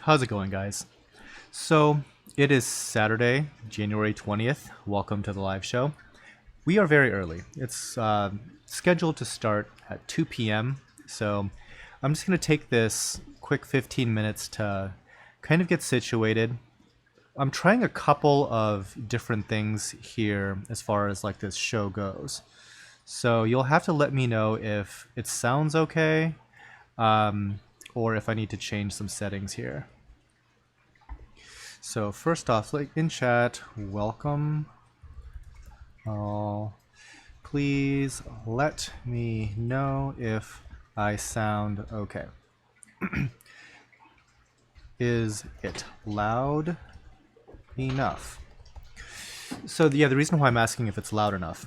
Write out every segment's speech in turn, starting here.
How's it going, guys? So, it is Saturday, January 20th. Welcome to the live show. We are very early. It's scheduled to start at 2 p.m. So, I'm just going to take this quick 15 minutes to kind of get situated. I'm trying a couple of different things here as far as like this show goes. So, you'll have to let me know if it sounds okay or if I need to change some settings here. So first off, like in chat, welcome. Please let me know if I sound okay. Is it loud enough? So the reason why I'm asking if it's loud enough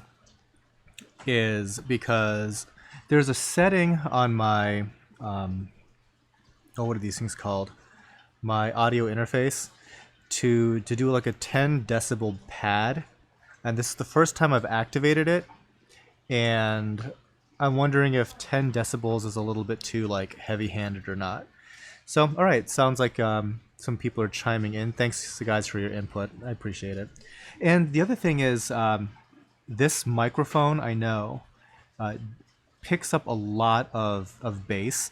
is because there's a setting on my, what are these things called? My audio interface to do like a 10 decibel pad, and this is the first time I've activated it, and I'm wondering if 10 decibels is a little bit too like heavy-handed or not. So all right, sounds like some people are chiming in. Thanks guys for your input, I appreciate it. And the other thing is this microphone, I know, picks up a lot of bass,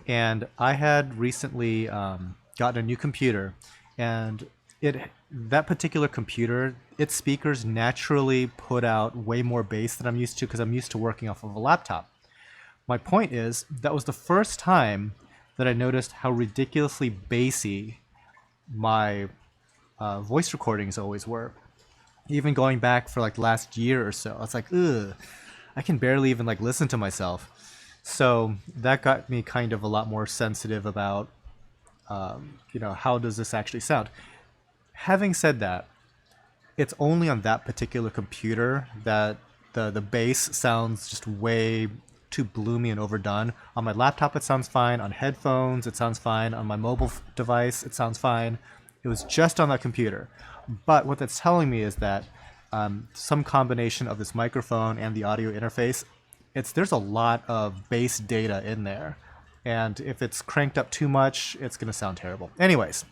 and I had recently gotten a new computer, and that particular computer, its speakers naturally put out way more bass than I'm used to because I'm used to working off of a laptop. My point is, that was the first time that I noticed how ridiculously bassy my voice recordings always were. Even going back for like the last year or so, it's like, ugh, I can barely even like listen to myself. So that got me kind of a lot more sensitive about how does this actually sound? Having said that, it's only on that particular computer that the bass sounds just way too bloomy and overdone. On my laptop, it sounds fine. On headphones, it sounds fine. On my mobile device, it sounds fine. It was just on that computer. But what that's telling me is that some combination of this microphone and the audio interface, there's a lot of bass data in there. And if it's cranked up too much, it's going to sound terrible. Anyways,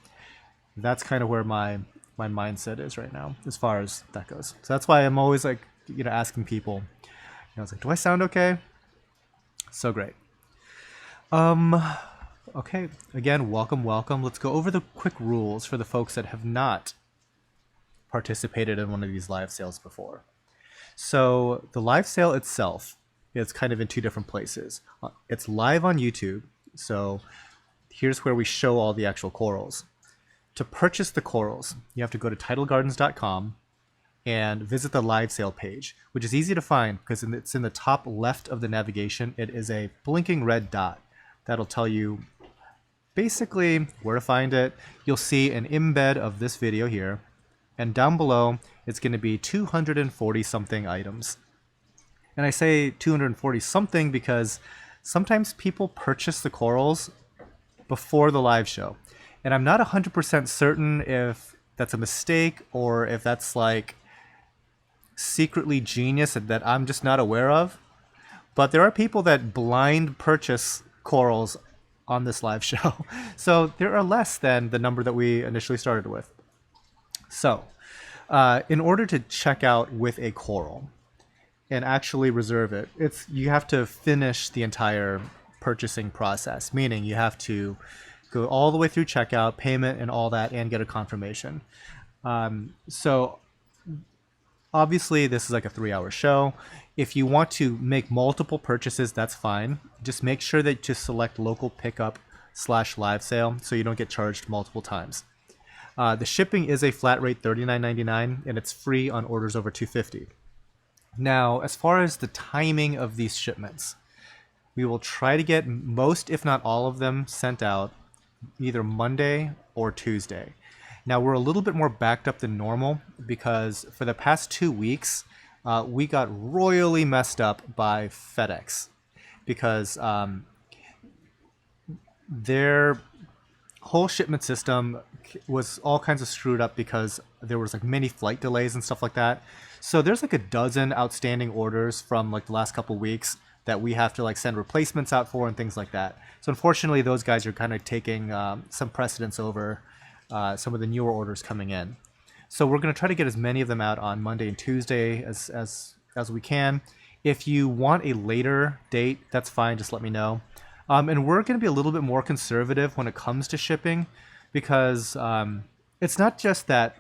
that's kind of where my mindset is right now as far as that goes. So that's why I'm always like, asking people, I was like, do I sound okay? So great. Okay, again, welcome. Let's go over the quick rules for the folks that have not participated in one of these live sales before. So the live sale itself, it's kind of in two different places. It's live on YouTube, so here's where we show all the actual corals. To purchase the corals, you have to go to tidalgardens.com and visit the live sale page, which is easy to find because it's in the top left of the navigation. It is a blinking red dot that'll tell you basically where to find it. You'll see an embed of this video here, and down below it's going to be 240 something items. And I say 240 something because sometimes people purchase the corals before the live show. And I'm not 100% certain if that's a mistake or if that's like secretly genius that I'm just not aware of. But there are people that blind purchase corals on this live show. So there are less than the number that we initially started with. So in order to check out with a coral and actually reserve it, you have to finish the entire purchasing process, meaning you have to go all the way through checkout, payment, and all that, and get a confirmation. So obviously this is like a 3-hour show. If you want to make multiple purchases, that's fine. Just make sure that you select local pickup / live sale so you don't get charged multiple times. The shipping is a flat rate $39.99, and it's free on orders over $250. Now, as far as the timing of these shipments, we will try to get most, if not all of them, sent out either Monday or Tuesday. Now, we're a little bit more backed up than normal because for the past 2 weeks, we got royally messed up by FedEx because their whole shipment system was all kinds of screwed up because there was like many flight delays and stuff like that. So there's like a dozen outstanding orders from like the last couple weeks that we have to like send replacements out for and things like that. So unfortunately, those guys are kind of taking some precedence over some of the newer orders coming in. So we're going to try to get as many of them out on Monday and Tuesday as we can. If you want a later date, that's fine. Just let me know. And we're going to be a little bit more conservative when it comes to shipping, because it's not just that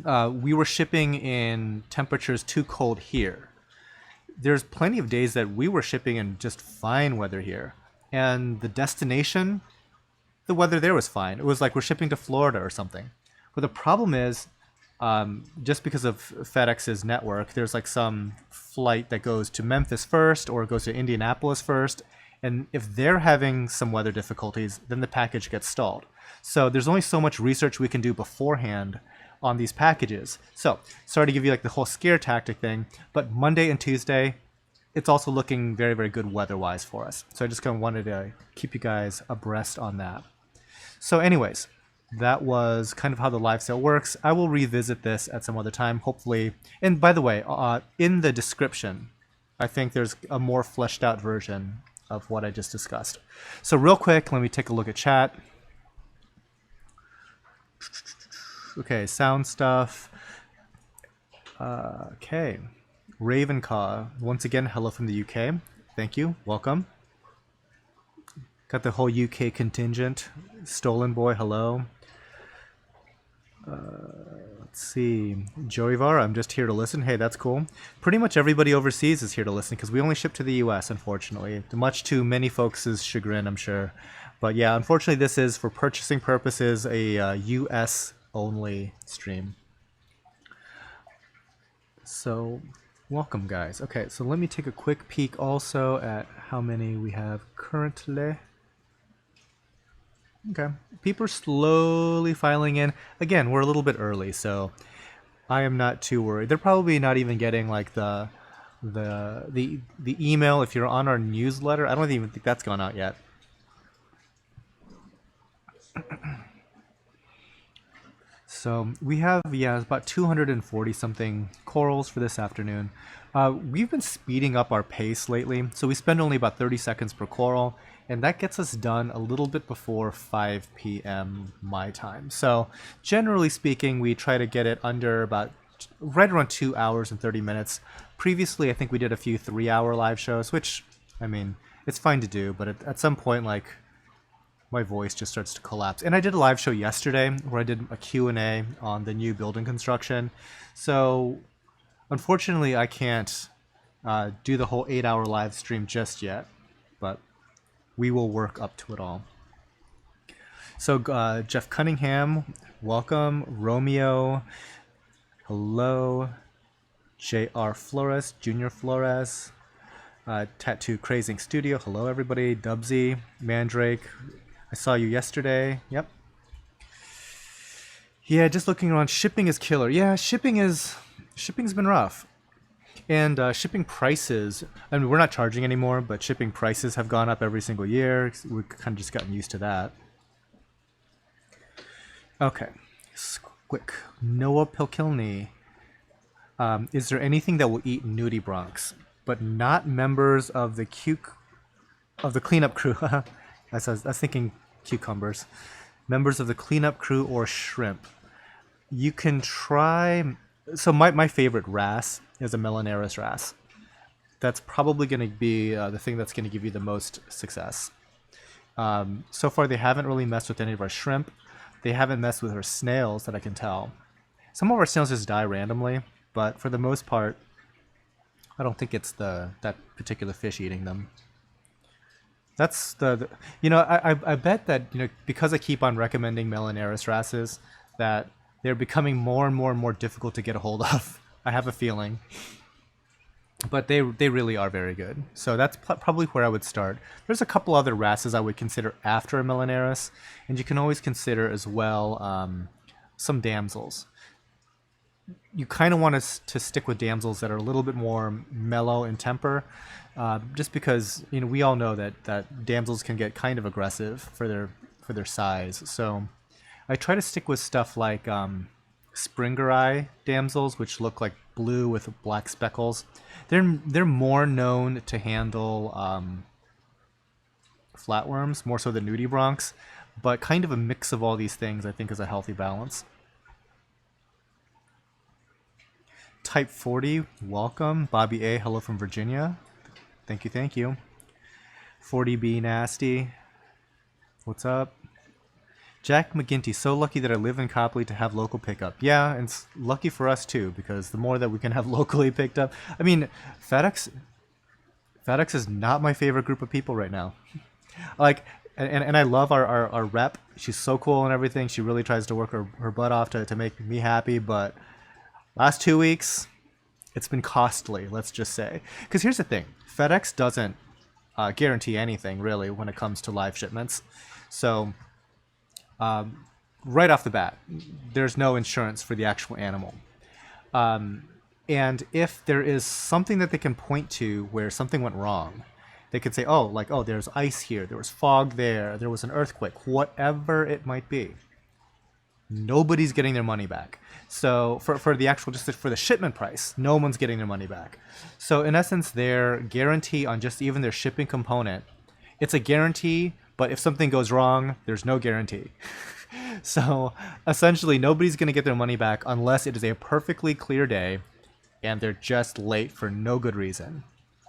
we were shipping in temperatures too cold here. There's plenty of days that we were shipping in just fine weather here. And the destination, the weather there was fine. It was like we're shipping to Florida or something. But the problem is, just because of FedEx's network, there's like some flight that goes to Memphis first or goes to Indianapolis first. And if they're having some weather difficulties, then the package gets stalled. So there's only so much research we can do beforehand on these packages. So sorry to give you like the whole scare tactic thing, but Monday and Tuesday, it's also looking very, very good weather-wise for us. So I just kind of wanted to keep you guys abreast on that. So anyways, that was kind of how the live sale works. I will revisit this at some other time, hopefully. And by the way, in the description, I think there's a more fleshed out version of what I just discussed. So real quick, let me take a look at chat. Okay, sound stuff. Okay. Ravencaw, once again, hello from the UK. Thank you. Welcome. Got the whole UK contingent. Stolen Boy, hello. Let's see. Joivar, I'm just here to listen. Hey, that's cool. Pretty much everybody overseas is here to listen because we only ship to the US, unfortunately. Much to many folks' chagrin, I'm sure. But yeah, unfortunately, this is, for purchasing purposes, a US only stream. So, welcome, guys. Okay, so let me take a quick peek also at how many we have currently. Okay, people are slowly filing in. Again, we're a little bit early, so I am not too worried. They're probably not even getting like the email if you're on our newsletter. I don't even think that's gone out yet. So we have, yeah, about 240 something corals for this afternoon. We've been speeding up our pace lately, so we spend only about 30 seconds per coral, and that gets us done a little bit before 5 p.m. my time. So generally speaking, we try to get it under about right around 2 hours and 30 minutes. Previously, I think we did a few 3-hour live shows, which, I mean, it's fine to do, but at some point, like, my voice just starts to collapse. And I did a live show yesterday where I did a Q&A on the new building construction. So unfortunately, I can't do the whole 8-hour live stream just yet, but we will work up to it all. So Jeff Cunningham, welcome. Romeo, hello. J.R. Flores, Junior Flores, Tattoo Crazing Studio, hello everybody. Dubsy, Mandrake, I saw you yesterday. Yep. Yeah, just looking around. Shipping is killer. Yeah, shipping's been rough. And shipping prices, I mean, we're not charging anymore, but shipping prices have gone up every single year. We've kind of just gotten used to that. Okay. Quick. Noah Pilkilney. Is there anything that will eat nudibranchs, but not members of the cleanup crew? I was thinking cucumbers. Members of the cleanup crew or shrimp. You can try. So my favorite wrasse is a Melanaris wrasse. That's probably going to be the thing that's going to give you the most success. So far, they haven't really messed with any of our shrimp. They haven't messed with our snails that I can tell. Some of our snails just die randomly, but for the most part, I don't think it's that particular fish eating them. That's I bet that, because I keep on recommending Melanaris wrasses, that they're becoming more and more and more difficult to get a hold of. I have a feeling. But they really are very good. So that's probably where I would start. There's a couple other wrasses I would consider after a Melanaris, and you can always consider as well some damsels. You kind of want to stick with damsels that are a little bit more mellow in temper, just because we all know that damsels can get kind of aggressive for their size. So I try to stick with stuff like Springeri damsels, which look like blue with black speckles. They're more known to handle flatworms, more so than nudibranchs, but kind of a mix of all these things I think is a healthy balance. Type 40, welcome. Bobby A, hello from Virginia. Thank you, thank you. 40B Nasty, what's up? Jack McGinty, so lucky that I live in Copley to have local pickup. Yeah, and it's lucky for us too, because the more that we can have locally picked up. I mean, FedEx is not my favorite group of people right now. Like, and I love our rep. She's so cool and everything. She really tries to work her butt off to make me happy, but last 2 weeks, it's been costly, let's just say. Because here's the thing. FedEx doesn't guarantee anything, really, when it comes to live shipments. So, right off the bat, there's no insurance for the actual animal. And if there is something that they can point to where something went wrong, they could say, oh, like, oh, there's ice here, there was fog there was an earthquake, whatever it might be. Nobody's getting their money back. So for the actual, just for the shipment price, no one's getting their money back. So in essence, their guarantee on just even their shipping component, it's a guarantee, but if something goes wrong, there's no guarantee. So essentially, nobody's going to get their money back unless it is a perfectly clear day and they're just late for no good reason.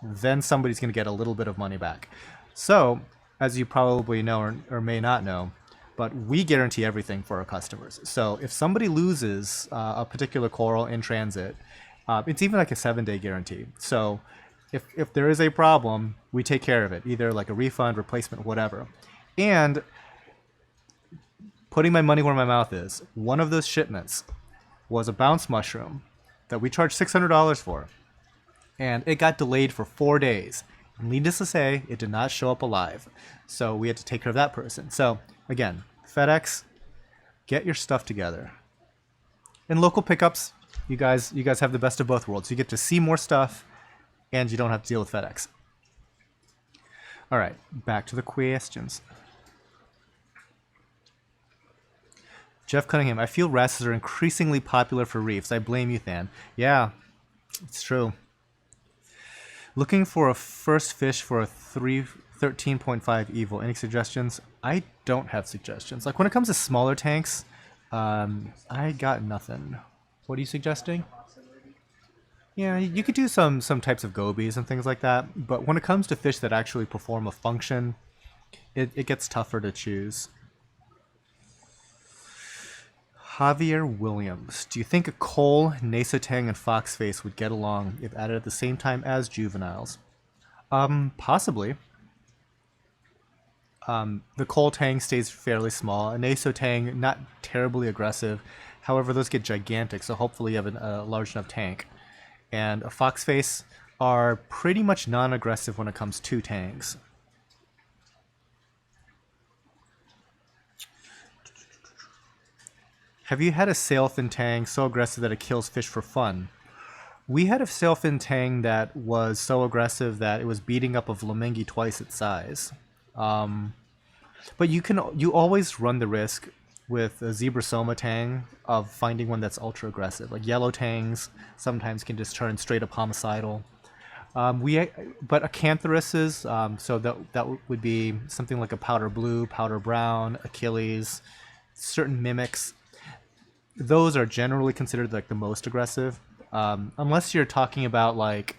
Then somebody's going to get a little bit of money back. So, as you probably know or may not know, but we guarantee everything for our customers. So if somebody loses a particular coral in transit, it's even like a 7-day guarantee. So if there is a problem, we take care of it, either like a refund, replacement, whatever. And putting my money where my mouth is, one of those shipments was a bounce mushroom that we charged $600 for. And it got delayed for 4 days. Needless to say, it did not show up alive. So we had to take care of that person. So again, FedEx, get your stuff together. And local pickups, you guys have the best of both worlds. You get to see more stuff, and you don't have to deal with FedEx. All right, back to the questions. Jeff Cunningham, I feel wrasses are increasingly popular for reefs. I blame you, Than. Yeah, it's true. Looking for a first fish for a 13.5 EVO. Any suggestions? I don't have suggestions. Like when it comes to smaller tanks, I got nothing. What are you suggesting? Yeah, you could do some types of gobies and things like that. But when it comes to fish that actually perform a function, it gets tougher to choose. Javier Williams, do you think a coal, nasotang, and foxface would get along if added at the same time as juveniles? Possibly. The coal tang stays fairly small. A nasotang, not terribly aggressive. However, those get gigantic, so hopefully you have a large enough tank. And a foxface are pretty much non-aggressive when it comes to tangs. Have you had a sailfin tang so aggressive that it kills fish for fun? We had a sailfin tang that was so aggressive that it was beating up a flamingo twice its size. But you always run the risk with a zebrasoma tang of finding one that's ultra aggressive. Like yellow tangs sometimes can just turn straight up homicidal. But acanthoruses, so that would be something like a powder blue, powder brown, Achilles, certain mimics. Those are generally considered like the most aggressive, unless you're talking about like,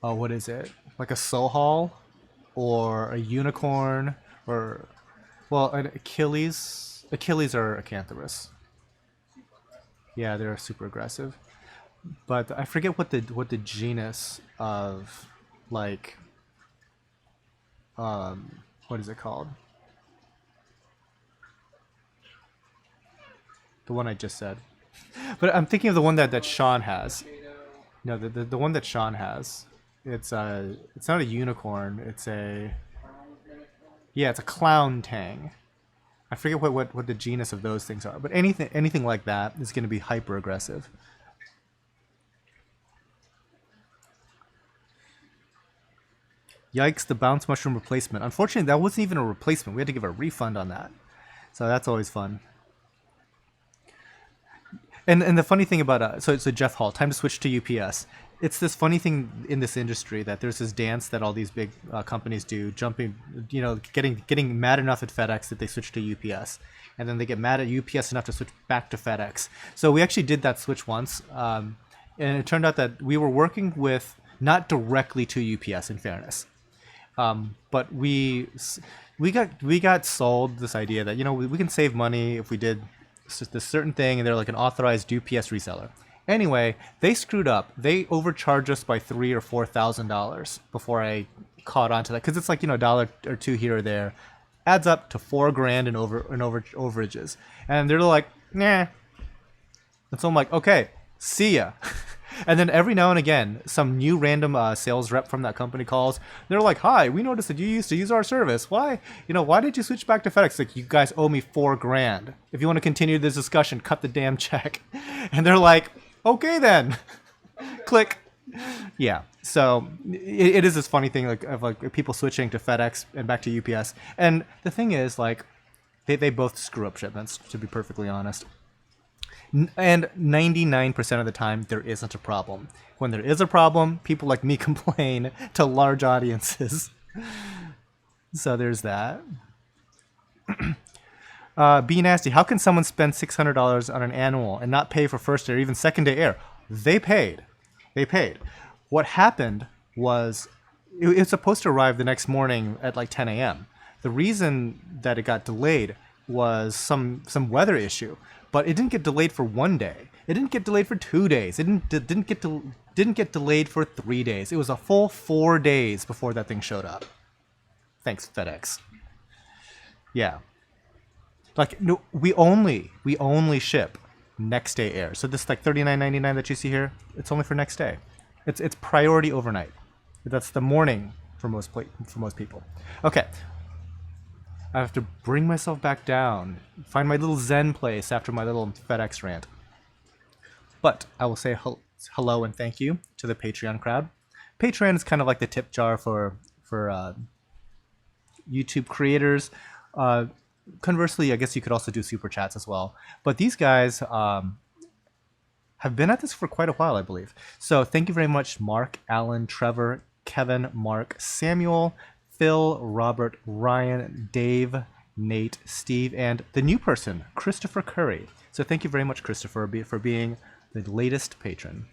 oh, what is it? Like a sohal or a unicorn or, well, an Achilles. Achilles are acantharus. Yeah, they're super aggressive. But I forget what the genus of like, what is it called? The one I just said. But I'm thinking of the one that Sean has. No, the one that Sean has. It's not a unicorn. It's a clown tang. I forget what the genus of those things are. But anything like that is going to be hyper aggressive. Yikes! The bounce mushroom replacement. Unfortunately, that wasn't even a replacement. We had to give a refund on that. So that's always fun. And the funny thing about so Jeff Hall, time to switch to UPS. It's this funny thing in this industry that there's this dance that all these big companies do, jumping, getting mad enough at FedEx that they switch to UPS, and then they get mad at UPS enough to switch back to FedEx. So we actually did that switch once, and it turned out that we were working with not directly to UPS, in fairness, but we got sold this idea that we can save money if we did this certain thing, and they're like an authorized UPS reseller. Anyway, they screwed up. They overcharged us by $3,000 or $4,000 before I caught on to that, because it's like a dollar or two here or there, adds up to $4,000 in overages, and they're like, nah. And so I'm like, okay, see ya. And then every now and again, some new random sales rep from that company calls. They're like, "Hi, we noticed that you used to use our service. Why did you switch back to FedEx? Like, you guys owe me $4,000. If you want to continue this discussion, cut the damn check." And they're like, "Okay then." Click. Yeah. So it is this funny thing of people switching to FedEx and back to UPS. And the thing is, like, they both screw up shipments, to be perfectly honest. And 99% of the time, there isn't a problem. When there is a problem, people like me complain to large audiences. So there's that. Be Nasty. How can someone spend $600 on an animal and not pay for first day or even second day air? They paid. What happened was it was supposed to arrive the next morning at like 10 a.m. The reason that it got delayed was some weather issue. But it didn't get delayed for 1 day. It didn't get delayed for 2 days. It didn't get delayed for 3 days. It was a full 4 days before that thing showed up. Thanks, FedEx. Yeah. Like, no, we only ship next day air. So this like $39.99 that you see here, it's only for next day. It's priority overnight. That's the morning for most people. Okay. I have to bring myself back down, find my little zen place after my little FedEx rant. But I will say hello and thank you to the Patreon crowd. Patreon is kind of like the tip jar for YouTube creators. Conversely, I guess you could also do super chats as well. But these guys have been at this for quite a while, I believe. So thank you very much, Mark, Alan, Trevor, Kevin, Mark, Samuel, Phil, Robert, Ryan, Dave, Nate, Steve, and the new person, Christopher Curry. So thank you very much, Christopher, for being the latest patron.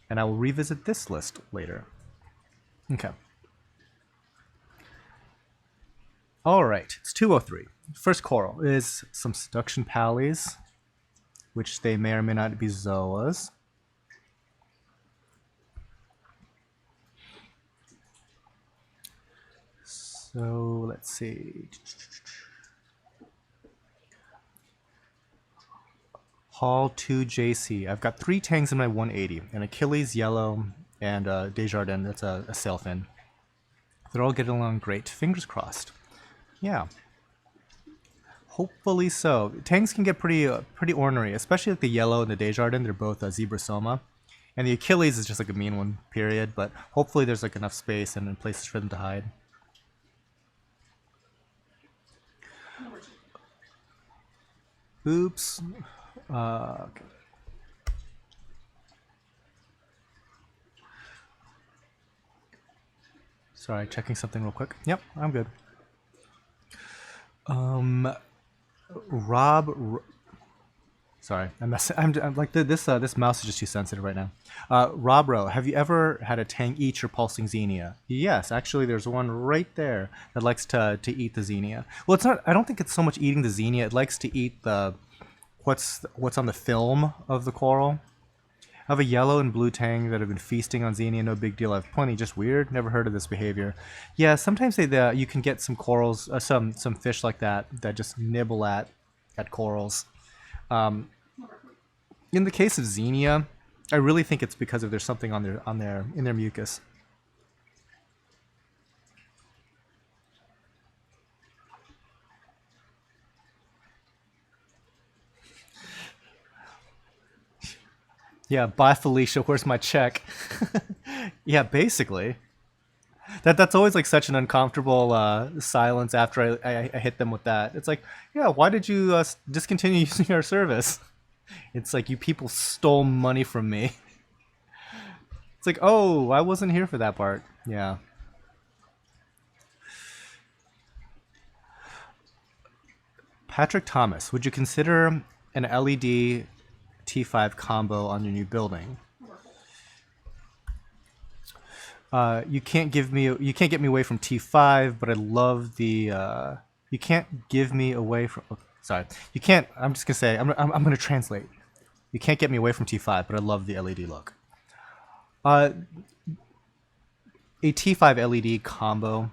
And I will revisit this list later. Okay. All right, it's 203. First coral is some seduction pallies, which they may or may not be zoas. So let's see. Hall 2JC. I've got 3 tangs in my 180. An Achilles yellow and Desjardins. That's a sailfin. They're all getting along great. Fingers crossed. Yeah. Hopefully so. Tangs can get pretty ornery, especially like the yellow and the Desjardins. They're both zebra soma. And the Achilles is just like a mean one, period. But hopefully there's like enough space and places for them to hide. Oops. Okay. Sorry, checking something real quick. Yep, I'm good. Rob. Sorry, I'm like this mouse is just too sensitive right now. Robro, have you ever had a tang eat your pulsing xenia? Yes, actually, there's one right there that likes to eat the xenia. Well, it's not. I don't think it's so much eating the xenia. It likes to eat the what's on the film of the coral. I have a yellow and blue tang that have been feasting on xenia. No big deal. I have plenty. Just weird. Never heard of this behavior. Yeah, sometimes you can get some corals, some fish like that just nibble at corals. In the case of xenia, I really think it's because there's something in their mucus. Yeah, bye Felicia, where's my check? Yeah, basically. That's always like such an uncomfortable silence after I hit them with that. It's like, yeah, why did you discontinue using our service? It's like you people stole money from me. It's like, oh, I wasn't here for that part. Yeah. Patrick Thomas, would you consider an LED T5 combo on your new building? You can't get me away from T5, but I love the. You can't give me away from. Oh, sorry, you can't. I'm just gonna say. I'm gonna translate. You can't get me away from T5, but I love the LED look. A T5 LED combo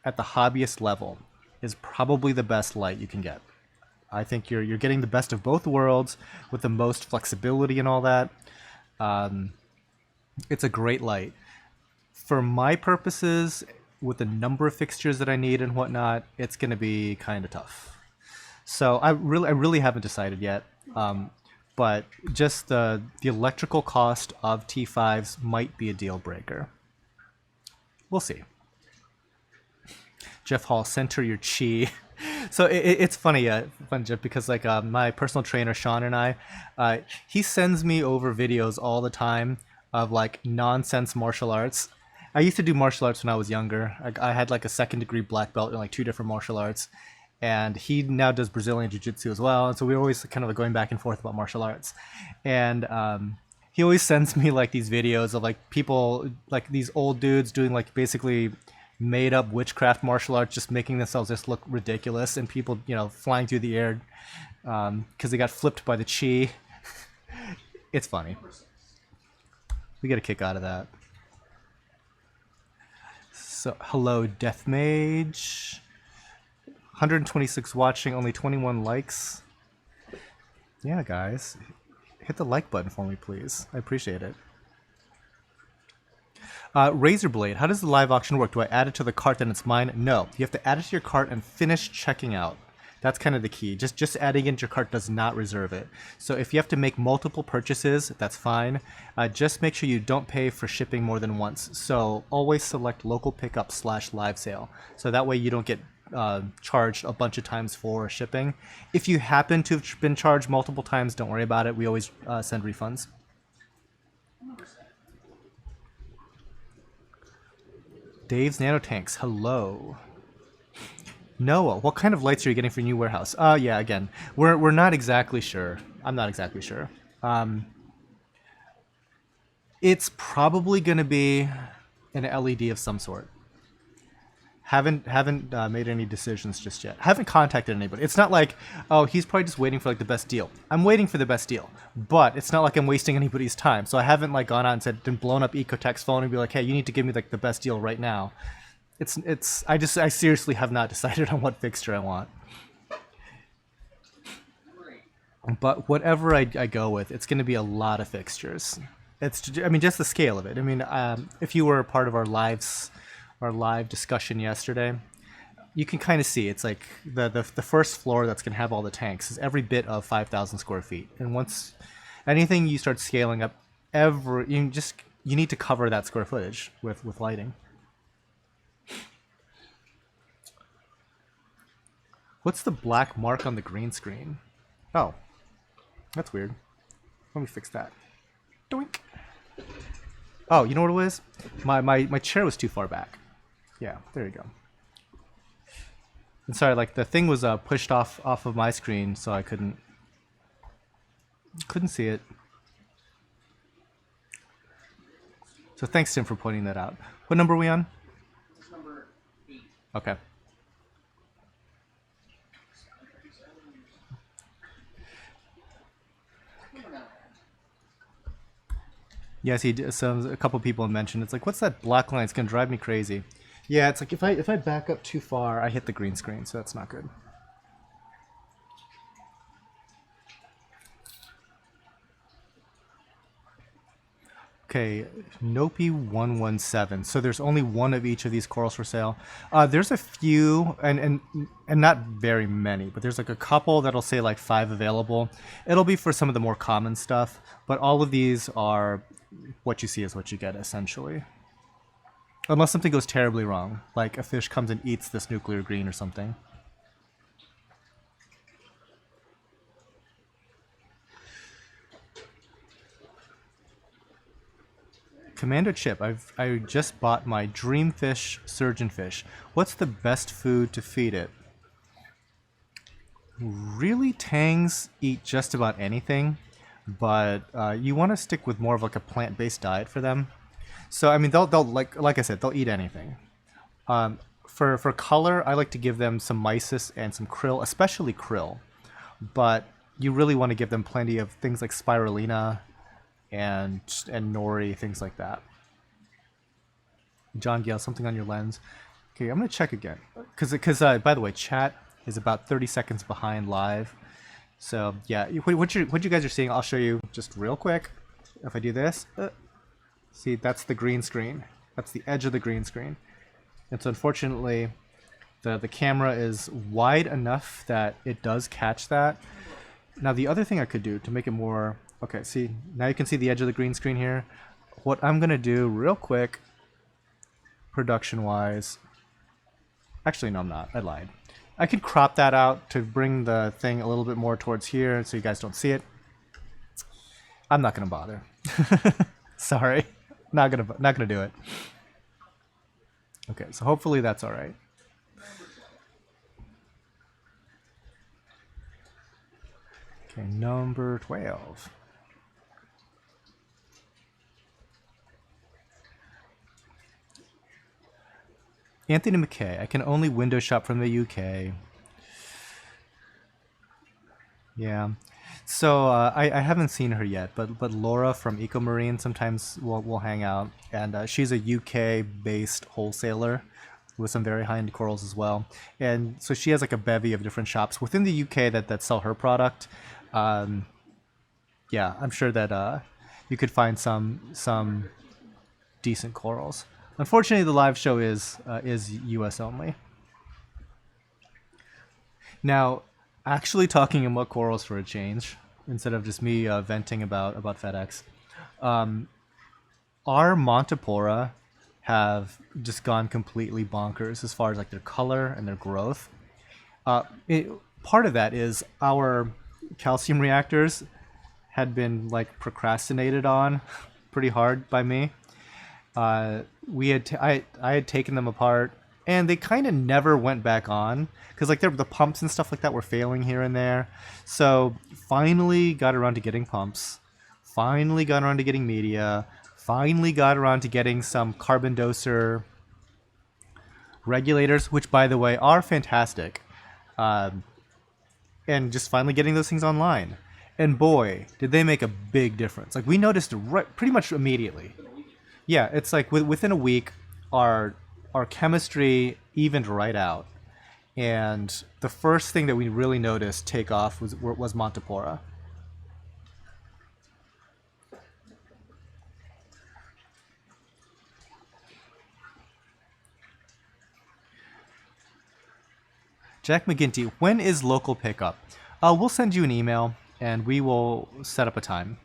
at the hobbyist level is probably the best light you can get. I think you're getting the best of both worlds with the most flexibility and all that. It's a great light. For my purposes, with the number of fixtures that I need and whatnot, it's going to be kind of tough. So I really haven't decided yet. But just the electrical cost of T5s might be a deal breaker. We'll see. Jeff Hall, center your chi. So it's funny, Jeff, because like my personal trainer Sean and I, he sends me over videos all the time of like nonsense martial arts. I used to do martial arts when I was younger. I had like a 2nd degree black belt in like 2 different martial arts, and he now does Brazilian jiu-jitsu as well. And so we were always kind of like going back and forth about martial arts, and he always sends me like these videos of like people, like these old dudes doing like basically made up witchcraft martial arts, just making themselves just look ridiculous, and people, you know, flying through the air because they got flipped by the chi. It's funny. We get a kick out of that. So, hello, Death Mage. 126 watching, only 21 likes. Yeah, guys. Hit the like button for me, please. I appreciate it. Razorblade, how does the live auction work? Do I add it to the cart and it's mine? No. You have to add it to your cart and finish checking out. That's kind of the key. Just adding it into your cart does not reserve it. So if you have to make multiple purchases, that's fine. Just make sure you don't pay for shipping more than once. So always select local pickup / live sale. So that way you don't get charged a bunch of times for shipping. If you happen to have been charged multiple times, don't worry about it. We always send refunds. Dave's Nanotanks, hello. Noah, what kind of lights are you getting for your new warehouse? Yeah, again, we're not exactly sure. I'm not exactly sure. It's probably going to be an LED of some sort. Haven't made any decisions just yet. Haven't contacted anybody. It's not like, oh, he's probably just waiting for like the best deal. I'm waiting for the best deal, but it's not like I'm wasting anybody's time. So I haven't like gone out and said, blown up Ecotech's phone and be like, hey, you need to give me like the best deal right now. I seriously have not decided on what fixture I want. But whatever I go with, it's going to be a lot of fixtures. I mean, just the scale of it. I mean, if you were a part of our live discussion yesterday, you can kind of see it's like the first floor that's going to have all the tanks is every bit of 5,000 square feet. And once anything you start scaling up, you need to cover that square footage with lighting. What's the black mark on the green screen? Oh, that's weird. Let me fix that. Doink. Oh, you know what it was? My chair was too far back. Yeah, there you go. And sorry, like the thing was pushed off of my screen, so I couldn't see it. So thanks, Tim, for pointing that out. What number are we on? It's number 8. Okay. Yes, a couple people mentioned it's like, what's that black line? It's gonna drive me crazy. Yeah, it's like if I back up too far, I hit the green screen, so that's not good. Okay, Nopi 117. So there's only one of each of these corals for sale. There's a few, and not very many, but there's like a couple that'll say like 5 available. It'll be for some of the more common stuff, but all of these are what you see is what you get, essentially. Unless something goes terribly wrong, like a fish comes and eats this nuclear green or something. Commander Chip, I just bought my Dreamfish surgeonfish. What's the best food to feed it? Really, tangs eat just about anything, but you want to stick with more of like a plant-based diet for them. So I mean, they'll like I said, they'll eat anything. For color, I like to give them some mysis and some krill, especially krill. But you really want to give them plenty of things like spirulina and nori, things like that. John Gale, something on your lens. Okay, I'm gonna check again because by the way, chat is about 30 seconds behind live. So yeah, what you guys are seeing, I'll show you just real quick. If I do this, see, that's the green screen. That's the edge of the green screen. And so unfortunately, the camera is wide enough that it does catch that. Now the other thing I could do to make it more, okay, see, now you can see the edge of the green screen here. What I'm gonna do real quick, production wise, actually no I'm not, I lied. I could crop that out to bring the thing a little bit more towards here so you guys don't see it. I'm not gonna bother. Sorry, not gonna do it. Okay, so hopefully that's all right. Okay, number 12. Anthony McKay, I can only window shop from the UK. Yeah. So I haven't seen her yet, but Laura from EcoMarine sometimes will hang out, and she's a UK-based wholesaler with some very high-end corals as well. And so she has like a bevy of different shops within the UK that sell her product. Yeah, I'm sure that you could find some decent corals. Unfortunately, the live show is US only. Now, actually talking about corals for a change, instead of just me venting about FedEx, our Montipora have just gone completely bonkers as far as like their color and their growth. Part of that is our calcium reactors had been like procrastinated on pretty hard by me. I had taken them apart, and they kind of never went back on because like the pumps and stuff like that were failing here and there. So finally got around to getting pumps, finally got around to getting media, finally got around to getting some carbon doser regulators, which by the way are fantastic, and just finally getting those things online. And boy, did they make a big difference. Like we noticed pretty much immediately. Yeah, it's like within a week, our chemistry evened right out, and the first thing that we really noticed take off was Montipora. Jack McGinty, when is local pickup? We'll send you an email and we will set up a time.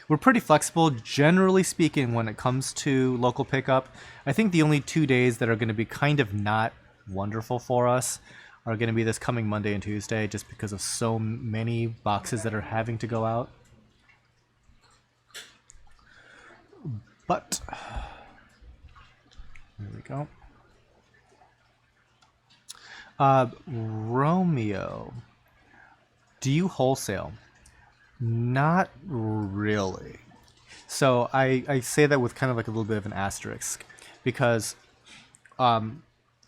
We're pretty flexible, generally speaking, when it comes to local pickup. I think the only 2 days that are going to be kind of not wonderful for us are going to be this coming Monday and Tuesday, just because of so many boxes that are having to go out. But, there we go. Romeo, do you wholesale? Not really. So I say that with kind of like a little bit of an asterisk, because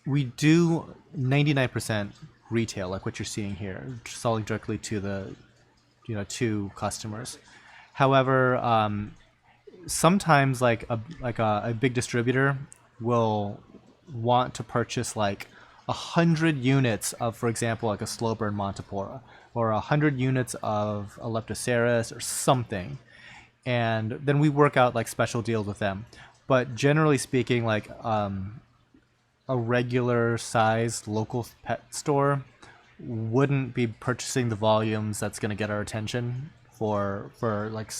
we do 99% retail, like what you're seeing here, selling directly to the to customers. However, sometimes like a big distributor will want to purchase like 100 units of, for example, like a slow burn Montipora, or 100 units of a Leptoceras or something, and then we work out like special deals with them. But generally speaking, like a regular sized local pet store wouldn't be purchasing the volumes that's going to get our attention for like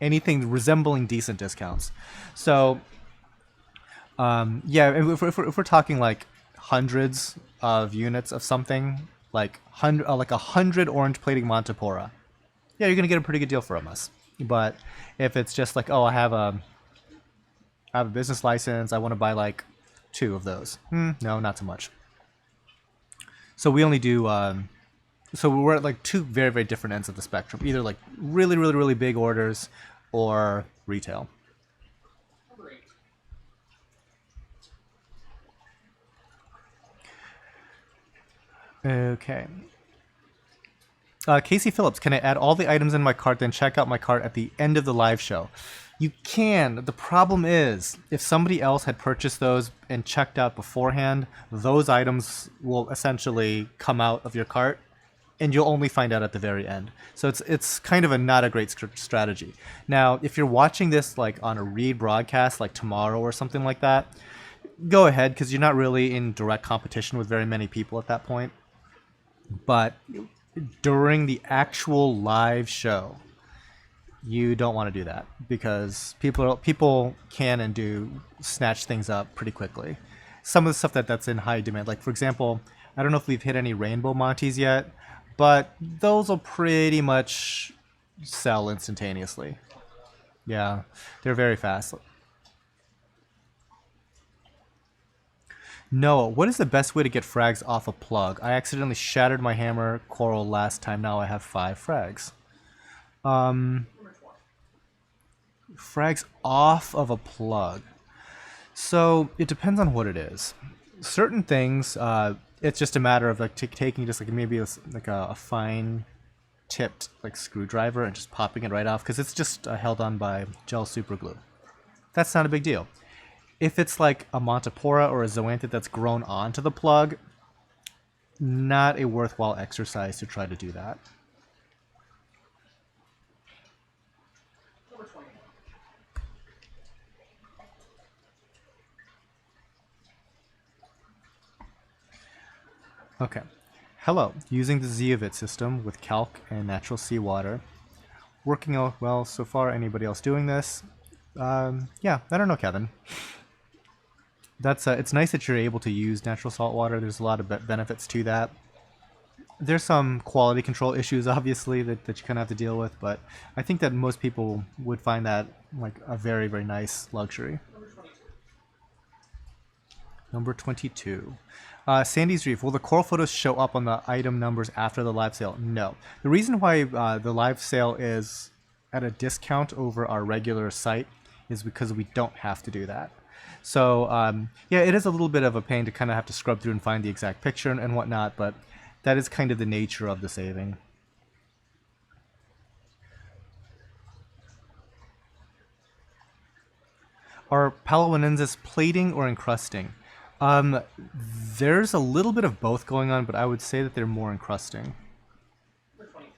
anything resembling decent discounts. So yeah, if we're talking like hundreds of units of something, like 100 orange plating Montipora, yeah, you're gonna get a pretty good deal from us. But if it's just like, oh, I have a business license, I want to buy like 2 of those. No, not so much. So we only do. So we're at like 2 very, very different ends of the spectrum. Either like really, really, really big orders, or retail. Number 8. Okay. Casey Phillips, can I add all the items in my cart, then check out my cart at the end of the live show? You can. The problem is, if somebody else had purchased those and checked out beforehand, those items will essentially come out of your cart, and you'll only find out at the very end. So it's kind of not a great strategy. Now, if you're watching this like on a rebroadcast, like tomorrow or something like that, go ahead, because you're not really in direct competition with very many people at that point. But during the actual live show, you don't want to do that, because people can and do snatch things up pretty quickly. Some of the stuff that's in high demand, like for example, I don't know if we've hit any rainbow Monties yet, but those will pretty much sell instantaneously. Yeah, they're very fast. Noah, what is the best way to get frags off a plug? I accidentally shattered my hammer coral last time. Now I have 5 frags. Number 12. Frags off of a plug. So it depends on what it is. Certain things, it's just a matter of like taking just like maybe like a fine tipped like screwdriver and just popping it right off, because it's just held on by gel super glue. That's not a big deal. If it's like a Montipora or a zoanthid that's grown onto the plug, not a worthwhile exercise to try to do that. Number 21. Okay. Hello. Using the Zeovit system with calc and natural seawater. Working out well so far. Anybody else doing this? Yeah, I don't know, Kevin. That's it's nice that you're able to use natural salt water. There's a lot of benefits to that. There's some quality control issues, obviously, that you kind of have to deal with, but I think that most people would find that like a very, very nice luxury. Number 22. Number 22. Sandy's Reef. Will the coral photos show up on the item numbers after the live sale? No. The reason why the live sale is at a discount over our regular site is because we don't have to do that. So yeah, it is a little bit of a pain to kind of have to scrub through and find the exact picture and whatnot, but that is kind of the nature of the saving. Are Palawinensis plating or encrusting? There's a little bit of both going on, but I would say that they're more encrusting. Number 23.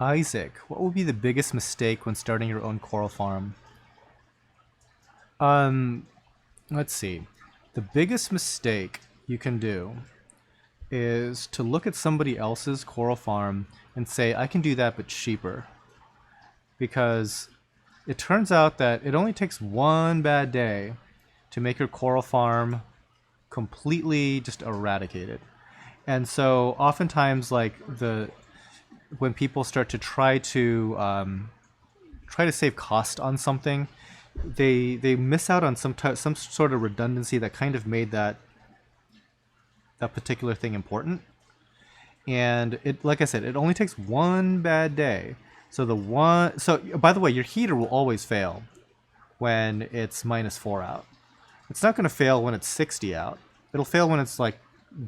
Isaac, what would be the biggest mistake when starting your own coral farm? Let's see. The biggest mistake you can do is to look at somebody else's coral farm and say, I can do that but cheaper. Because it turns out that it only takes one bad day to make your coral farm completely just eradicated. And so oftentimes like when people start to try to save cost on something, they miss out on some sort of redundancy that kind of made that particular thing important. And it, like I said, it only takes one bad day. So by the way, your heater will always fail when it's -4 out. It's not going to fail when it's 60 out. It'll fail when it's like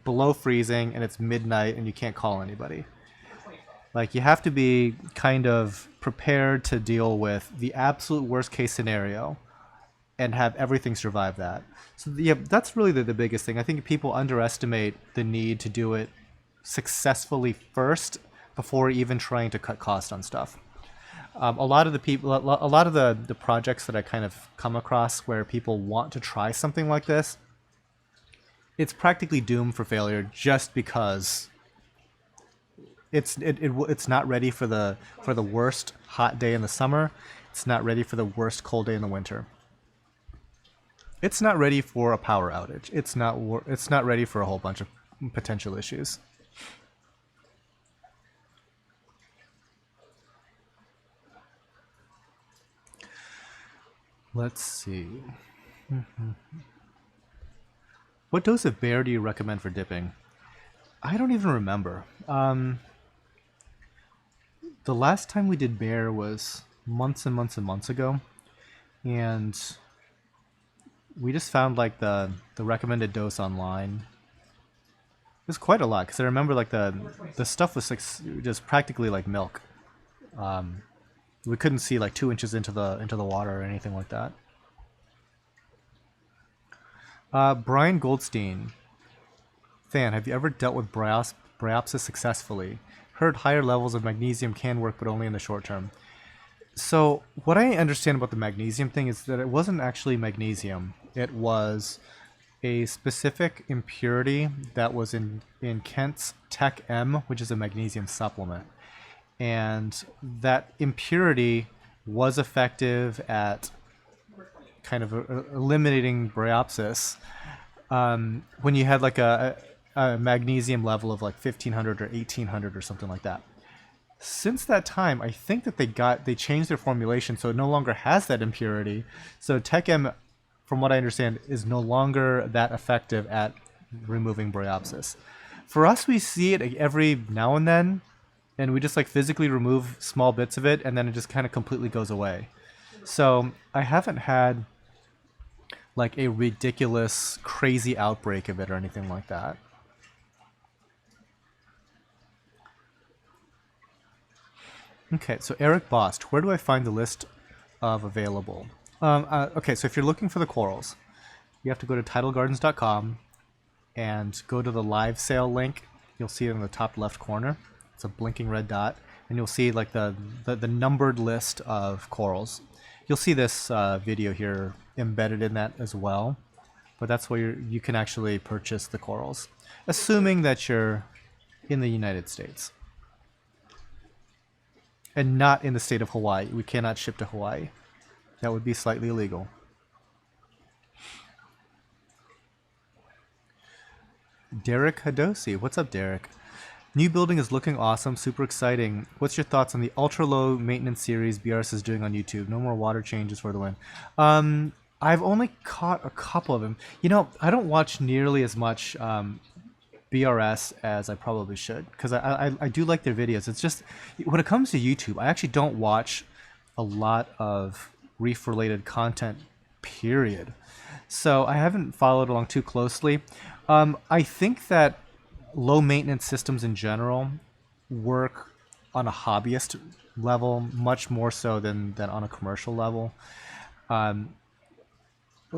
below freezing and it's midnight and you can't call anybody. Like, you have to be kind of prepared to deal with the absolute worst case scenario and have everything survive that. So yeah, that's really the biggest thing. I think people underestimate the need to do it successfully first before even trying to cut cost on stuff. A lot of the projects that I kind of come across where people want to try something like this, it's practically doomed for failure just because it's not ready for the worst hot day in the summer. It's not ready for the worst cold day in the winter. It's not ready for a power outage. It's not ready for a whole bunch of potential issues. Let's see. What dose of bear do you recommend for dipping? I don't even remember. The last time we did bear was months and months and months ago, and we just found like the recommended dose online. It was quite a lot because I remember like the stuff was like just practically like milk. We couldn't see like 2 inches into the water or anything like that. Brian Goldstein, Than, have you ever dealt with bryopsis successfully? Heard higher levels of magnesium can work, but only in the short term. So what I understand about the magnesium thing is that it wasn't actually magnesium. It was a specific impurity that was in Kent's Tech M, which is a magnesium supplement. And that impurity was effective at kind of eliminating bryopsis when you had like a magnesium level of like 1500 or 1800 or something like that. Since that time, I think that they changed their formulation so it no longer has that impurity. So Tech M, from what I understand, is no longer that effective at removing bryopsis. For us, we see it every now and then, and we just like physically remove small bits of it, and then it just kind of completely goes away. So I haven't had like a ridiculous, crazy outbreak of it or anything like that. Okay, so Eric Bost, where do I find the list of available? Okay, so if you're looking for the corals, you have to go to tidalgardens.com and go to the live sale link. You'll see it in the top left corner. It's a blinking red dot, and you'll see like the numbered list of corals. You'll see this video here embedded in that as well, but that's where you can actually purchase the corals, assuming that you're in the United States. And not in the state of Hawaii. We cannot ship to Hawaii. That would be slightly illegal. Derek Hadosi. What's up, Derek? New building is looking awesome. Super exciting. What's your thoughts on the ultra low maintenance series BRS is doing on YouTube? No more water changes for the win. I've only caught a couple of them. You know, I don't watch nearly as much BRS as I probably should, because I do like their videos. It's just when it comes to YouTube, I actually don't watch a lot of reef related content, period. So I haven't followed along too closely. I think that low maintenance systems in general work on a hobbyist level much more so than on a commercial level.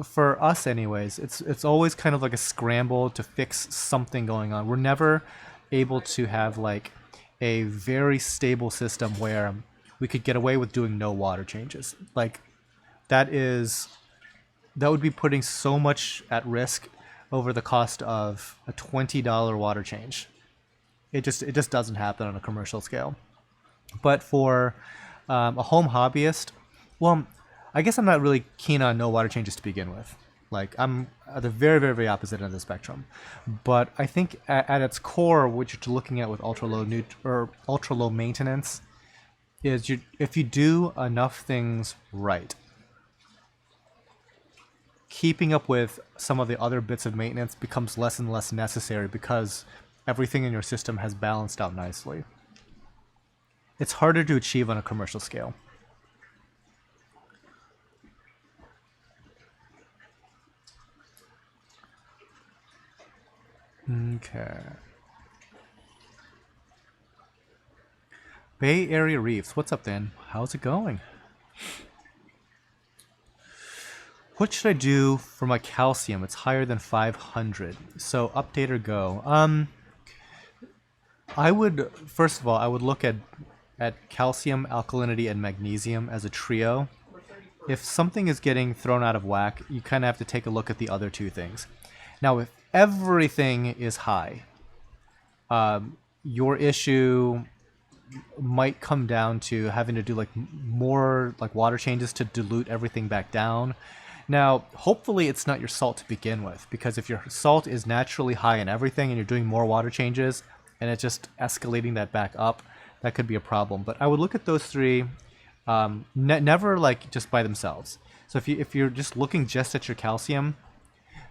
For us anyways, it's always kind of like a scramble to fix something going on. We're never able to have like a very stable system where we could get away with doing no water changes. Like that would be putting so much at risk over the cost of a $20 water change. It just doesn't happen on a commercial scale. But for a home hobbyist, well, I guess I'm not really keen on no water changes to begin with. Like I'm at the very, very, very opposite end of the spectrum. But I think at its core, what you're looking at with ultra low maintenance is if you do enough things right, keeping up with some of the other bits of maintenance becomes less and less necessary because everything in your system has balanced out nicely. It's harder to achieve on a commercial scale. Okay. Bay Area Reefs. What's up, Dan? How's it going? What should I do for my calcium? It's higher than 500. So update or go. I would, first of all, I would look at calcium, alkalinity, and magnesium as a trio. If something is getting thrown out of whack, you kind of have to take a look at the other two things. Now, if everything is high, your issue might come down to having to do like more like water changes to dilute everything back down. Now, hopefully it's not your salt to begin with, because if your salt is naturally high in everything and you're doing more water changes and it's just escalating that back up, that could be a problem. But I would look at those three, never like just by themselves. So if you're just looking just at your calcium,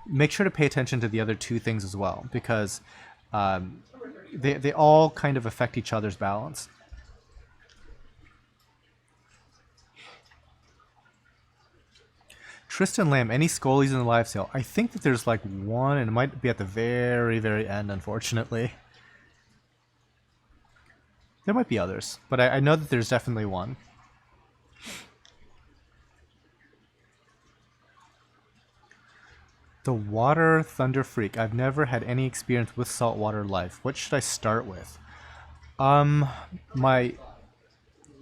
make sure to pay attention to the other two things as well, because they all kind of affect each other's balance. Tristan Lamb, any scolies in the live sale? I think that there's like one, and it might be at the very, very end, unfortunately. There might be others, but I know that there's definitely one. The Water Thunder Freak. I've never had any experience with saltwater life. What should I start with?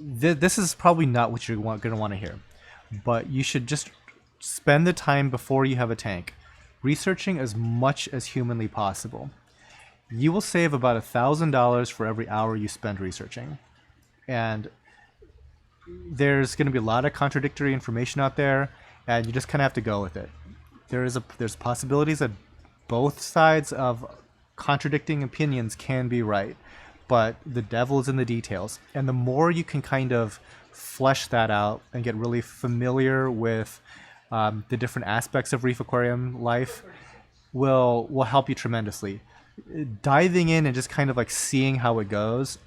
This is probably not what you're going to want to hear, but you should just spend the time before you have a tank researching as much as humanly possible. You will save about $1,000 for every hour you spend researching, and there's going to be a lot of contradictory information out there, and you just kind of have to go with it. There's possibilities that both sides of contradicting opinions can be right, but the devil is in the details. And the more you can kind of flesh that out and get really familiar with the different aspects of reef aquarium life, will help you tremendously. Diving in and just kind of like seeing how it goes,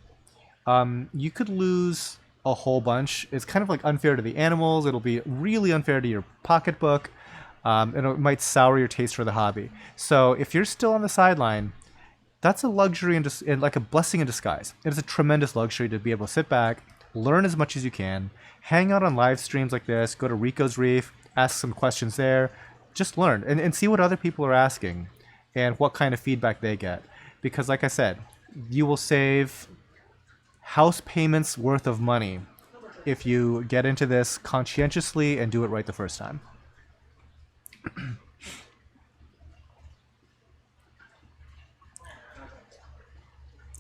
you could lose a whole bunch. It's kind of like unfair to the animals. It'll be really unfair to your pocketbook. And it might sour your taste for the hobby. So if you're still on the sideline, that's a luxury and like a blessing in disguise. It is a tremendous luxury to be able to sit back, learn as much as you can, hang out on live streams like this, go to Rico's Reef, ask some questions there, just learn and see what other people are asking and what kind of feedback they get. Because like I said, you will save house payments worth of money if you get into this conscientiously and do it right the first time.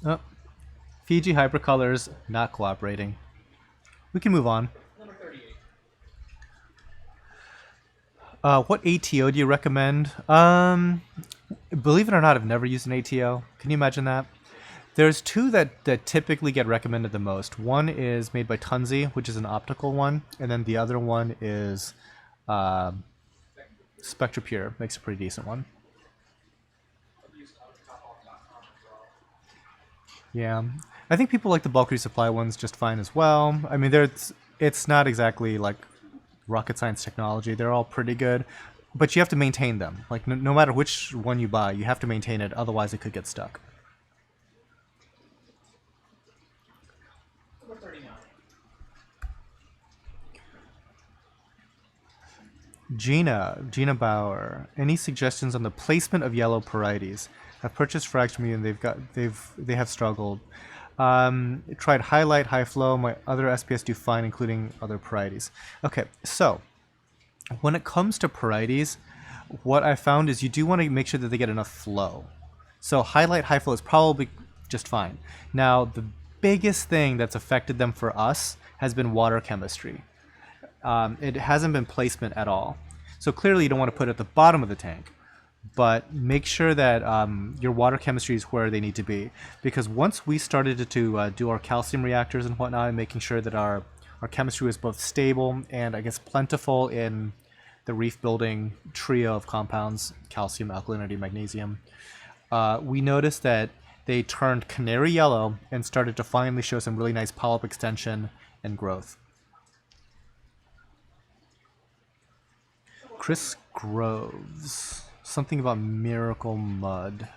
Oh, Fiji hypercolors not cooperating. We can move on. Number 38. What ATO do you recommend? Believe it or not, I've never used an ATO. Can you imagine that? There's two that typically get recommended the most. One is made by Tunzi, which is an optical one, and then the other one is SpectraPure, makes a pretty decent one. Yeah, I think people like the bulk resupply ones just fine as well. I mean, it's not exactly like rocket science technology. They're all pretty good, but you have to maintain them. Like no matter which one you buy, you have to maintain it. Otherwise, it could get stuck. Number 39. Gina Bauer. Any suggestions on the placement of yellow parietes? I've purchased frags from you, and they have struggled. Tried highlight, high flow. My other SPS do fine, including other parietes. Okay, so when it comes to parietes, what I found is you do want to make sure that they get enough flow. So highlight, high flow is probably just fine. Now the biggest thing that's affected them for us has been water chemistry. It hasn't been placement at all. So clearly you don't want to put it at the bottom of the tank, but make sure that your water chemistry is where they need to be. Because once we started to do our calcium reactors and whatnot, and making sure that our chemistry was both stable and I guess plentiful in the reef building trio of compounds, calcium, alkalinity, magnesium, we noticed that they turned canary yellow and started to finally show some really nice polyp extension and growth. Chris Groves. Something about Miracle Mud.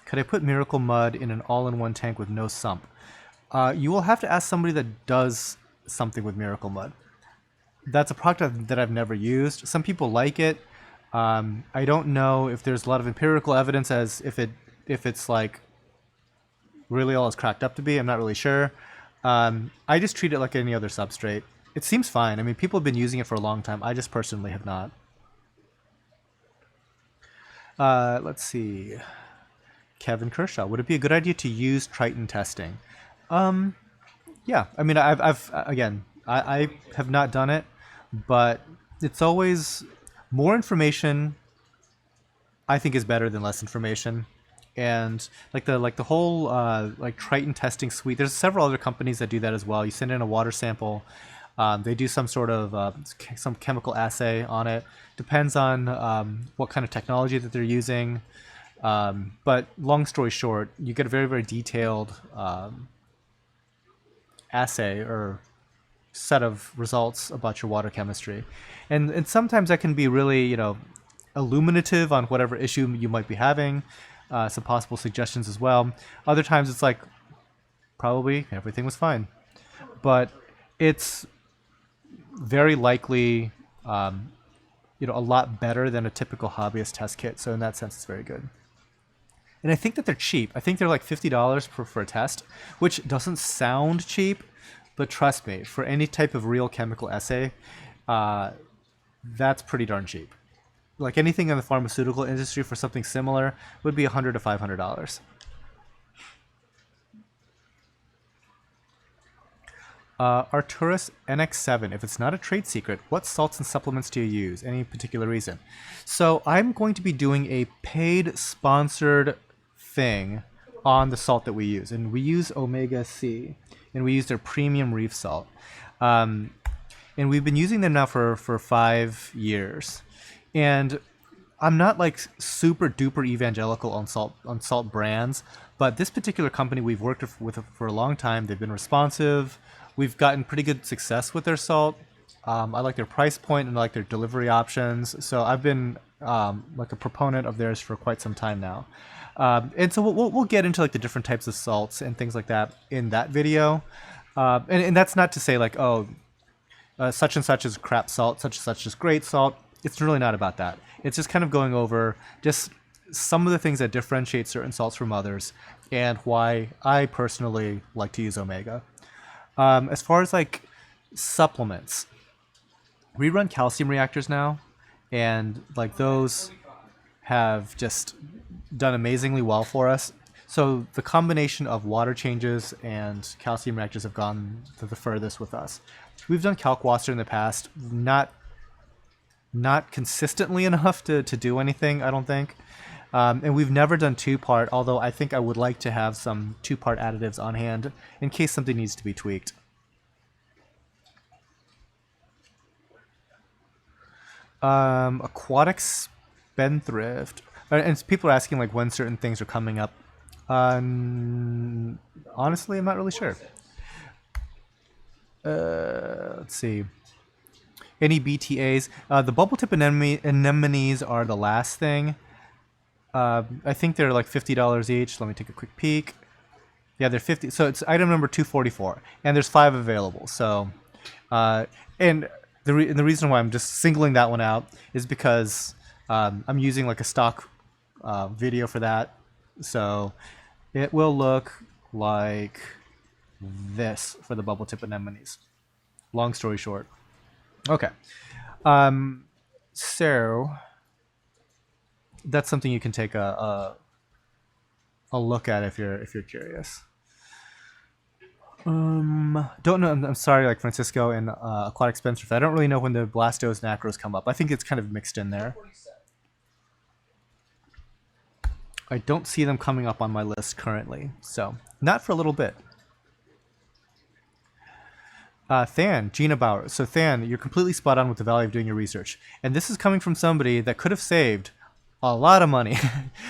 Could I put Miracle Mud in an all-in-one tank with no sump? You will have to ask somebody that does something with Miracle Mud. That's a product that I've never used. Some people like it. I don't know if there's a lot of empirical evidence as if it's like really all it's cracked up to be. I'm not really sure. I just treat it like any other substrate. It seems fine. I mean, people have been using it for a long time. I just personally have not. Let's see. Kevin Kershaw. Would it be a good idea to use Triton testing? Yeah. I mean, I have not done it, but it's always More information, I think, is better than less information. And like the whole like Triton testing suite, there's several other companies that do that as well. You send in a water sample, they do some sort of some chemical assay on it. Depends on what kind of technology that they're using. But long story short, you get a very, very detailed assay or set of results about your water chemistry. And sometimes that can be really, illuminative on whatever issue you might be having, some possible suggestions as well. Other times it's like, probably everything was fine. But it's very likely, a lot better than a typical hobbyist test kit. So in that sense, it's very good. And I think that they're cheap. I think they're like $50 for a test, which doesn't sound cheap, but trust me, for any type of real chemical assay, that's pretty darn cheap. Like anything in the pharmaceutical industry for something similar would be $100 to $500. Arcturus NX7, if it's not a trade secret, what salts and supplements do you use? Any particular reason? So I'm going to be doing a paid sponsored thing on the salt that we use. And we use Omega C, and we use their premium reef salt. And we've been using them now for 5 years. And I'm not like super duper evangelical on salt brands, but this particular company we've worked with for a long time. They've been responsive. We've gotten pretty good success with their salt. I like their price point and I like their delivery options. So I've been like a proponent of theirs for quite some time now. And so we'll get into like the different types of salts and things like that in that video. And that's not to say like, such and such is crap salt, such and such is great salt. It's really not about that. It's just kind of going over just some of the things that differentiate certain salts from others and why I personally like to use Omega. As far as like supplements, we run calcium reactors now, and like those have just done amazingly well for us. So the combination of water changes and calcium reactors have gone the furthest with us. We've done Calcwaster in the past, not consistently enough to do anything, I don't think. And we've never done two-part, although I think I would like to have some two-part additives on hand in case something needs to be tweaked. Aquatic Spendthrift. And people are asking like when certain things are coming up. Honestly, I'm not really sure. Let's see. Any BTAs? The bubble tip anemones are the last thing. I think they're like $50 each. Let me take a quick peek. Yeah, they're 50. So it's item number 244, and there's 5 available. So, and the reason why I'm just singling that one out is because I'm using like a stock video for that. So it will look like this for the bubble tip anemones. Long story short. Okay. So that's something you can take a look at if you're curious. Don't know. I'm sorry, like Francisco and Aquatic Spencer. I don't really know when the Blastos and Acros come up. I think it's kind of mixed in there. I don't see them coming up on my list currently, so not for a little bit. Than, Gina Bauer. So Than, you're completely spot on with the value of doing your research. And this is coming from somebody that could have saved a lot of money.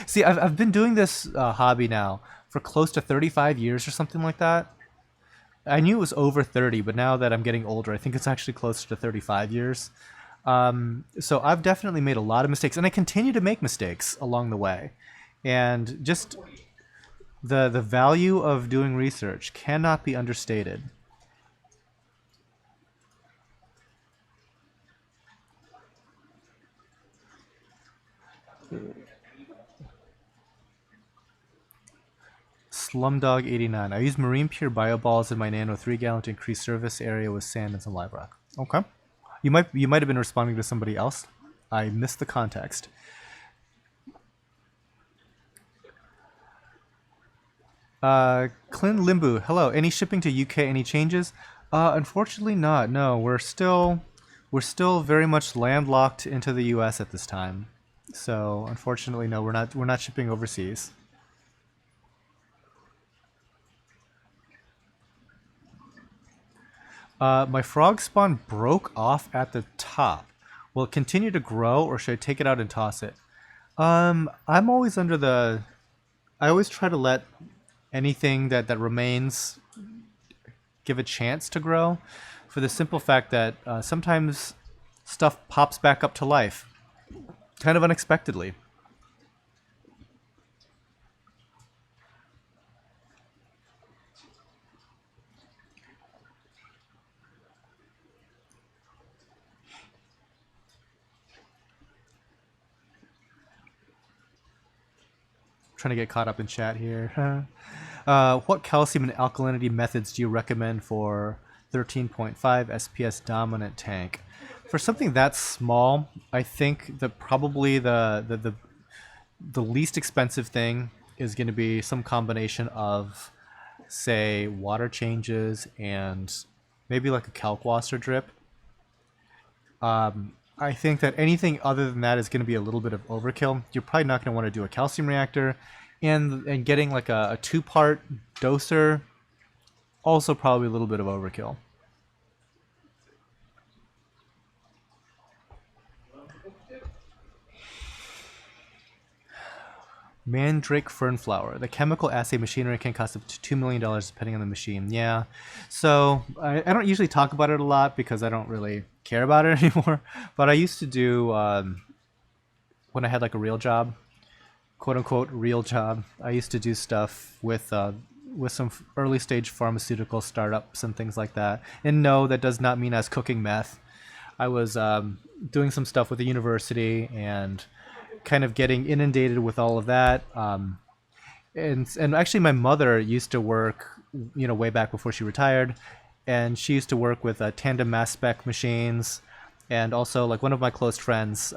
See, I've been doing this hobby now for close to 35 years or something like that. I knew it was over 30, but now that I'm getting older, I think it's actually closer to 35 years. So I've definitely made a lot of mistakes, and I continue to make mistakes along the way. And just the value of doing research cannot be understated. Slumdog89. I use marine pure bio balls in my Nano 3-gallon to increase surface area with sand and some live rock. Okay. You might have been responding to somebody else. I missed the context. Clint Limbu. Hello. Any shipping to UK? Any changes? Unfortunately not. No, we're still We're still very much landlocked into the U.S. at this time, so unfortunately, no, we're not shipping overseas. My frog spawn broke off at the top. Will it continue to grow, or should I take it out and toss it? I'm always under the. I always try to let anything that remains give a chance to grow, for the simple fact that sometimes stuff pops back up to life, kind of unexpectedly. Trying to get caught up in chat here. What calcium and alkalinity methods do you recommend for 13.5 SPS dominant tank? For something that small, I think that probably the least expensive thing is going to be some combination of, say, water changes and maybe like a kalkwasser drip. I think that anything other than that is going to be a little bit of overkill. You're probably not going to want to do a calcium reactor, and getting like a two-part doser, also probably a little bit of overkill. Mandrake fernflower. The chemical assay machinery can cost up to $2 million depending on the machine. Yeah. So I don't usually talk about it a lot because I don't really care about it anymore. But I used to do, when I had like a real job, quote unquote real job, I used to do stuff with some early stage pharmaceutical startups and things like that. And no, that does not mean I was cooking meth. I was doing some stuff with the university and kind of getting inundated with all of that. And actually, my mother used to work, way back before she retired, and she used to work with tandem mass spec machines. And also, like one of my close friends,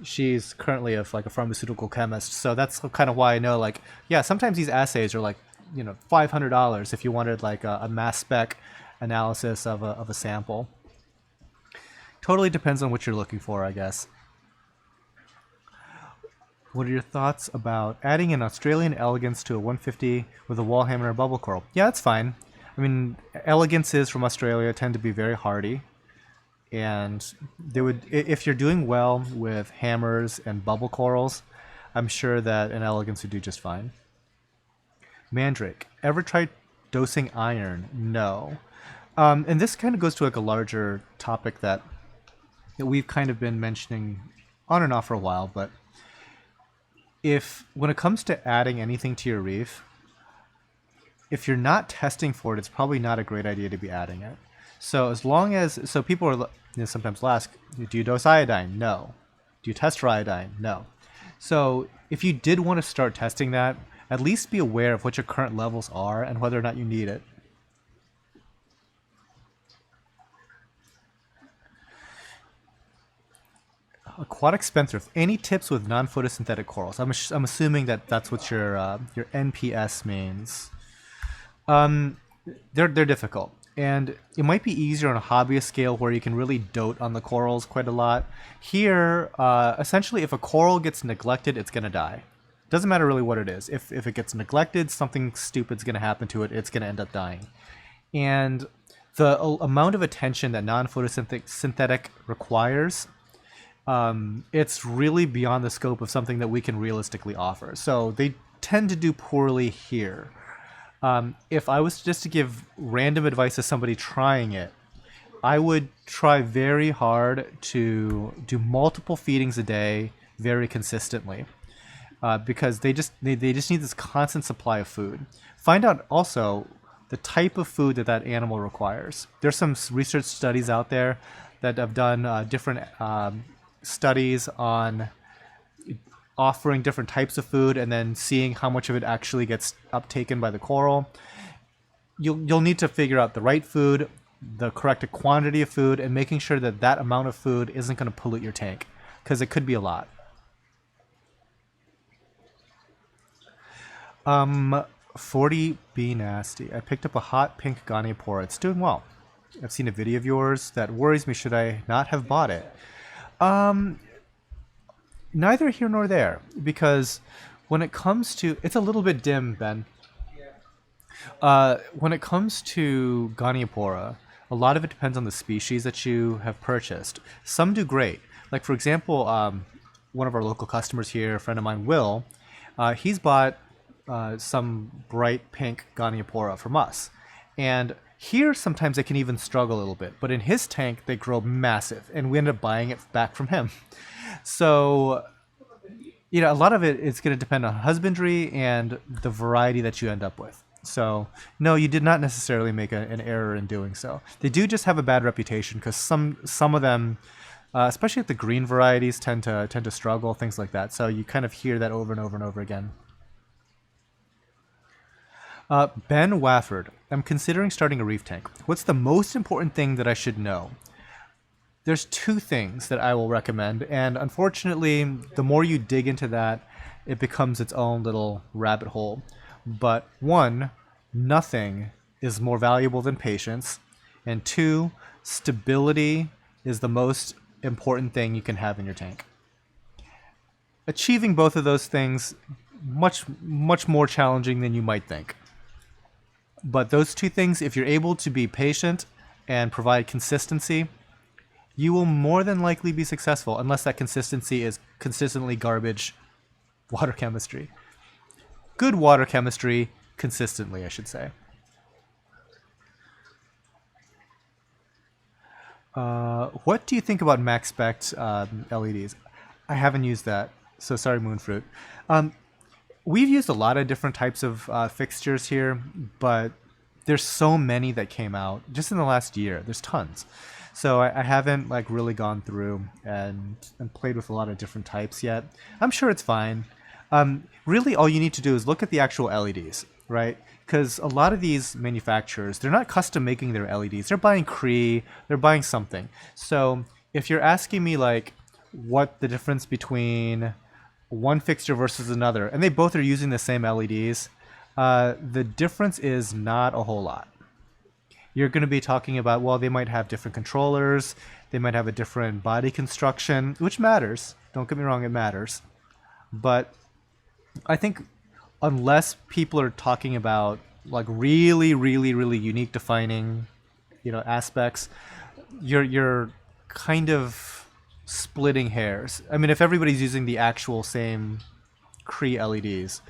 she's currently like a pharmaceutical chemist. So that's kind of why I know, like, yeah, sometimes these assays are like, $500 if you wanted like a mass spec analysis of a sample. Totally depends on what you're looking for, I guess. What are your thoughts about adding an Australian elegance to a 150 with a wall hammer or bubble coral? Yeah, that's fine. I mean, elegances from Australia tend to be very hardy, and they would, if you're doing well with hammers and bubble corals, I'm sure that an elegance would do just fine. Mandrake. Ever tried dosing iron? No. And this kind of goes to like a larger topic that we've kind of been mentioning on and off for a while, but when it comes to adding anything to your reef, if you're not testing for it, it's probably not a great idea to be adding it. So so people are, sometimes ask, do you dose iodine? No. Do you test for iodine? No. So if you did want to start testing that, at least be aware of what your current levels are and whether or not you need it. Aquatic spendthrift. Any tips with non-photosynthetic corals? I'm assuming that that's what your NPS means. They're difficult, and it might be easier on a hobbyist scale where you can really dote on the corals quite a lot. Here, essentially, if a coral gets neglected, it's gonna die. Doesn't matter really what it is. If it gets neglected, something stupid's gonna happen to it. It's gonna end up dying, and the amount of attention that non-photosynthetic requires, it's really beyond the scope of something that we can realistically offer. So they tend to do poorly here. If I was just to give random advice to somebody trying it, I would try very hard to do multiple feedings a day very consistently, because they just need this constant supply of food. Find out also the type of food that animal requires. There's some research studies out there that have done different studies on offering different types of food and then seeing how much of it actually gets uptaken by the coral. You'll need to figure out the right food, the correct quantity of food, and making sure that amount of food isn't going to pollute your tank, because it could be a lot. 40 Be Nasty. I picked up a hot pink Gonipora. It's doing well. I've seen a video of yours that worries me. Should I not have bought it? Neither here nor there, because when it comes to, it's a little bit dim, Ben. When it comes to Goniopora, a lot of it depends on the species that you have purchased. Some do great. Like, for example, one of our local customers here, a friend of mine, Will, he's bought some bright pink Goniopora from us. And here, sometimes they can even struggle a little bit. But in his tank, they grow massive, and we end up buying it back from him. So, a lot of it is going to depend on husbandry and the variety that you end up with. So, no, you did not necessarily make an error in doing so. They do just have a bad reputation because some of them, especially the green varieties, tend to struggle, things like that. So you kind of hear that over and over and over again. Ben Wafford, I'm considering starting a reef tank. What's the most important thing that I should know? There's two things that I will recommend, and unfortunately, the more you dig into that, it becomes its own little rabbit hole. But one, nothing is more valuable than patience, and two, stability is the most important thing you can have in your tank. Achieving both of those things, much more challenging than you might think. But those two things, if you're able to be patient and provide consistency, you will more than likely be successful, unless that consistency is consistently garbage water chemistry. Good water chemistry, consistently, I should say. What do you think about max spec LEDs? I haven't used that, so sorry, Moonfruit. We've used a lot of different types of fixtures here, but there's so many that came out just in the last year. There's tons. So I haven't really gone through and played with a lot of different types yet. I'm sure it's fine. Really, all you need to do is look at the actual LEDs, right? Because a lot of these manufacturers, they're not custom making their LEDs. They're buying Cree, they're buying something. So if you're asking me what the difference between one fixture versus another, and they both are using the same LEDs, the difference is not a whole lot. You're going to be talking about, well, they might have different controllers, they might have a different body construction, which matters. Don't get me wrong, it matters. But I think unless people are talking about really unique defining, aspects, you're kind of splitting hairs. I mean, if everybody's using the actual same Cree LEDs,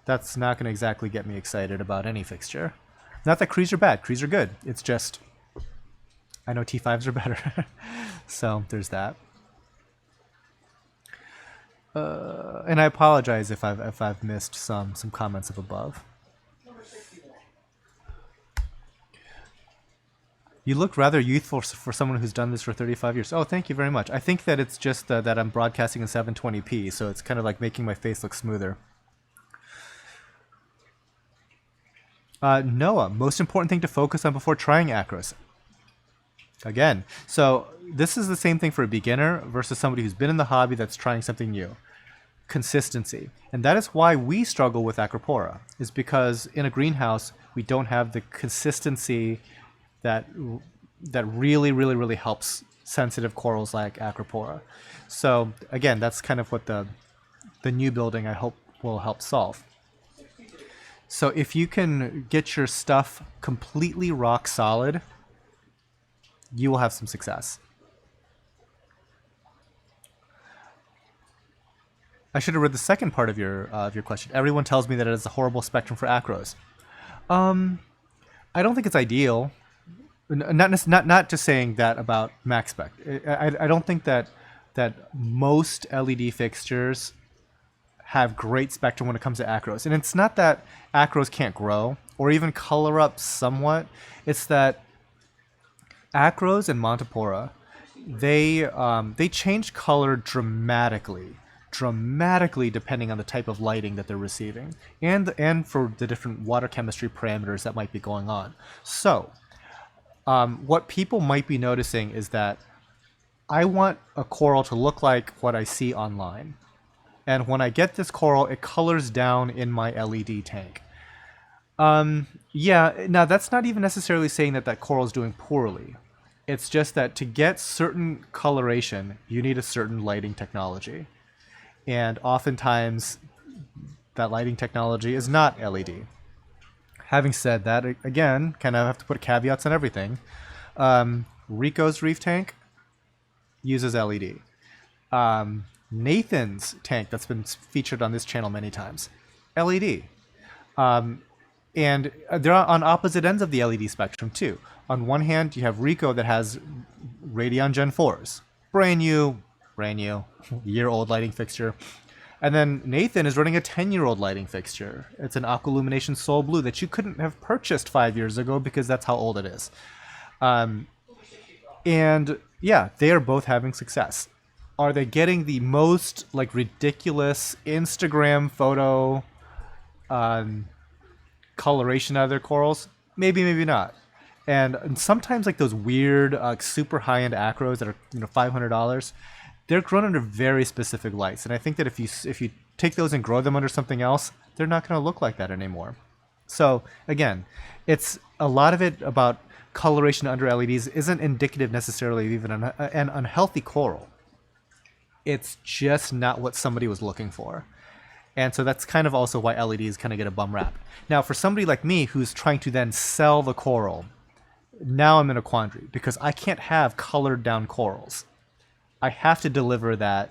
that's not going to exactly get me excited about any fixture. Not that Crees are bad. Crees are good. It's just, I know T5s are better. So there's that. And I apologize if I've missed some comments up above. Number 61. You look rather youthful for someone who's done this for 35 years. Oh, thank you very much. I think that it's just that I'm broadcasting in 720p, so it's kind of like making my face look smoother. Noah, most important thing to focus on before trying acros. Again, so this is the same thing for a beginner versus somebody who's been in the hobby that's trying something new. Consistency. And that is why we struggle with Acropora, is because in a greenhouse, we don't have the consistency that really helps sensitive corals like Acropora. So again, that's kind of what the new building I hope will help solve. So if you can get your stuff completely rock solid, you will have some success. I should have read the second part of your question. Everyone tells me that it is a horrible spectrum for acros. I don't think it's ideal. Not just saying that about max spec. I don't think that most LED fixtures have great spectrum when it comes to acros. And it's not that acros can't grow or even color up somewhat. It's that acros and Montipora, they change color dramatically depending on the type of lighting that they're receiving and for the different water chemistry parameters that might be going on. So what people might be noticing is that I want a coral to look like what I see online. And when I get this coral, it colors down in my LED tank. Yeah, now that's not even necessarily saying that that coral is doing poorly. It's just that to get certain coloration, you need a certain lighting technology. And oftentimes, that lighting technology is not LED. Having said that, again, kind of have to put caveats on everything. Rico's reef tank uses LED. Nathan's tank, that's been featured on this channel many times, LED. And they're on opposite ends of the LED spectrum too. On one hand, you have Rico that has Radeon Gen 4s, brand new, year-old lighting fixture. And then Nathan is running a 10-year-old lighting fixture. It's an Aqualumination Soul Blue that you couldn't have purchased 5 years ago because that's how old it is. And yeah, they are both having success. Are they getting the most like ridiculous Instagram photo coloration out of their corals? Maybe, maybe not. And sometimes like those weird, super high-end acros that are $500, they're grown under very specific lights. And I think that if you take those and grow them under something else, they're not going to look like that anymore. So again, it's a lot of it about coloration under LEDs isn't indicative necessarily of even an unhealthy coral. It's just not what somebody was looking for. And so that's kind of also why LEDs kind of get a bum rap. Now, for somebody like me who's trying to then sell the coral, now I'm in a quandary because I can't have colored down corals. I have to deliver that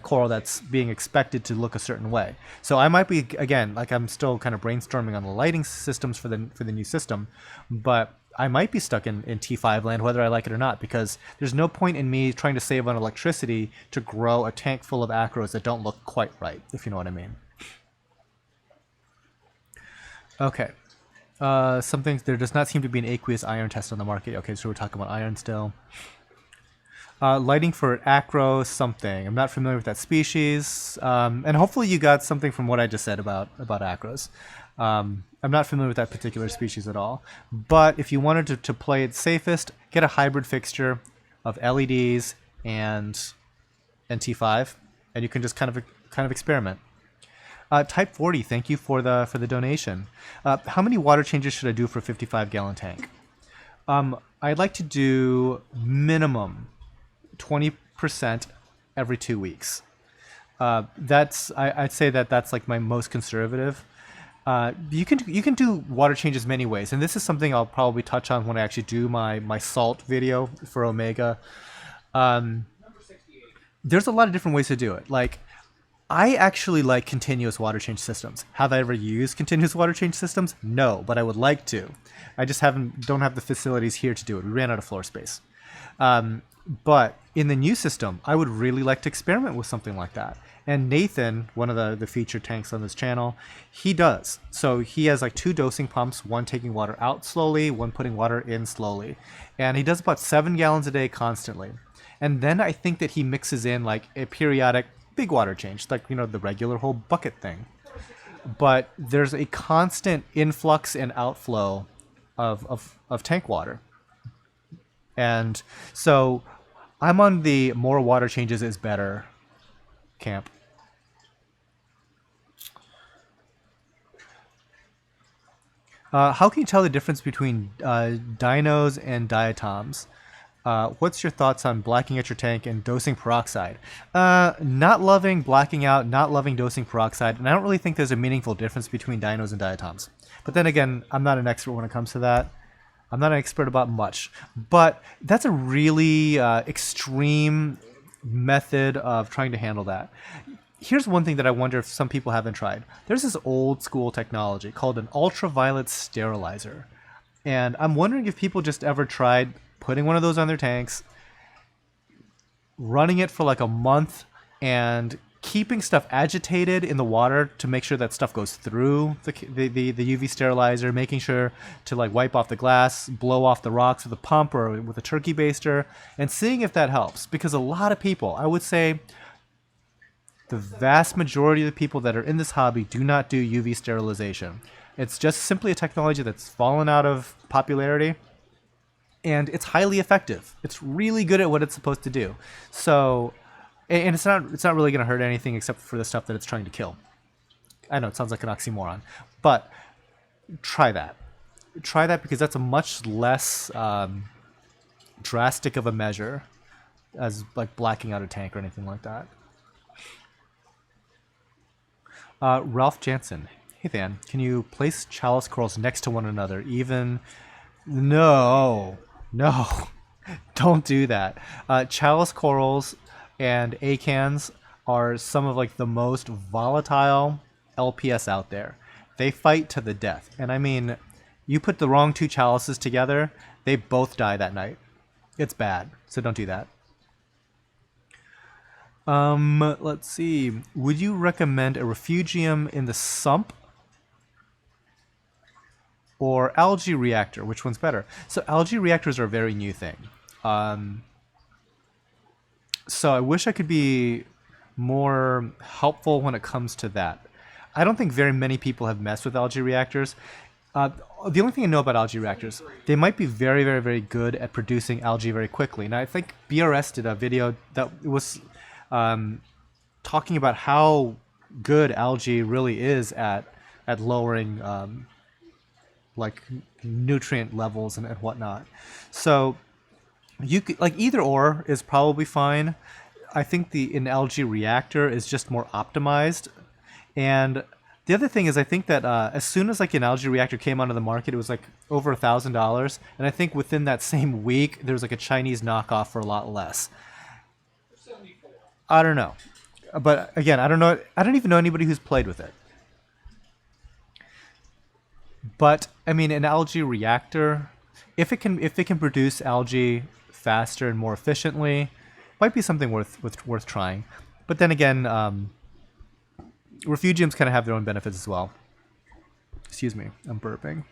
coral that's being expected to look a certain way. So I might be, again, like I'm still kind of brainstorming on the lighting systems for the new system, but I might be stuck in T5 land whether I like it or not, because there's no point in me trying to save on electricity to grow a tank full of acros that don't look quite right, if you know what I mean. Okay. There does not seem to be an aqueous iron test on the market. Okay, so we're talking about iron still. Lighting for acro something. I'm not familiar with that species. And hopefully you got something from what I just said about acros. I'm not familiar with that particular species at all. But if you wanted to play it safest, get a hybrid fixture of LEDs and T5, and you can just kind of experiment. Type 40, thank you for the donation. How many water changes should I do for a 55-gallon tank? I'd like to do minimum 20% every 2 weeks. I'd say that's like my most conservative. You can do water changes many ways, and this is something I'll probably touch on when I actually do my salt video for Omega. There's a lot of different ways to do it. Like, I actually like continuous water change systems. Have I ever used continuous water change systems? No, but I would like to. I just don't have the facilities here to do it. We ran out of floor space. But in the new system, I would really like to experiment with something like that. And Nathan, one of the featured tanks on this channel, he does. So he has like 2 dosing pumps, one taking water out slowly, one putting water in slowly. And he does about 7 gallons a day constantly. And then I think that he mixes in like a periodic big water change, like, the regular whole bucket thing. But there's a constant influx and outflow of tank water. And so I'm on the more water changes is better camp. How can you tell the difference between dinos and diatoms? What's your thoughts on blacking out your tank and dosing peroxide? Not loving blacking out, not loving dosing peroxide, and I don't really think there's a meaningful difference between dinos and diatoms. But then again, I'm not an expert when it comes to that. I'm not an expert about much, but that's a really extreme method of trying to handle that. Here's one thing that I wonder if some people haven't tried. There's this old school technology called an ultraviolet sterilizer. And I'm wondering if people just ever tried putting one of those on their tanks, running it for like a month, and keeping stuff agitated in the water to make sure that stuff goes through the UV sterilizer, making sure to like wipe off the glass, blow off the rocks with a pump or with a turkey baster, and seeing if that helps. Because a lot of people, I would say the vast majority of the people that are in this hobby do not do UV sterilization. It's just simply a technology that's fallen out of popularity, and it's highly effective. It's really good at what it's supposed to do. So, and it's not really going to hurt anything except for the stuff that it's trying to kill. I know it sounds like an oxymoron, but try that. Try that because that's a much less drastic of a measure as like blacking out a tank or anything like that. Ralph Jansen. Hey Van, can you place chalice corals next to one another? Even no, no, don't do that. Chalice corals and acans are some of like the most volatile LPS out there. They fight to the death, and I mean, you put the wrong two chalices together, they both die that night. It's bad, so don't do that. Let's see. Would you recommend a refugium in the sump or algae reactor? Which one's better? So algae reactors are a very new thing. So I wish I could be more helpful when it comes to that. I don't think very many people have messed with algae reactors. The only thing I know about algae reactors, they might be very, very, very good at producing algae very quickly. Now, I think BRS did a video that was talking about how good algae really is at lowering like nutrient levels and whatnot. So you could, like, either or is probably fine. I think an algae reactor is just more optimized. And the other thing is, I think that as soon as like an algae reactor came onto the market, it was like over $1,000, and I think within that same week there was like a Chinese knockoff for a lot less. 74. I don't know, but again, I don't know. I don't even know anybody who's played with it. But I mean, an algae reactor, if it can produce algae faster and more efficiently, might be something worth trying. But then again, refugiums kind of have their own benefits as well. Excuse me, I'm burping.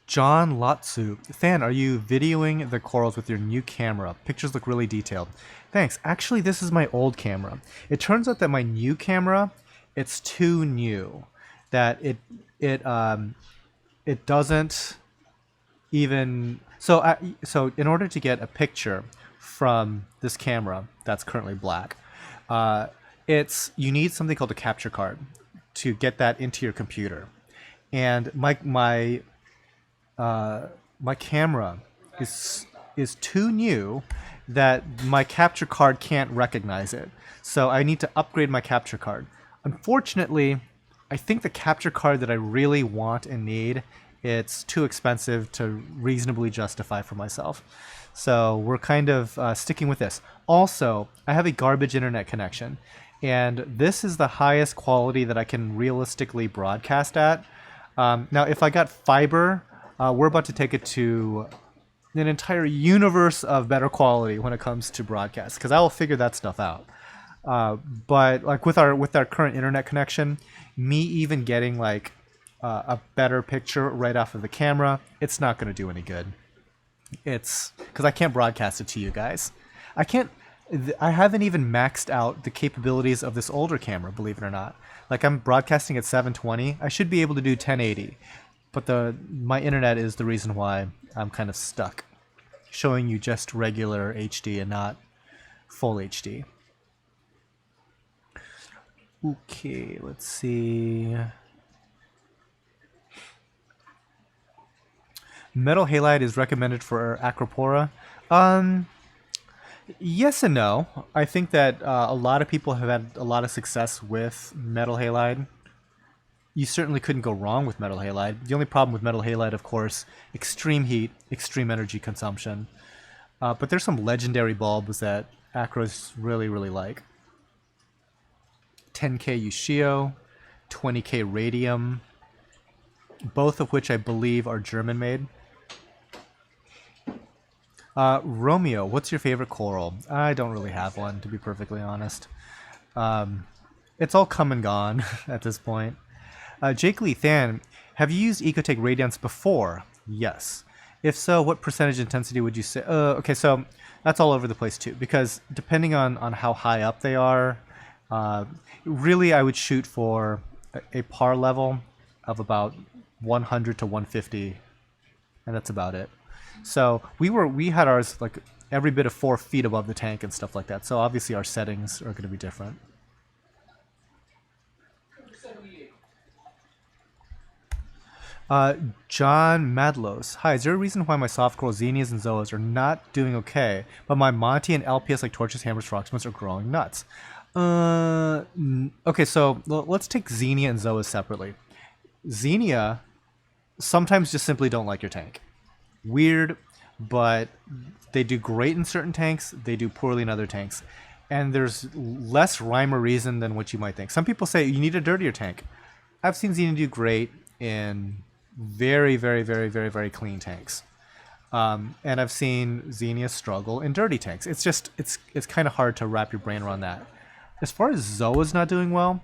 John Lotsu. Fan, are you videoing the corals with your new camera? Pictures look really detailed. Thanks. Actually, this is my old camera. It turns out that my new camera, it's too new. That it doesn't even... So in order to get a picture from this camera that's currently black, you need something called a capture card to get that into your computer. And my camera is too new that my capture card can't recognize it. So I need to upgrade my capture card. Unfortunately, I think the capture card that I really want and need, it's too expensive to reasonably justify for myself. So we're kind of sticking with this. Also, I have a garbage internet connection, and this is the highest quality that I can realistically broadcast at. Now, if I got fiber, we're about to take it to an entire universe of better quality when it comes to broadcast, because I will figure that stuff out. But like with our current internet connection, me even getting like a better picture right off of the camera, it's not going to do any good. It's because I can't broadcast it to you guys. I haven't even maxed out the capabilities of this older camera, believe it or not. Like, I'm broadcasting at 720. I should be able to do 1080, but my internet is the reason why I'm kind of stuck, showing you just regular HD and not full HD. Okay, let's see. Metal halide is recommended for acropora. Yes and no. I think that a lot of people have had a lot of success with metal halide. You certainly couldn't go wrong with metal halide. The only problem with metal halide, of course, extreme heat, extreme energy consumption. But there's some legendary bulbs that acros really, really like. 10K Ushio, 20K Radium, both of which I believe are German made. Romeo, what's your favorite coral? I don't really have one, to be perfectly honest. It's all come and gone at this point. Jake Lee Than, have you used Ecotech Radiance before? Yes. If so, what percentage intensity would you say? Okay, so that's all over the place too, because depending on how high up they are, really I would shoot for a par level of about 100 to 150, and that's about it. So we had ours like every bit of 4 feet above the tank and stuff like that. So obviously our settings are going to be different. 78. Uh, John Madlos. Hi, is there a reason why my soft coral zinnias and zoas are not doing okay, but my Monty and LPS like torches, hammers, frogsmiths are growing nuts? Okay, so let's take zinnia and zoas separately. Zinnia sometimes just simply don't like your tank. Weird, but they do great in certain tanks, they do poorly in other tanks. And there's less rhyme or reason than what you might think. Some people say you need a dirtier tank. I've seen Zinnia do great in very, very, very, very, very clean tanks. And I've seen Xenia struggle in dirty tanks. It's just, it's kind of hard to wrap your brain around that. As far as Zoa's not doing well,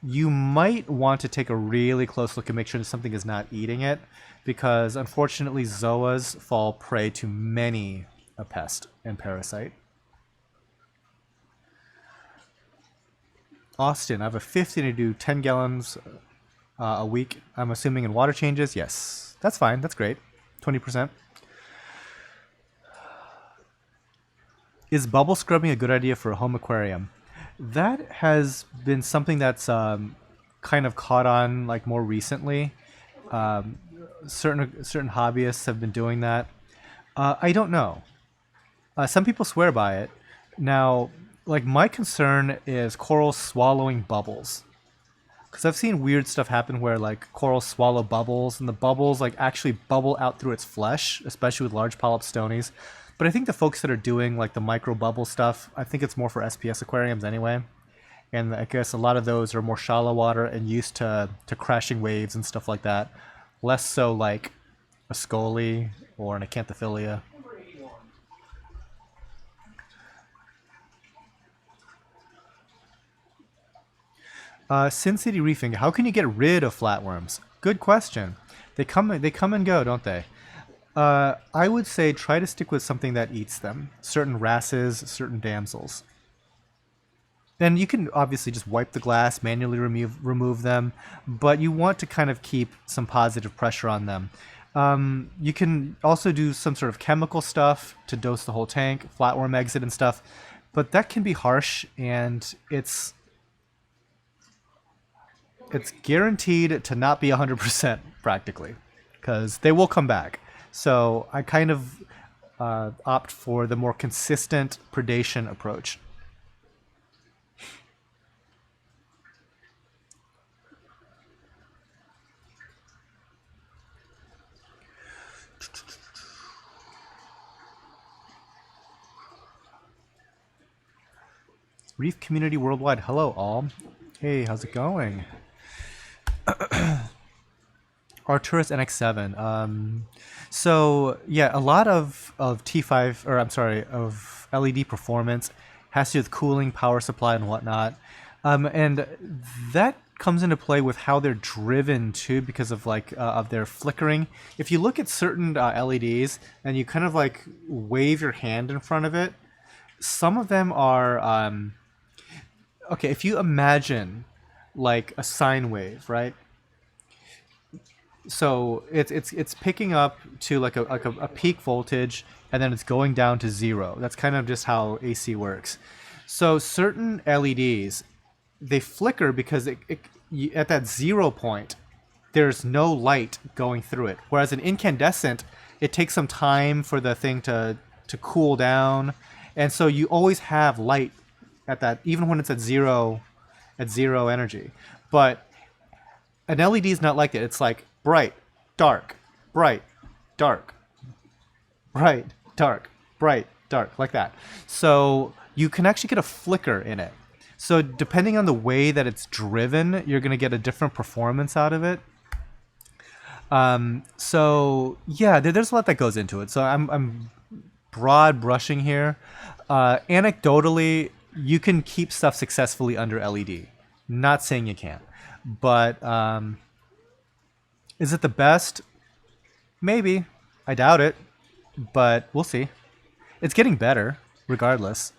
you might want to take a really close look and make sure that something is not eating it, because unfortunately Zoas fall prey to many a pest and parasite. Austin, I have a 50 to do 10 gallons a week. I'm assuming in water changes. Yes, that's fine. That's great. 20%. Is bubble scrubbing a good idea for a home aquarium? That has been something that's kind of caught on like more recently. Certain hobbyists have been doing that. I don't know. Some people swear by it. Now, like my concern is corals swallowing bubbles, because I've seen weird stuff happen where like corals swallow bubbles and the bubbles like actually bubble out through its flesh, especially with large polyp stonies. But I think the folks that are doing like the micro bubble stuff, I think it's more for SPS aquariums anyway. And I guess a lot of those are more shallow water and used to crashing waves and stuff like that. Less so like a scoli or an acanthophilia. Sin City Reefing. How can you get rid of flatworms? Good question. They come and go, don't they? I would say try to stick with something that eats them. Certain wrasses, certain damsels. And you can obviously just wipe the glass, manually remove them, but you want to kind of keep some positive pressure on them. You can also do some sort of chemical stuff to dose the whole tank, flatworm exit and stuff, but that can be harsh, and it's guaranteed to not be 100% practically, because they will come back. So I kind of opt for the more consistent predation approach. Reef community worldwide. Hello, all. Hey, how's it going? Arcturus NX7. So yeah, a lot of T5, or I'm sorry, of LED performance has to do with cooling, power supply, and whatnot. And that comes into play with how they're driven too, because of like of their flickering. If you look at certain LEDs and you kind of like wave your hand in front of it, some of them are okay. If you imagine like a sine wave, right? So it's picking up to like a peak voltage, and then it's going down to zero. That's kind of just how AC works. So certain LEDs, they flicker because at that 0 point, there's no light going through it. Whereas an incandescent, it takes some time for the thing to cool down, and so you always have light at that, even when it's at zero energy. But an LED is not like that. It's like bright, dark, bright, dark, bright, dark, bright, dark, like that. So you can actually get a flicker in it. So depending on the way that it's driven, you're going to get a different performance out of it. So yeah, there's a lot that goes into it. So I'm broad brushing here. Anecdotally, you can keep stuff successfully under LED. Not saying you can't, but is it the best? Maybe. I doubt it, but we'll see. It's getting better, regardless.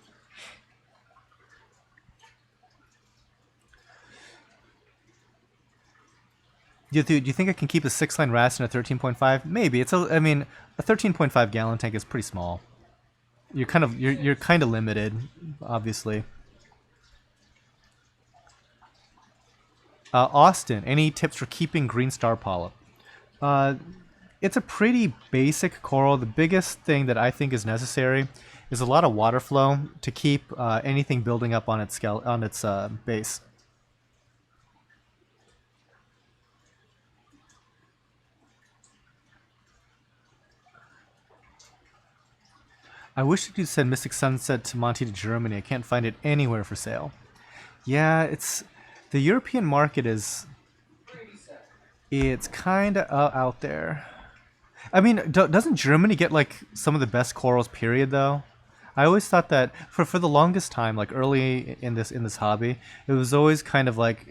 Do you think I can keep a 6-line RAS in a 13.5? Maybe. I mean, a 13.5 gallon tank is pretty small. You're kind of limited, obviously. Austin, any tips for keeping green star polyp? Uh, it's a pretty basic coral. The biggest thing that I think is necessary is a lot of water flow to keep anything building up on its base. I wish you could send Mystic Sunset to Monty to Germany. I can't find it anywhere for sale. Yeah, it's the European market is it's kind of out there. I mean, doesn't Germany get like some of the best corals? Period, though. I always thought that for the longest time, like early in this hobby, it was always kind of like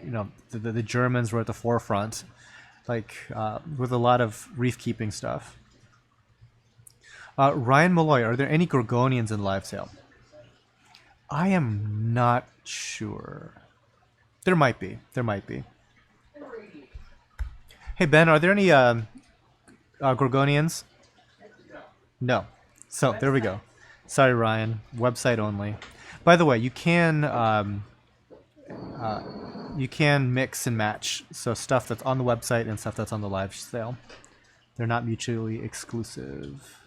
the Germans were at the forefront, like with a lot of reef keeping stuff. Ryan Malloy, are there any Gorgonians in live sale? I am not sure. There might be. There might be. Hey Ben, are there any Gorgonians? No. So there we go. Sorry, Ryan. Website only. By the way, you can mix and match. So stuff that's on the website and stuff that's on the live sale. They're not mutually exclusive.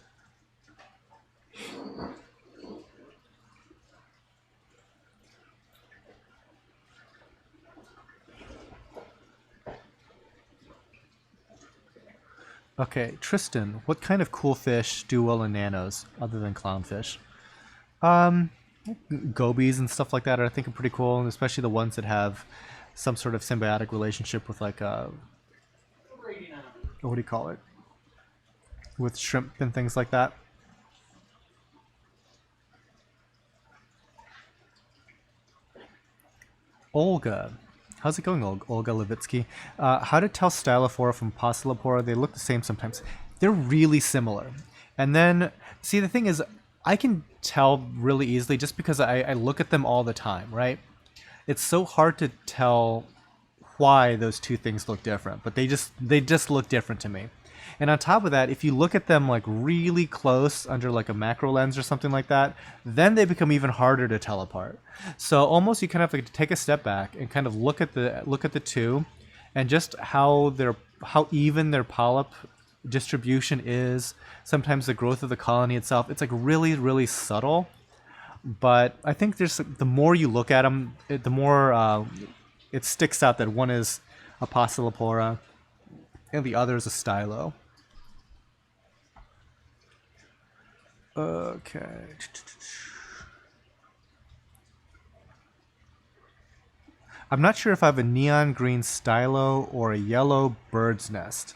Okay, Tristan, what kind of cool fish do well in nanos other than clownfish? Um, Gobies and stuff like that are I think are pretty cool, and especially the ones that have some sort of symbiotic relationship with like what do you call it? With shrimp and things like that. Olga. How's it going, Olga Levitsky? How to tell Stylophora from Postilopora? They look the same sometimes. They're really similar. And then, see, the thing is, I can tell really easily just because I look at them all the time, right? It's so hard to tell why those two things look different, but they just look different to me. And on top of that, if you look at them like really close under like a macro lens or something like that, then they become even harder to tell apart. So almost you kind of have to take a step back and kind of look at the two, and just how even their polyp distribution is. Sometimes the growth of the colony itself, it's like really, really subtle. But I think the more you look at them, the more it sticks out that one is a Postilopora and the other is a Stylo. Okay. I'm not sure if I have a neon green stylo or a yellow bird's nest.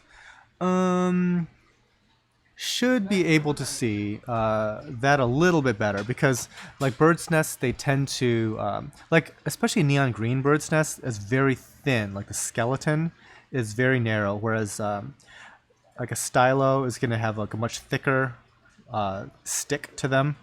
Should be able to see that a little bit better, because like bird's nests, they tend to like, especially neon green bird's nest is very thin. Like the skeleton is very narrow, whereas like a stylo is going to have like a much thicker stick to them.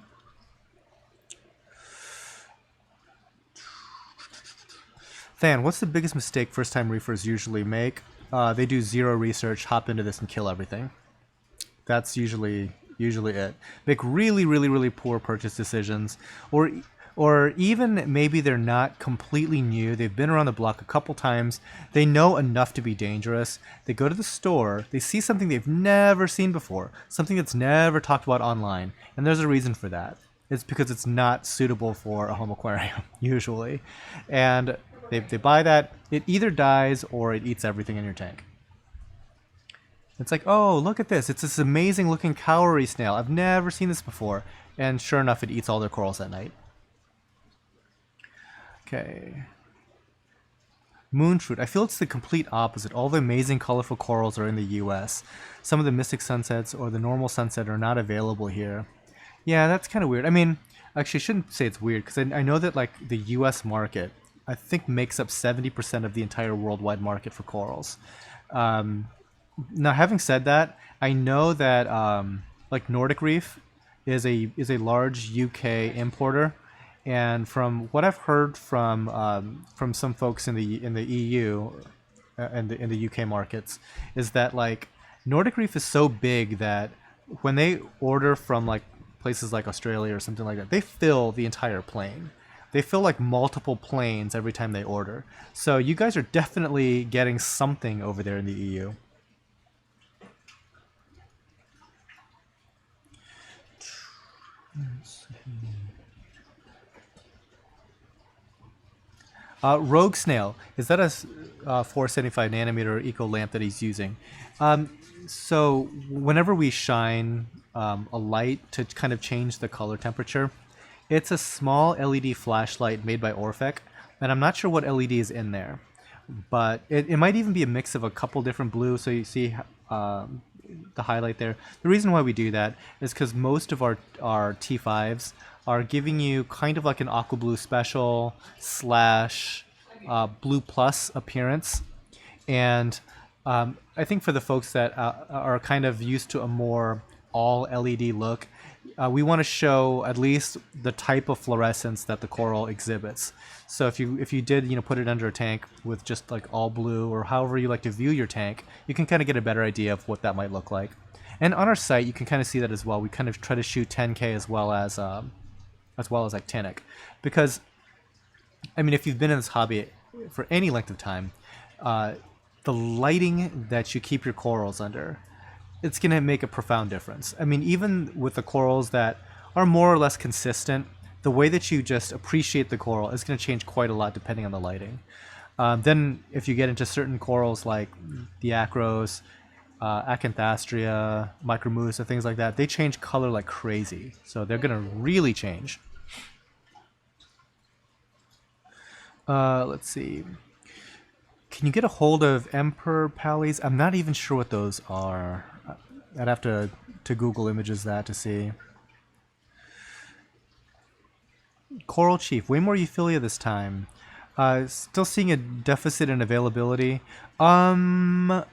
Than, what's the biggest mistake first-time reefers usually make? They do zero research, hop into this, and kill everything. That's usually it. Make really, really, really poor purchase decisions, or even maybe they're not completely new. They've been around the block a couple times. They know enough to be dangerous. They go to the store. They see something they've never seen before, something that's never talked about online, and there's a reason for that. It's because it's not suitable for a home aquarium, usually. And they buy that. It either dies or it eats everything in your tank. It's like, oh, look at this. It's this amazing looking cowrie snail. I've never seen this before. And sure enough, it eats all their corals at night. Okay. Moonfruit. I feel it's the complete opposite. All the amazing colorful corals are in the US. Some of the Mystic Sunsets or the normal sunset are not available here. Yeah, that's kind of weird. I mean, actually, I shouldn't say it's weird, because I know that like the US market, I think, makes up 70% of the entire worldwide market for corals. Now, having said that, I know that like Nordic Reef is a large UK importer, and from what I've heard from some folks in the EU and in the UK markets, is that like Nordic Reef is so big that when they order from like places like Australia or something like that, they fill the entire plane. they fill like multiple planes every time they order. So you guys are definitely getting something over there in the EU. Rogue Snail, is that a 475 nanometer eco lamp that he's using? So whenever we shine a light to kind of change the color temperature, it's a small LED flashlight made by Orphec, and I'm not sure what LED is in there, but it might even be a mix of a couple different blues. So you see the highlight there. The reason why we do that is because most of our T5s are giving you kind of like an aqua blue special slash blue plus appearance. And I think for the folks that are kind of used to a more all LED look, we want to show at least the type of fluorescence that the coral exhibits. So if you did put it under a tank with just like all blue, or however you like to view your tank, you can kind of get a better idea of what that might look like. And on our site, you can kind of see that as well. We kind of try to shoot 10K as well as actinic, because I mean, if you've been in this hobby for any length of time, the lighting that you keep your corals under, it's going to make a profound difference. I mean, even with the corals that are more or less consistent, the way that you just appreciate the coral is going to change quite a lot depending on the lighting. Then if you get into certain corals like the acros, acanthastria, micromusa, things like that, they change color like crazy. So they're going to really change. Let's see. Can you get a hold of emperor pallies? I'm not even sure what those are. I'd have to Google images that to see. Coral Chief, way more Euphilia this time. Still seeing a deficit in availability. Kinda.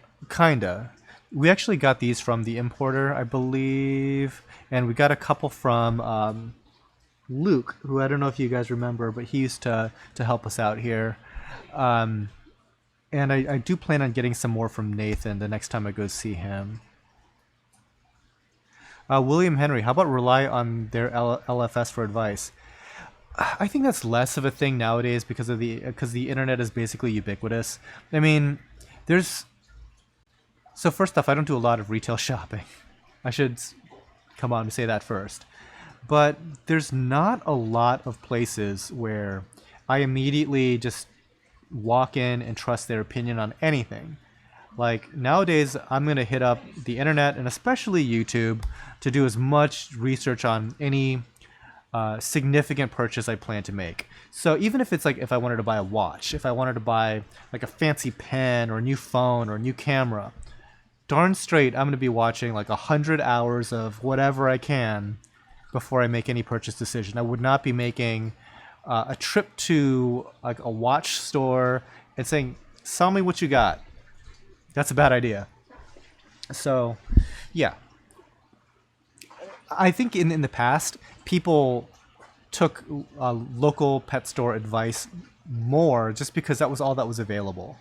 We actually got these from the importer, I believe, and we got a couple from Luke, who I don't know if you guys remember, but he used to help us out here. And I do plan on getting some more from Nathan the next time I go see him. William Henry, how about rely on their LFS for advice? I think that's less of a thing nowadays because the internet is basically ubiquitous. I mean, so first off, I don't do a lot of retail shopping. I should come on and say that first. But there's not a lot of places where I immediately just walk in and trust their opinion on anything. Like nowadays, I'm going to hit up the internet and especially YouTube to do as much research on any significant purchase I plan to make. So even if it's like if I wanted to buy a watch, if I wanted to buy like a fancy pen or a new phone or a new camera, darn straight I'm going to be watching like 100 hours of whatever I can before I make any purchase decision. I would not be making a trip to like a watch store and saying, "Sell me what you got." That's a bad idea. So, yeah. I think in the past, people took local pet store advice more just because that was all that was available.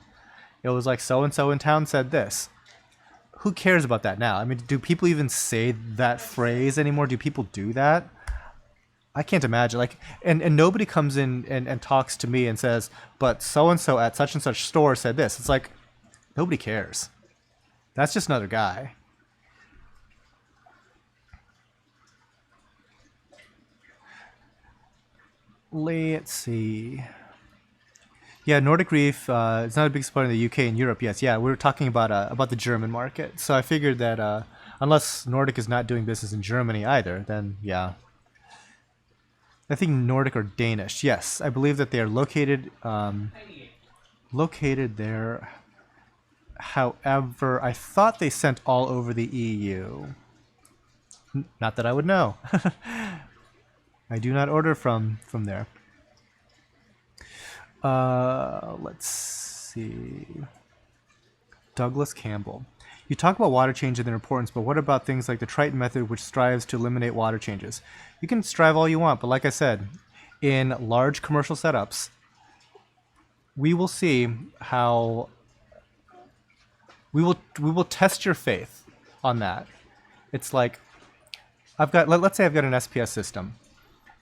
It was like so-and-so in town said this. Who cares about that now? I mean, do people even say that phrase anymore? Do people do that? I can't imagine. Like, and nobody comes in and talks to me and says, but so-and-so at such and such store said this. It's like, nobody cares. That's just another guy. Let's see. Yeah, Nordic Reef is not a big supplier in the UK and Europe. Yes, yeah, we were talking about the German market. So I figured that unless Nordic is not doing business in Germany either, then yeah. I think Nordic or Danish. Yes, I believe that they are located there. However, I thought they sent all over the EU. Not that I would know. I do not order from there. Let's see. Douglas Campbell. You talk about water change and their importance, but what about things like the Triton method, which strives to eliminate water changes? You can strive all you want, but like I said, in large commercial setups, we will see how we will test your faith on that. It's like let's say I've got an SPS system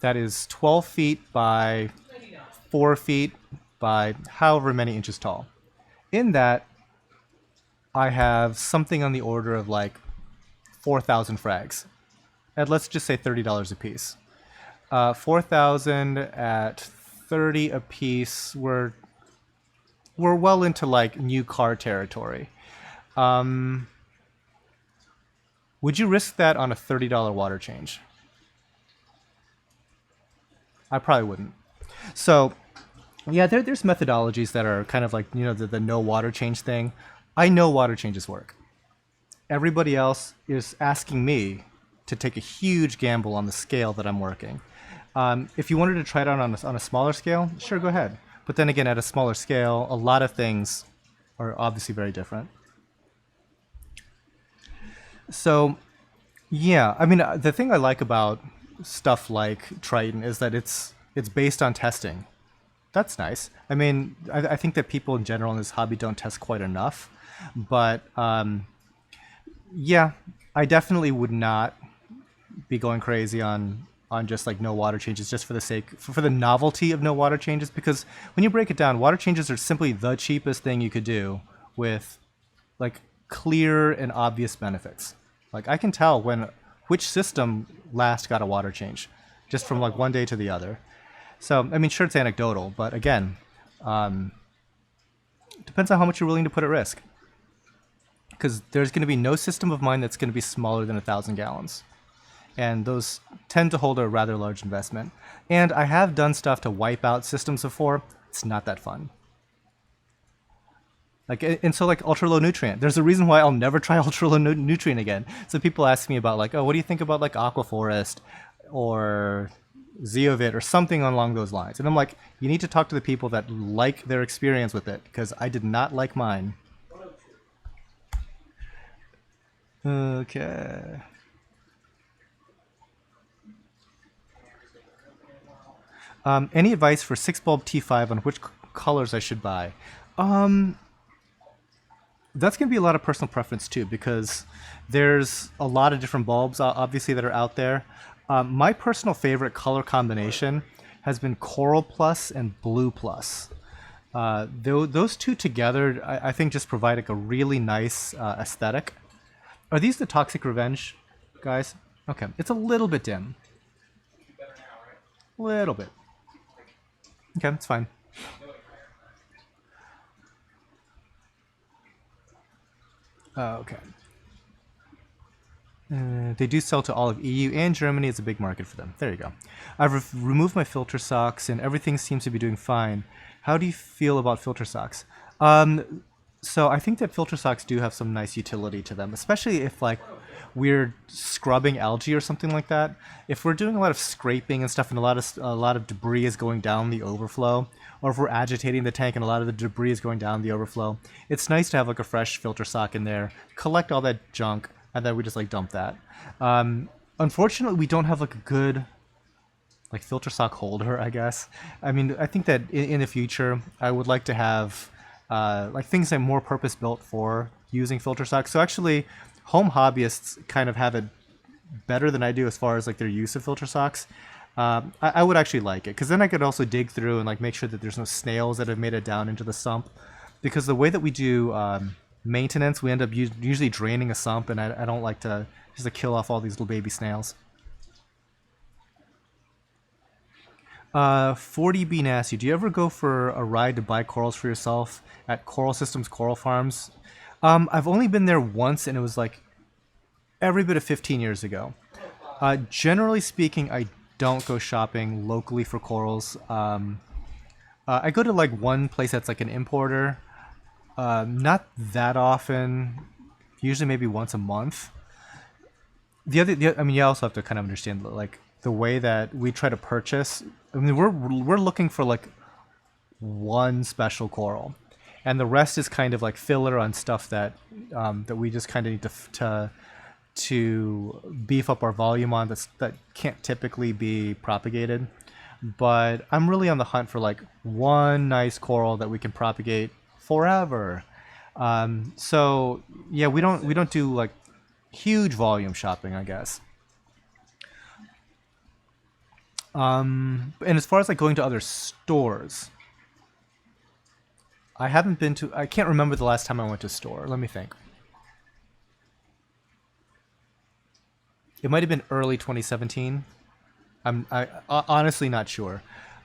that is 12 feet by 4 feet by however many inches tall. In that, I have something on the order of like 4,000 frags. And let's just say $30 a piece. 4,000 at 30 a piece. We're well into like new car territory. Would you risk that on a $30 water change? I probably wouldn't. So, yeah, there's methodologies that are kind of like, you know, the no water change thing. I know water changes work. Everybody else is asking me to take a huge gamble on the scale that I'm working. If you wanted to try it out on a smaller scale, sure, go ahead. But then again, at a smaller scale, a lot of things are obviously very different. So, yeah, I mean, the thing I like about stuff like Triton is that it's based on testing. That's nice. I mean, I think that people in general in this hobby don't test quite enough, but yeah, I definitely would not be going crazy on just like no water changes just for the sake for the novelty of no water changes, because when you break it down, water changes are simply the cheapest thing you could do with like clear and obvious benefits. Like I can tell which system last got a water change just from like one day to the other. So I mean, sure, it's anecdotal, but again, depends on how much you're willing to put at risk, because there's going to be no system of mine that's going to be smaller than 1,000 gallons. And those tend to hold a rather large investment. And I have done stuff to wipe out systems before. It's not that fun. Like, and so like ultra low nutrient. There's a reason why I'll never try ultra low nutrient again. So people ask me about like, oh, what do you think about like Aquaforest or Zeovit or something along those lines? And I'm like, you need to talk to the people that like their experience with it, because I did not like mine. Okay. Any advice for 6-bulb T5 on which colors I should buy? That's going to be a lot of personal preference too, because there's a lot of different bulbs obviously that are out there. My personal favorite color combination has been Coral Plus and Blue Plus. Those two together, I think, just provide like a really nice aesthetic. Are these the Toxic Revenge guys? Okay, it's a little bit dim. Little bit. Okay, it's fine. Okay. They do sell to all of EU, and Germany is a big market for them. There you go. I've removed my filter socks, and everything seems to be doing fine. How do you feel about filter socks? So I think that filter socks do have some nice utility to them, especially if like we're scrubbing algae or something like that. If we're doing a lot of scraping and stuff, and a lot of debris is going down the overflow, or if we're agitating the tank and a lot of the debris is going down the overflow, it's nice to have like a fresh filter sock in there, collect all that junk, and then we just like dump that. Unfortunately, we don't have like a good like filter sock holder, I guess. I mean, I think that in the future, I would like to have like things that are more purpose built for using filter socks. So actually, home hobbyists kind of have it better than I do as far as like their use of filter socks. I would actually like it, because then I could also dig through and like make sure that there's no snails that have made it down into the sump. Because the way that we do maintenance, we end up usually draining a sump, and I don't like to just to kill off all these little baby snails. 40B Nasty, do you ever go for a ride to buy corals for yourself at Coral Systems Coral Farms? I've only been there once, and it was like every bit of 15 years ago. Generally speaking, I don't go shopping locally for corals. I go to like one place that's like an importer. Not that often. Usually maybe once a month. I mean, you also have to kind of understand like the way that we try to purchase. I mean, we're looking for like one special coral, and the rest is kind of like filler on stuff that that we just kind of need to beef up our volume on that can't typically be propagated. But I'm really on the hunt for like one nice coral that we can propagate forever. So yeah, we don't do like huge volume shopping, I guess. And as far as like going to other stores, I haven't been to. I can't remember the last time I went to a store. Let me think. It might have been early 2017. Honestly not sure.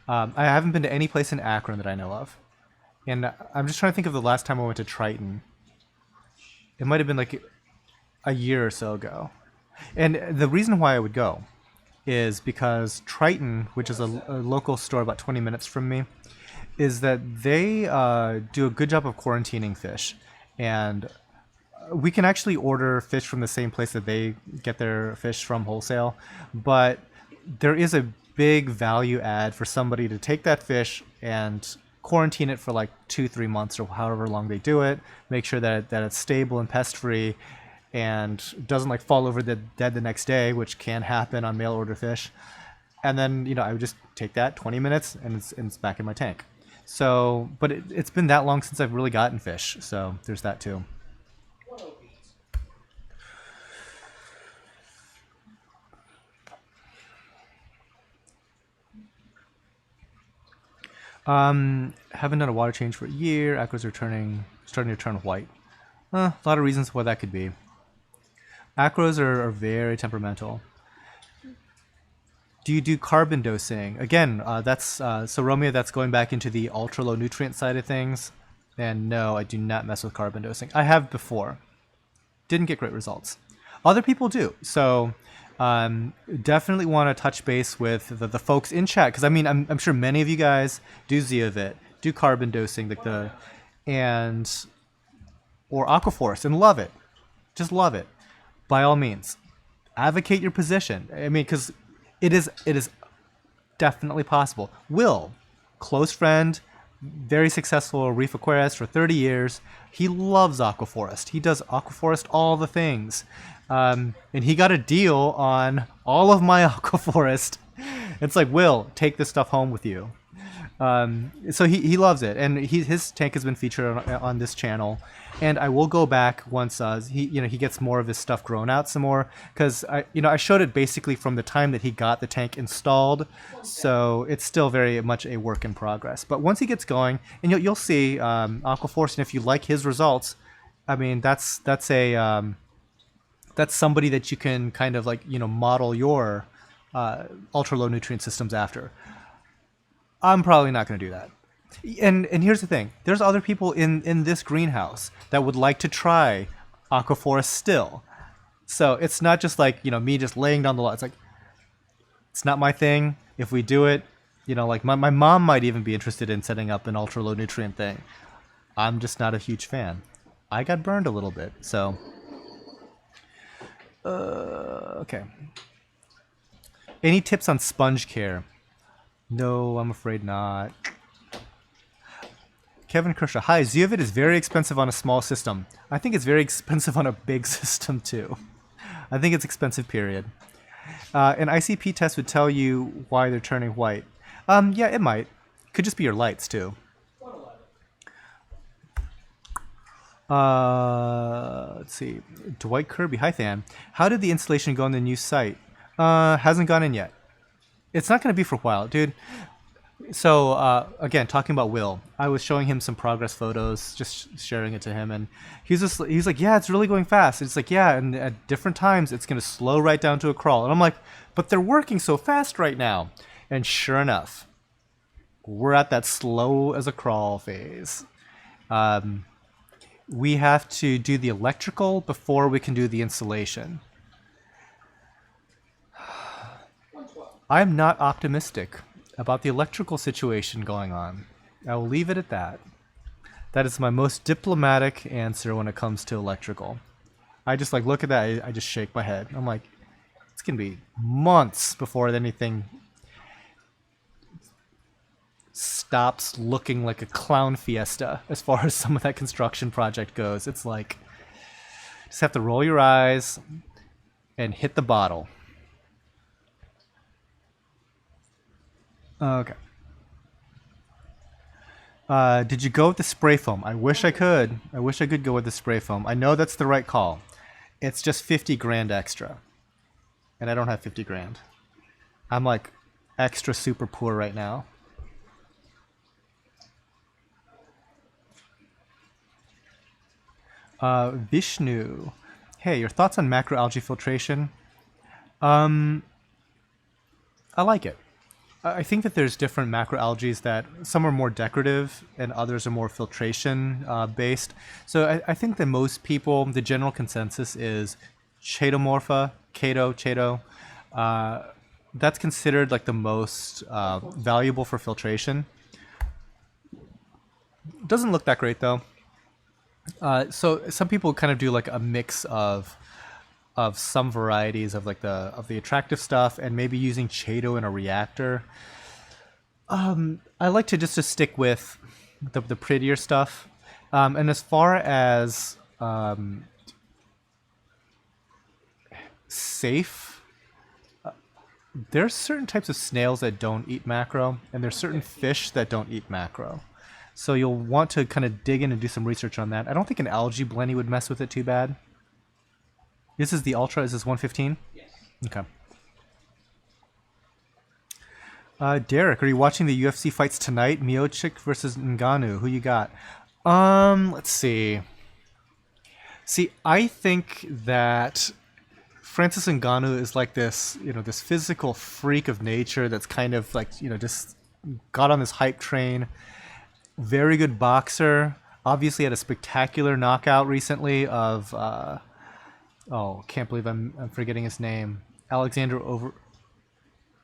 I haven't been to any place in Akron that I know of, and I'm just trying to think of the last time I went to Triton. It might have been like a year or so ago. And the reason why I would go is because Triton, which is a local store about 20 minutes from me, is that they do a good job of quarantining fish. And we can actually order fish from the same place that they get their fish from, Wholesale. But there is a big value add for somebody to take that fish and quarantine it for like 2-3 months or however long they do it, make sure that it's stable and pest free and doesn't like fall over dead the next day, which can happen on mail order fish. And then I would just take that 20 minutes and it's back in my tank. So but it's been that long since I've really gotten fish, so there's that too. One obedience. Haven't done a water change for a year. Aqua's starting to turn white. A lot of reasons why that could be. Acros are very temperamental. Do you do carbon dosing? Again, that's so Romeo, that's going back into the ultra low nutrient side of things. And no, I do not mess with carbon dosing. I have before. Didn't get great results. Other people do. So definitely want to touch base with the folks in chat, because I mean I'm sure many of you guys do Zeovit, do carbon dosing, like or Aquaforce, and love it. Just love it. By all means, advocate your position. I mean, because it is definitely possible. Will, close friend, very successful reef aquarist for 30 years. He loves Aquaforest. He does Aquaforest all the things. And he got a deal on all of my Aquaforest. It's like, Will, take this stuff home with you. So he loves it, and his tank has been featured on this channel, and I will go back once he gets more of his stuff grown out some more, because I showed it basically from the time that he got the tank installed, so it's still very much a work in progress. But once he gets going, and you'll see Aquaforce, and if you like his results, I mean that's somebody that you can kind of like model your ultra low nutrient systems after. I'm probably not going to do that. And here's the thing. There's other people in this greenhouse that would like to try Aquaforest still. So it's not just like, me just laying down the law. It's like, it's not my thing. If we do it, like my mom might even be interested in setting up an ultra low nutrient thing. I'm just not a huge fan. I got burned a little bit, so. Okay. Any tips on sponge care? No, I'm afraid not. Kevin Kershaw. Hi, Zeovit is very expensive on a small system. I think it's very expensive on a big system too. I think it's expensive, period. An ICP test would tell you why they're turning white. Yeah, it might. Could just be your lights too. 111. Let's see. Dwight Kirby. Hi, Than. How did the installation go on the new site? Hasn't gone in yet. It's not going to be for a while, dude. So, again, talking about Will, I was showing him some progress photos, just sharing it to him, and he's like, yeah, it's really going fast. It's like, yeah, and at different times, it's going to slow right down to a crawl. And I'm like, but they're working so fast right now. And sure enough, we're at that slow as a crawl phase. We have to do the electrical before we can do the installation. 112. I'm not optimistic about the electrical situation going on. I will leave it at that. That is my most diplomatic answer when it comes to electrical. I just like look at that, I just shake my head. I'm like, it's gonna be months before anything stops looking like a clown fiesta as far as some of that construction project goes. It's like, just have to roll your eyes and hit the bottle. Okay. Did you go with the spray foam? I wish I could. I wish I could go with the spray foam. I know that's the right call. It's just 50 grand extra. And I don't have 50 grand. I'm like, extra super poor right now. Vishnu, hey, your thoughts on macroalgae filtration? I like it. I think that there's different macroalgae that some are more decorative and others are more filtration based. So I think that most people, the general consensus is chaetomorpha, chaeto. That's considered like the most valuable for filtration. Doesn't look that great though. So some people kind of do like a mix of some varieties of like the attractive stuff and maybe using chaeto in a reactor. I like to just to stick with the prettier stuff. And as far as safe, there's certain types of snails that don't eat macro, and there's certain fish that don't eat macro. So you'll want to kind of dig in and do some research on that. I don't think an algae blenny would mess with it too bad. This is the Ultra. Is this 115? Yes. Okay. Derek, are you watching the UFC fights tonight? Miocic versus Ngannou. Who you got? Let's see. See, I think that Francis Ngannou is like this, this physical freak of nature that's kind of like, just got on this hype train. Very good boxer. Obviously had a spectacular knockout recently of, can't believe I'm forgetting his name. Alexander Over...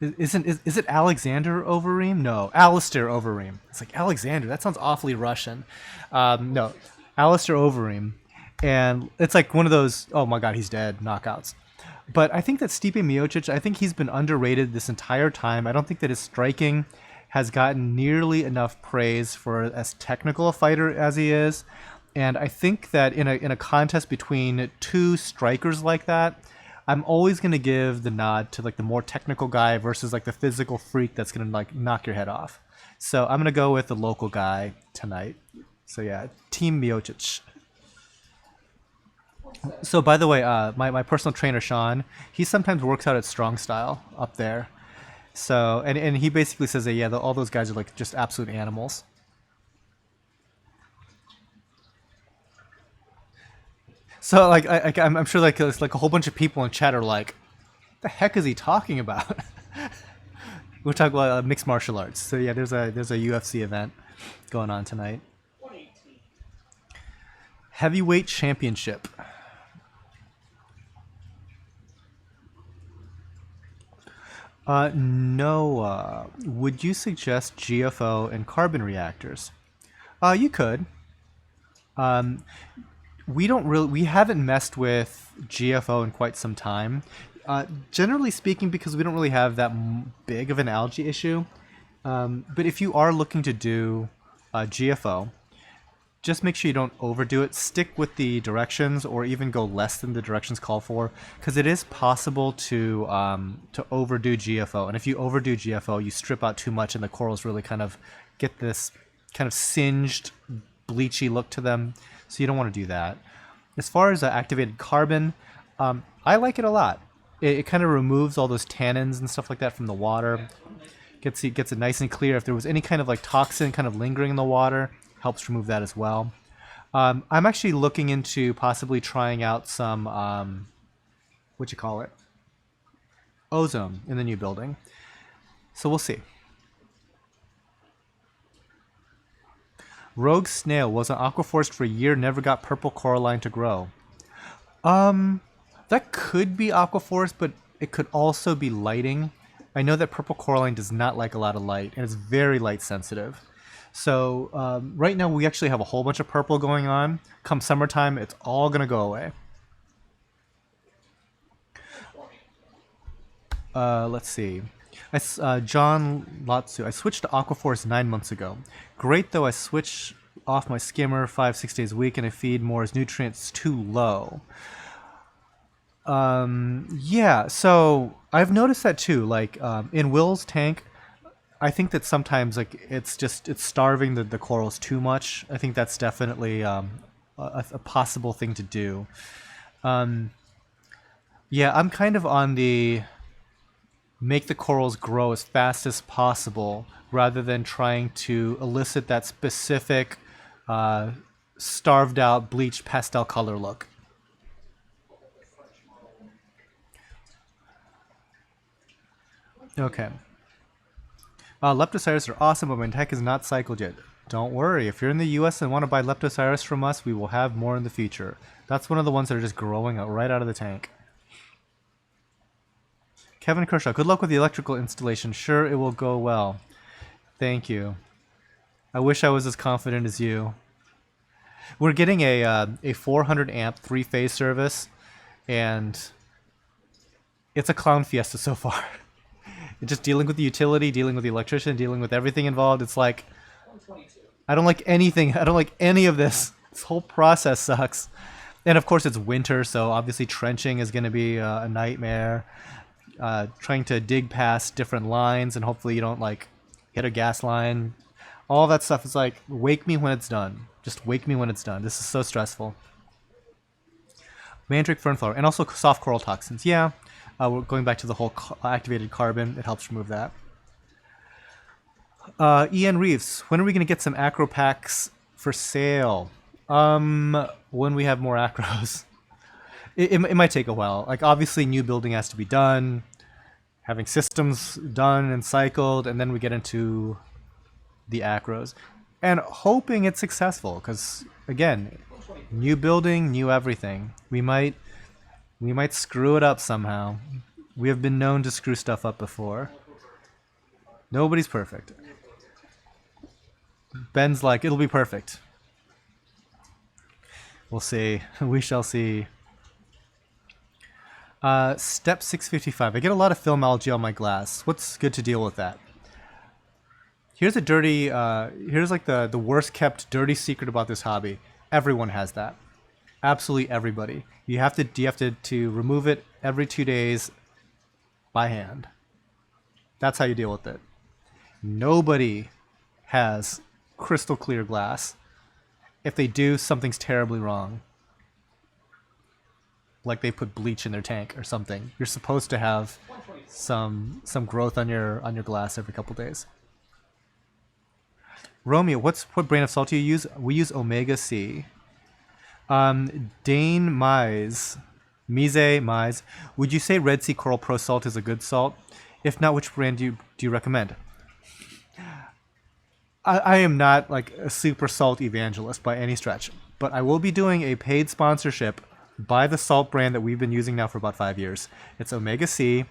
Is it Alexander Overeem? No, Alistair Overeem. It's like Alexander. That sounds awfully Russian. No, Alistair Overeem. And it's like one of those, oh my God, he's dead knockouts. But I think that Stipe Miocic, I think he's been underrated this entire time. I don't think that his striking has gotten nearly enough praise for as technical a fighter as he is. And I think that in a contest between two strikers like that, I'm always going to give the nod to like the more technical guy versus like the physical freak that's going to like knock your head off. So I'm going to go with the local guy tonight. So yeah, Team Miocic. So by the way, my personal trainer, Sean, he sometimes works out at Strong Style up there. So, and he basically says that, yeah, all those guys are like just absolute animals. So like I'm sure like it's like a whole bunch of people in chat are like, the heck is he talking about? We're talking about mixed martial arts. So yeah, there's a UFC event going on tonight. 118. Heavyweight championship. Noah, would you suggest GFO and carbon reactors? You could. We haven't messed with GFO in quite some time. Generally speaking, because we don't really have that big of an algae issue. But if you are looking to do GFO, just make sure you don't overdo it. Stick with the directions, or even go less than the directions called for, because it is possible to overdo GFO. And if you overdo GFO, you strip out too much, and the corals really kind of get this kind of singed, bleachy look to them. So you don't want to do that. As far as activated carbon, I like it a lot. It kind of removes all those tannins and stuff like that from the water. Gets it nice and clear. If there was any kind of like toxin kind of lingering in the water, helps remove that as well. I'm actually looking into possibly trying out some, ozone in the new building. So we'll see. Rogue snail was on aquaforest for a year, never got purple coralline to grow. That could be aquaforest, but it could also be lighting. I know that purple coralline does not like a lot of light, and it's very light sensitive. So right now we actually have a whole bunch of purple going on. Come summertime, it's all gonna go away. Let's see. John Latsu. I switched to Aquaforce 9 months ago. Great, though I switch off my skimmer 5-6 days a week and I feed more as nutrients too low. Yeah, so I've noticed that too. Like in Will's tank, I think that sometimes like it's starving the corals too much. I think that's definitely a possible thing to do. Yeah, I'm kind of on the make the corals grow as fast as possible rather than trying to elicit that specific starved out bleached pastel color look. Okay. Leptocyrus are awesome, but my tank is not cycled yet. Don't worry, if you're in the US and want to buy Leptocyrus from us, we will have more in the future. That's one of the ones that are just growing out right out of the tank. Kevin Kershaw, good luck with the electrical installation. Sure, it will go well. Thank you. I wish I was as confident as you. We're getting a 400 amp 3-phase service, and it's a clown fiesta so far. Just dealing with the utility, dealing with the electrician, dealing with everything involved. It's like, 122. I don't like anything. I don't like any of this. This whole process sucks. And of course it's winter, so obviously trenching is going to be a nightmare. Trying to dig past different lines and hopefully you don't like hit a gas line. All that stuff is like, wake me when it's done. Just wake me when it's done. This is so stressful. Mandrake fernflower, and also soft coral toxins. Yeah, we're going back to the whole activated carbon. It helps remove that. Ian Reefs, when are we going to get some acro packs for sale? When we have more acros. It might take a while. Like, obviously, new building has to be done, having systems done and cycled, and then we get into the acros. And hoping it's successful, because, again, new building, new everything. We might screw it up somehow. We have been known to screw stuff up before. Nobody's perfect. Ben's like, it'll be perfect. We'll see. We shall see. Step 655. I get a lot of film algae on my glass. What's good to deal with that? Here's a dirty, here's like the worst kept dirty secret about this hobby. Everyone has that. Absolutely everybody. You have to remove it every 2 days by hand. That's how you deal with it. Nobody has crystal clear glass. If they do, something's terribly wrong. Like they put bleach in their tank or something. You're supposed to have some growth on your glass every couple days. Romeo, what brand of salt do you use? We use Omega C. Dane Mize, would you say Red Sea Coral Pro Salt is a good salt? If not, which brand do you recommend? I am not like a super salt evangelist by any stretch, but I will be doing a paid sponsorship by the salt brand that we've been using now for about 5 years. It's Omega C.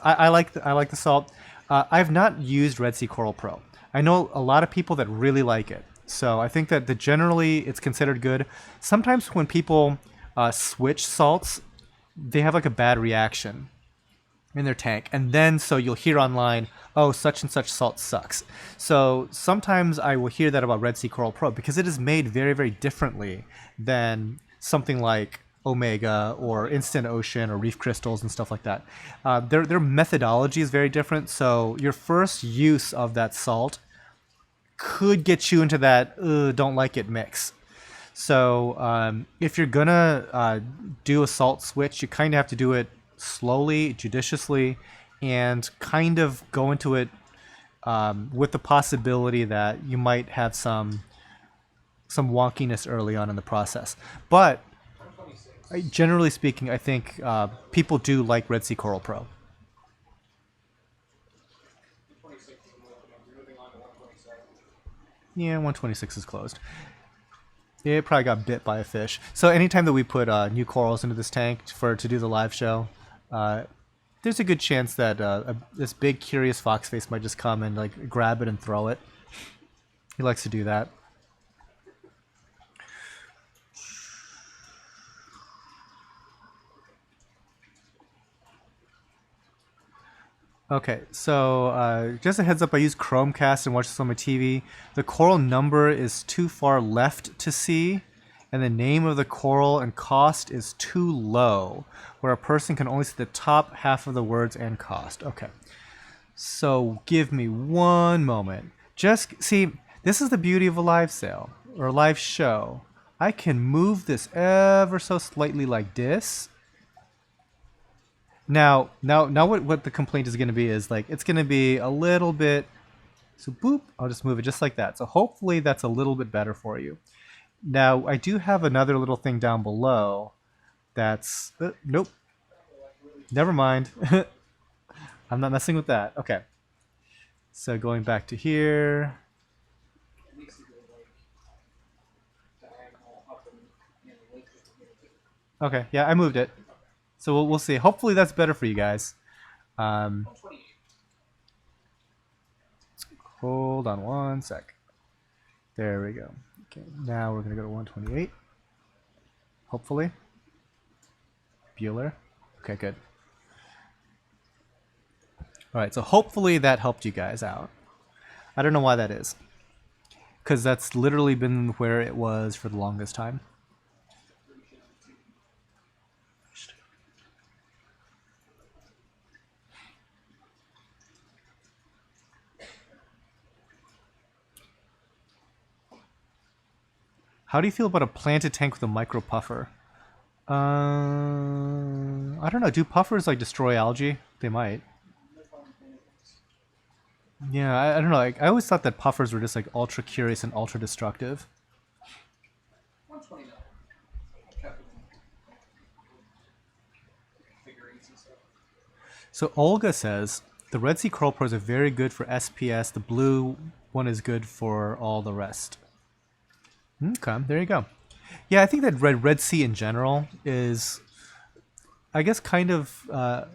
I like the salt. I've not used Red Sea Coral Pro. I know a lot of people that really like it, so I think that generally it's considered good. Sometimes when people switch salts, they have like a bad reaction in their tank, and then so you'll hear online, oh, such and such salt sucks. So sometimes I will hear that about Red Sea Coral Pro because it is made very, very differently than something like Omega or Instant Ocean or Reef Crystals and stuff like that. Their methodology is very different, so your first use of that salt could get you into that don't like it mix. So if you're gonna do a salt switch, you kind of have to do it slowly, judiciously, and kind of go into it with the possibility that you might have some wonkiness early on in the process. But generally speaking, I think people do like Red Sea Coral Pro. Yeah, 126 is closed. It probably got bit by a fish. So anytime that we put new corals into this tank to do the live show, there's a good chance that this big curious foxface might just come and like grab it and throw it. He likes to do that. Okay, so just a heads up, I use Chromecast and watch this on my TV. The coral number is too far left to see, and the name of the coral and cost is too low, where a person can only see the top half of the words and cost. Okay, so give me one moment. Just see, this is the beauty of a live sale or a live show. I can move this ever so slightly like this, Now what the complaint is going to be is like it's going to be a little bit. So boop, I'll just move it just like that. So hopefully that's a little bit better for you. Now I do have another little thing down below. That's nope. Never mind. I'm not messing with that. Okay. So going back to here. It needs to go like diagonal up and length of the middle. Okay, yeah, I moved it. So we'll see. Hopefully that's better for you guys. 128. Hold on one sec. There we go. Okay, now we're gonna go to 128. Hopefully. Bueller. Okay, good. All right, so hopefully that helped you guys out. I don't know why that is, because that's literally been where it was for the longest time. How do you feel about a planted tank with a micro puffer? I don't know. Do puffers like destroy algae? They might. Yeah, I don't know. I always thought that puffers were just like ultra curious and ultra destructive. 129. I kept it in figurines and stuff. So Olga says the Red Sea coral pearls are very good for SPS. The blue one is good for all the rest. Okay, there you go. Yeah, I think that Red Sea in general is, I guess, kind of a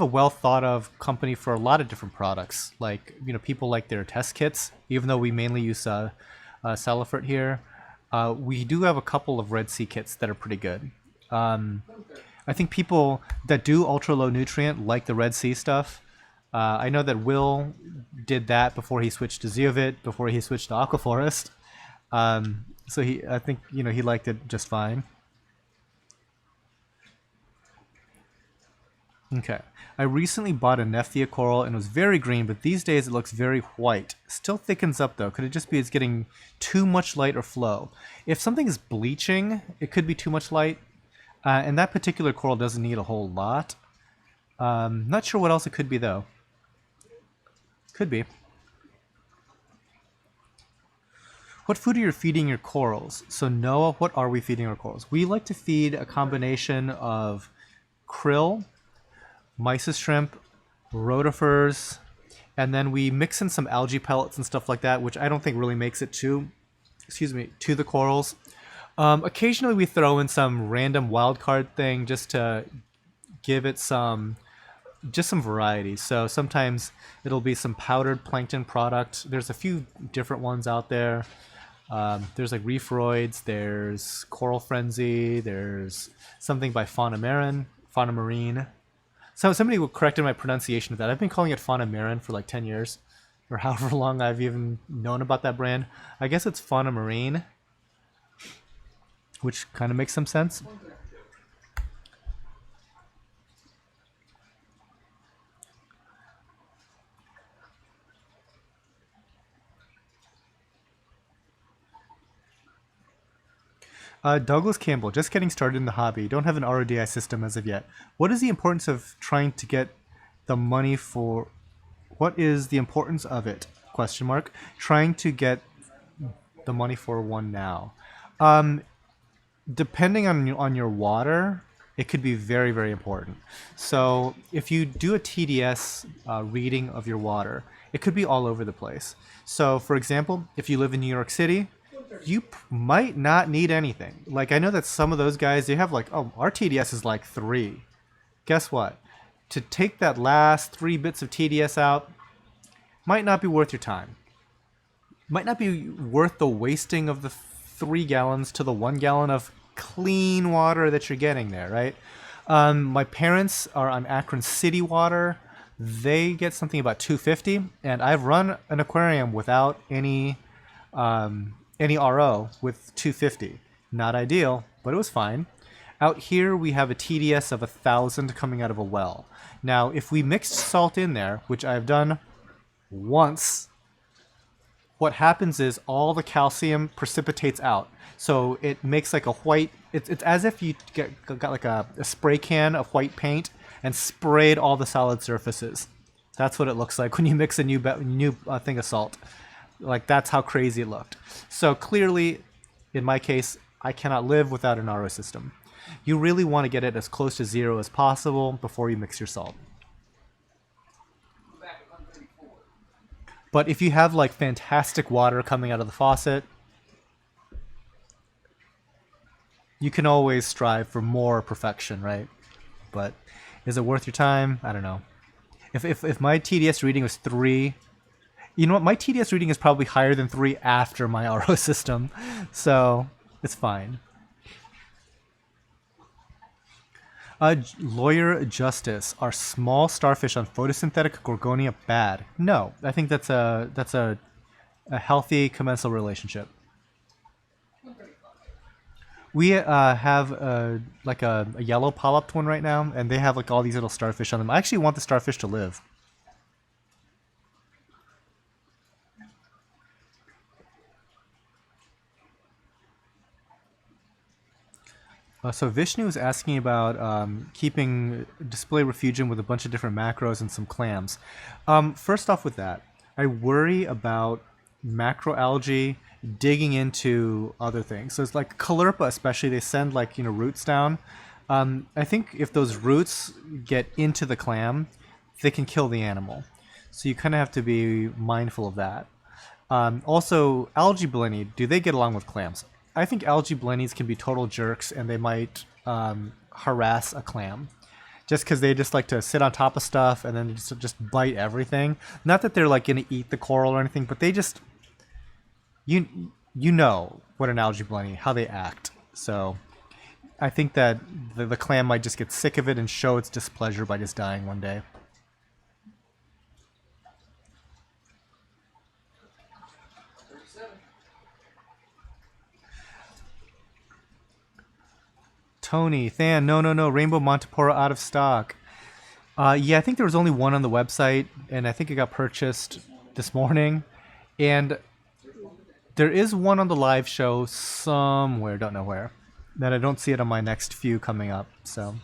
well thought of company for a lot of different products. Like, you know, people like their test kits, even though we mainly use Salifert here. We do have a couple of Red Sea kits that are pretty good. I think people that do ultra low nutrient like the Red Sea stuff. I know that Will did that before he switched to Zeovit, before he switched to Aquaforest. So I think, you know, he liked it just fine. Okay. I recently bought a Nephthia coral and it was very green, but these days it looks very white. Still thickens up though. Could it just be it's getting too much light or flow? If something is bleaching, it could be too much light. And that particular coral doesn't need a whole lot. Not sure what else it could be though. Could be. What food are you feeding your corals? So Noah, what are we feeding our corals? We like to feed a combination of krill, mysis shrimp, rotifers, and then we mix in some algae pellets and stuff like that, which I don't think really makes it to the corals. Occasionally we throw in some random wild card thing just to give it some variety. So sometimes it'll be some powdered plankton product. There's a few different ones out there. There's like Reef, there's Coral Frenzy, there's something by Fauna Marine. So somebody corrected my pronunciation of that. I've been calling it Fauna Marin for like 10 years, or however long I've even known about that brand. I guess it's Fauna Marine, which kind of makes some sense. Douglas Campbell, just getting started in the hobby. Don't have an RODI system as of yet. What is the importance of trying to get the money for? What is the importance of it? Question mark. Trying to get the money for one now. Depending on your water, it could be very, very important. So if you do a TDS reading of your water, it could be all over the place. So for example, if you live in New York City, you might not need anything. Like I know that some of those guys, they have like, oh, our TDS is like 3. Guess what? To take that last 3 bits of TDS out might not be worth your time. Might not be worth the wasting of the 3 gallons to the 1 gallon of clean water that you're getting there, right? My parents are on Akron City Water. They get something about $2.50, and I've run an aquarium without any RO with $2.50. Not ideal, but it was fine. Out here we have a TDS of 1,000 coming out of a well. Now, if we mixed salt in there, which I've done once, what happens is all the calcium precipitates out. So it makes like a white. It's as if you got like a spray can of white paint and sprayed all the solid surfaces. That's what it looks like when you mix a new thing of salt. Like that's how crazy it looked. So clearly, in my case, I cannot live without an RO system. You really want to get it as close to zero as possible before you mix your salt. Back at 134. But if you have like fantastic water coming out of the faucet, you can always strive for more perfection, right? But is it worth your time? I don't know. If my TDS reading was 3, you know what? My TDS reading is probably higher than 3 after my RO system, so it's fine. Lawyer Justice, are small starfish on photosynthetic Gorgonia bad? No, I think that's a healthy commensal relationship. 135. We have like a yellow polyped one right now, and they have like all these little starfish on them. I actually want the starfish to live. So Vishnu is asking about keeping display refugium with a bunch of different macros and some clams. First off with that, I worry about macroalgae digging into other things. So it's like Caulerpa especially, they send like, roots down. I think if those roots get into the clam, they can kill the animal. So you kind of have to be mindful of that. Also, algae blenny, do they get along with clams? I think algae blennies can be total jerks, and they might harass a clam, just because they just like to sit on top of stuff and then just bite everything. Not that they're like gonna eat the coral or anything, but they just you know what an algae blenny, how they act. So I think that the clam might just get sick of it and show its displeasure by just dying one day. 37. Tony, Than, no, Rainbow Montipora out of stock. Yeah, I think there was only one on the website, and I think it got purchased this morning. And there is one on the live show somewhere, don't know where. That I don't see it on my next few coming up, so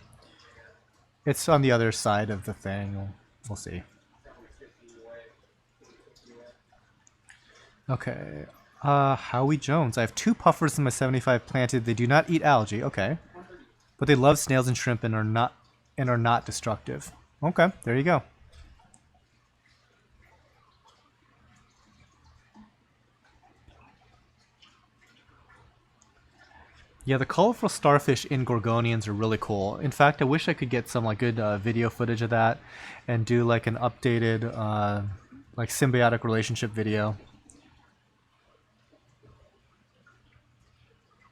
it's on the other side of the thing. We'll see. Probably 50 away. 50 away. Okay. Howie Jones. I have 2 puffers in my 75 planted. They do not eat algae. Okay. 130. But they love snails and shrimp and are not destructive. Okay, there you go. Yeah, the colorful starfish in Gorgonians are really cool. In fact, I wish I could get some like good video footage of that and do like an updated like symbiotic relationship video.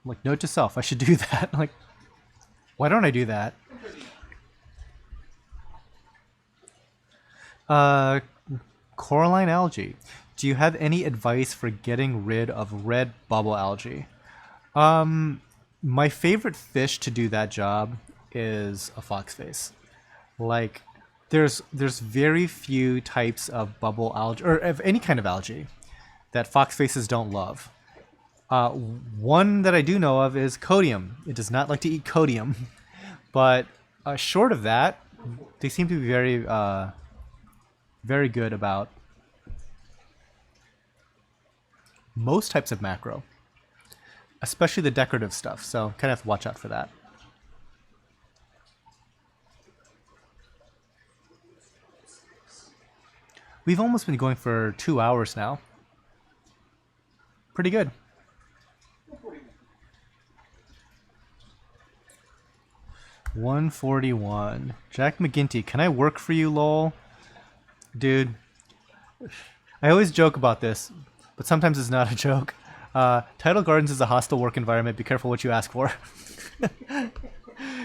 Like, note to self, I should do that. Like, why don't I do that? Coraline algae. Do you have any advice for getting rid of red bubble algae? My favorite fish to do that job is a foxface. Like, there's very few types of bubble algae, or of any kind of algae, that foxfaces don't love. One that I do know of is codium. It does not like to eat codium. But short of that, they seem to be very good about most types of macro, especially the decorative stuff. So kind of have to watch out for that. We've almost been going for 2 hours now. Pretty good. 141. Jack McGinty, can I work for you, lol? Dude, I always joke about this, but sometimes it's not a joke. Tidal Gardens is a hostile work environment. Be careful what you ask for.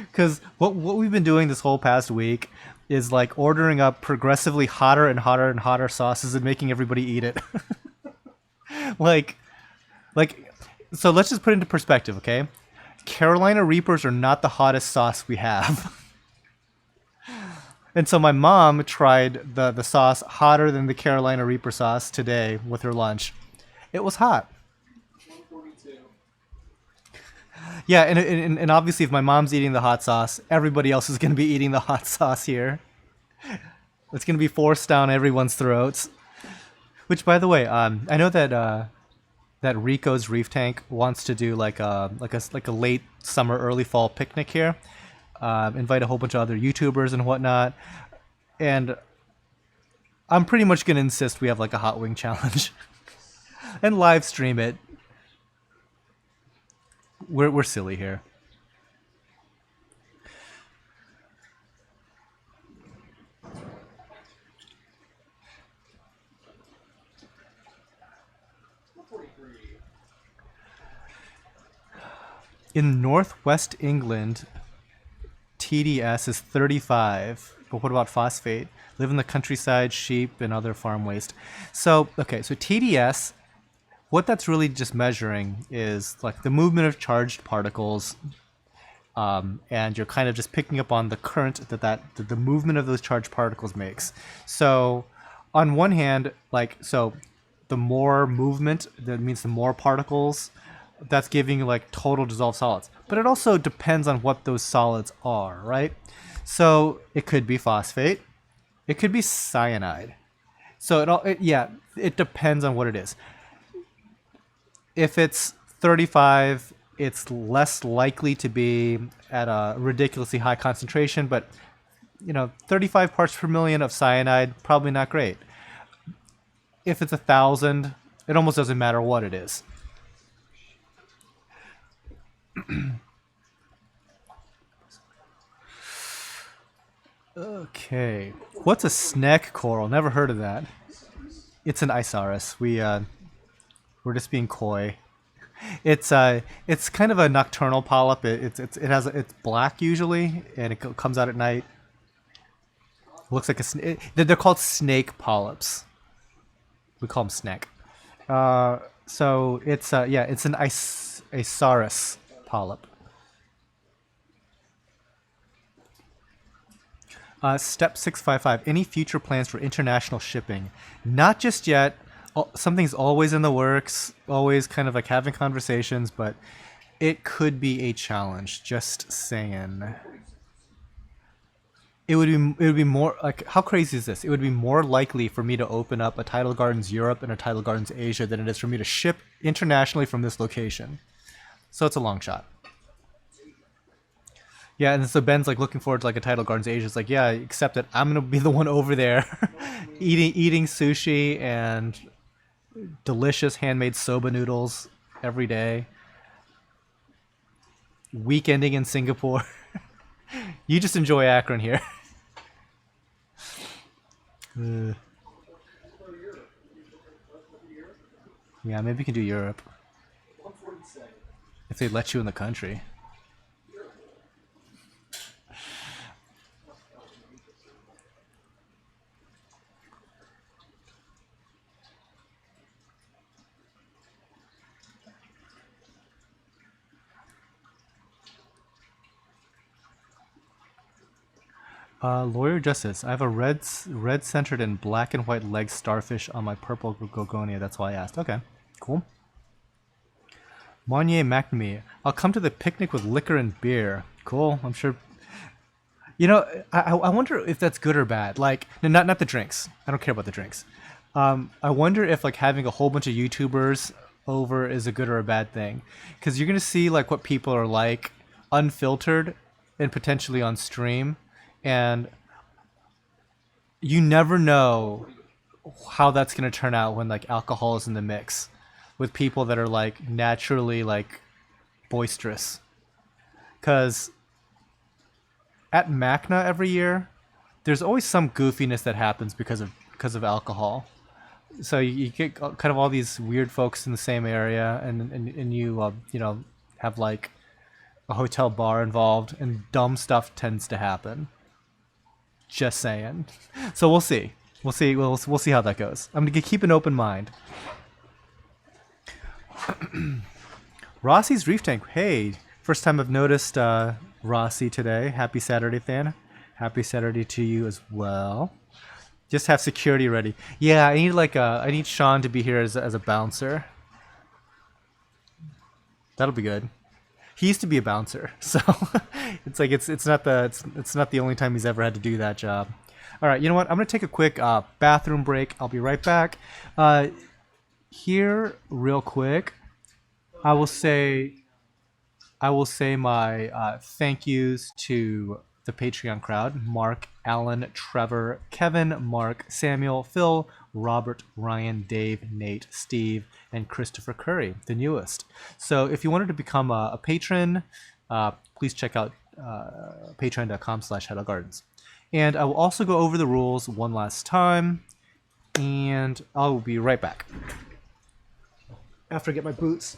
Because what we've been doing this whole past week is like ordering up progressively hotter and hotter and hotter sauces and making everybody eat it. like, so let's just put it into perspective, okay? Carolina Reapers are not the hottest sauce we have. And so my mom tried the sauce hotter than the Carolina Reaper sauce today with her lunch. It was hot. 142. Yeah, and obviously, if my mom's eating the hot sauce, everybody else is going to be eating the hot sauce here. It's going to be forced down everyone's throats. Which, by the way, I know that Rico's Reef Tank wants to do like a late summer, early fall picnic here. Invite a whole bunch of other YouTubers and whatnot, and I'm pretty much going to insist we have like a hot wing challenge and live stream it. We're silly here. In northwest England, TDS is 35. But what about phosphate? Live in the countryside, sheep, and other farm waste. So, okay, so TDS, what that's really just measuring is like the movement of charged particles, and you're kind of just picking up on the current that the movement of those charged particles makes. So, on one hand, so the more movement, that means the more particles. That's giving you like total dissolved solids. But it also depends on what those solids are, right? So it could be phosphate, it could be cyanide. So it depends on what it is. If it's 35, it's less likely to be at a ridiculously high concentration, but 35 parts per million of cyanide, probably not great. If it's 1,000, it almost doesn't matter what it is. Okay, what's a snake coral? Never heard of that. It's an Isaurus. We're just being coy. It's kind of a nocturnal polyp. It's black usually, and it comes out at night. Looks like they're called snake polyps. We call them snake. So it's an Isaurus polyp. Step 655. Any future plans for international shipping? Not just yet. Something's always in the works. Always kind of like having conversations, but it could be a challenge. Just saying. It would be more like, how crazy is this? It would be more likely for me to open up a Tidal Gardens Europe and a Tidal Gardens Asia than it is for me to ship internationally from this location. So it's a long shot. Yeah, and so Ben's like looking forward to like a Tidal Gardens Asia. It's like, yeah, except that I'm gonna be the one over there, eating sushi and delicious handmade soba noodles every day. Weekending in Singapore. You just enjoy Akron here. Yeah, maybe we can do Europe if they let you in the country. Lawyer Justice, I have a red centered and black and white leg starfish on my purple gorgonia. That's why I asked. Okay, cool. Monnier McNamee, I'll come to the picnic with liquor and beer. Cool, I'm sure. I wonder if that's good or bad. Like, no, not the drinks. I don't care about the drinks. I wonder if like having a whole bunch of YouTubers over is a good or a bad thing, because you're gonna see like what people are like unfiltered and potentially on stream. And you never know how that's going to turn out when like alcohol is in the mix with people that are like naturally like boisterous. Because at MACNA every year, there's always some goofiness that happens because of alcohol. So you get kind of all these weird folks in the same area, and you have like a hotel bar involved, and dumb stuff tends to happen. Just saying. So we'll see. We'll see how that goes. I'm gonna keep an open mind. Rossi's Reef Tank. Hey, first time I've noticed Rossi today. Happy Saturday, fan. Happy Saturday to you as well. Just have security ready. Yeah, I need Sean to be here as a bouncer. That'll be good. He used to be a bouncer, so it's like it's not the only time he's ever had to do that job. All right, you know what? I'm gonna take a quick bathroom break. I'll be right back. Here, real quick, I will say my thank yous to the Patreon crowd: Mark, Alan, Trevor, Kevin, Mark, Samuel, Phil, Robert, Ryan, Dave, Nate, Steve, and Christopher Curry, the newest. So if you wanted to become a patron, please check out patreon.com/HeddleGardens. And I will also go over the rules one last time, and I will be right back after I get my boots.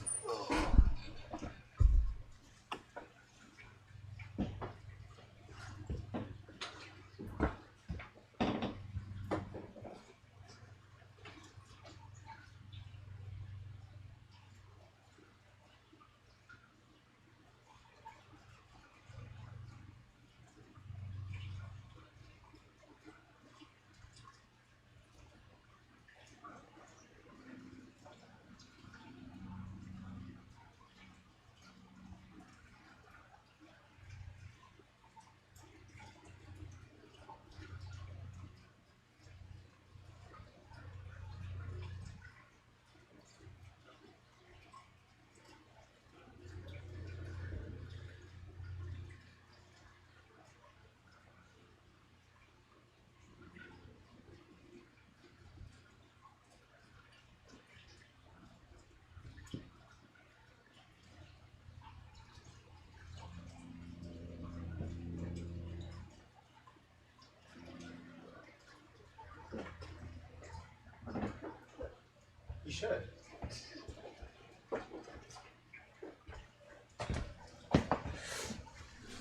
You should.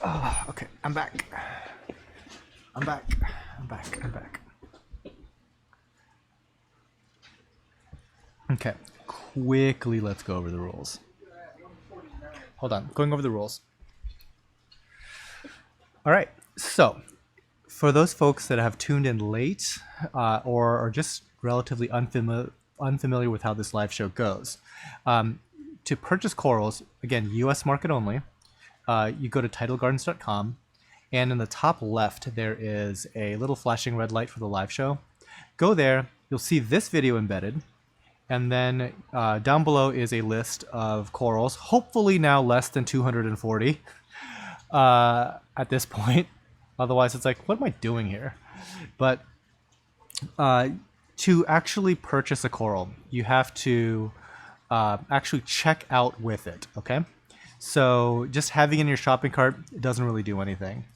Oh, okay, I'm back. I'm back. Okay, quickly let's go over the rules. Hold on, going over the rules. All right, so for those folks that have tuned in late or are just relatively unfamiliar with how this live show goes, to purchase corals, again, US market only, you go to TidalGardens.com, and in the top left, there is a little flashing red light for the live show. Go there, you'll see this video embedded, and then down below is a list of corals, hopefully now less than 240 at this point. Otherwise, it's like, what am I doing here? But to actually purchase a coral, you have to actually check out with it, okay? So just having it in your shopping cart doesn't really do anything.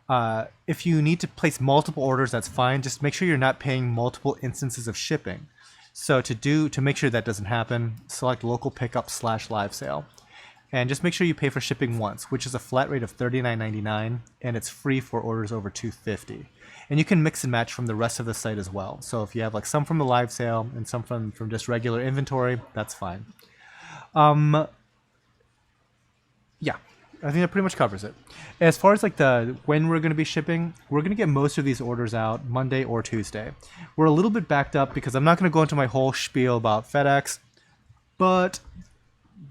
If you need to place multiple orders, that's fine. Just make sure you're not paying multiple instances of shipping. So to make sure that doesn't happen, select local pickup / live sale. And just make sure you pay for shipping once, which is a flat rate of $39.99, and it's free for orders over $250. And you can mix and match from the rest of the site as well. So if you have like some from the live sale and some from just regular inventory, that's fine. Yeah, I think that pretty much covers it. As far as like when we're going to be shipping, we're going to get most of these orders out Monday or Tuesday. We're a little bit backed up because I'm not going to go into my whole spiel about FedEx, but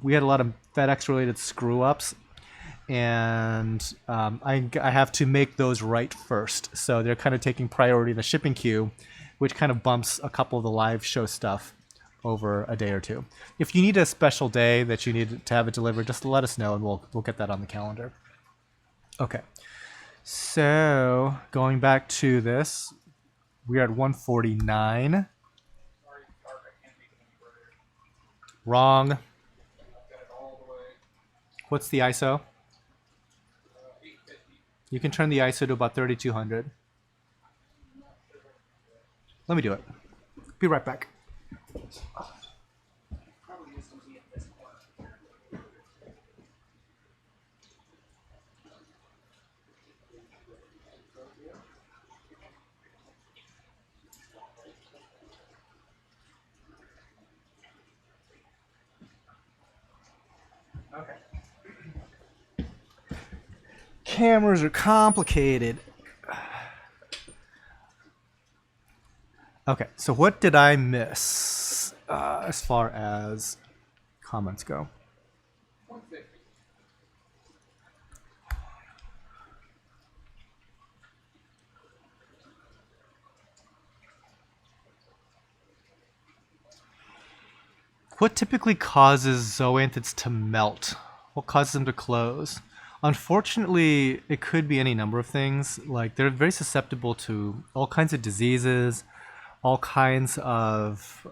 we had a lot of FedEx related screw ups, and I have to make those right first. So they're kind of taking priority in the shipping queue, which kind of bumps a couple of the live show stuff over a day or two. If you need a special day that you need to have it delivered, just let us know and we'll get that on the calendar. Okay. So going back to this, we're at 149. Wrong. Got it all the way. What's the ISO? 850. You can turn the ISO to about 3200. Let me do it. Be right back. Probably just using it this part. Okay. Cameras are complicated. Okay, so what did I miss as far as comments go? 150. What typically causes zoanthids to melt? What causes them to close? Unfortunately, it could be any number of things. Like they're very susceptible to all kinds of diseases, all kinds of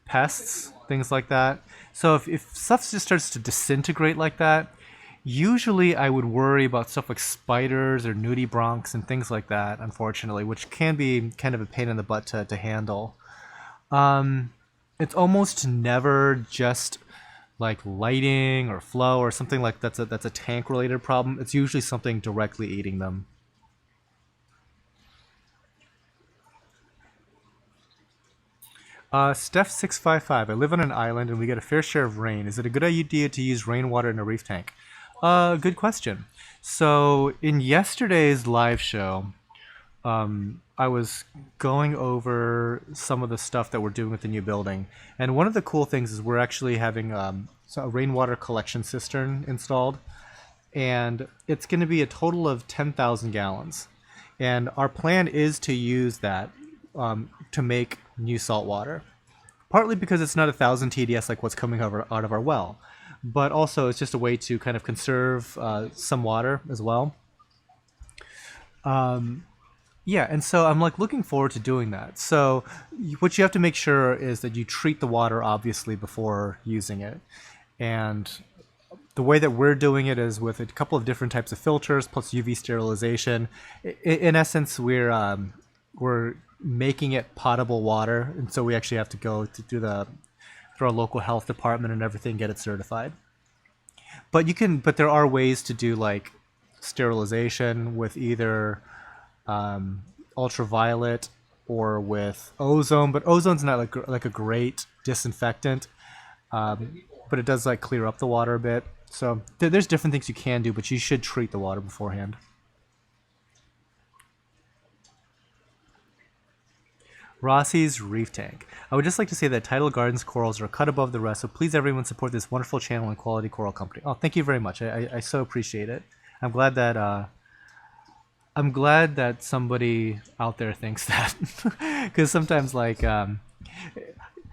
pests, things like that. So if stuff just starts to disintegrate like that, usually I would worry about stuff like spiders or nudibranchs and things like that, unfortunately, which can be kind of a pain in the butt to handle. It's almost never just like lighting or flow or something like that's a tank related problem. It's usually something directly eating them. Steph655. I live on an island and we get a fair share of rain. Is it a good idea to use rainwater in a reef tank? Good question. So in yesterday's live show, I was going over some of the stuff that we're doing with the new building, and one of the cool things is we're actually having a rainwater collection cistern installed, and it's going to be a total of 10,000 gallons, and our plan is to use that to make new salt water. Partly because it's not 1,000 TDS like what's coming out of our well, but also it's just a way to kind of conserve some water as well. Yeah, and so I'm like looking forward to doing that. So what you have to make sure is that you treat the water obviously before using it. And the way that we're doing it is with a couple of different types of filters plus UV sterilization. In essence, we're making it potable water, and so we actually have to go to through our local health department and everything, get it certified. But there are ways to do like sterilization with either ultraviolet or with ozone, but ozone's not like a great disinfectant, but it does like clear up the water a bit. So there's different things you can do, but you should treat the water beforehand. Rossi's Reef Tank. I would just like to say that Tidal Gardens corals are cut above the rest, so please everyone support this wonderful channel and quality coral company. Oh, thank you very much. I so appreciate it. I'm glad that somebody out there thinks that, because sometimes like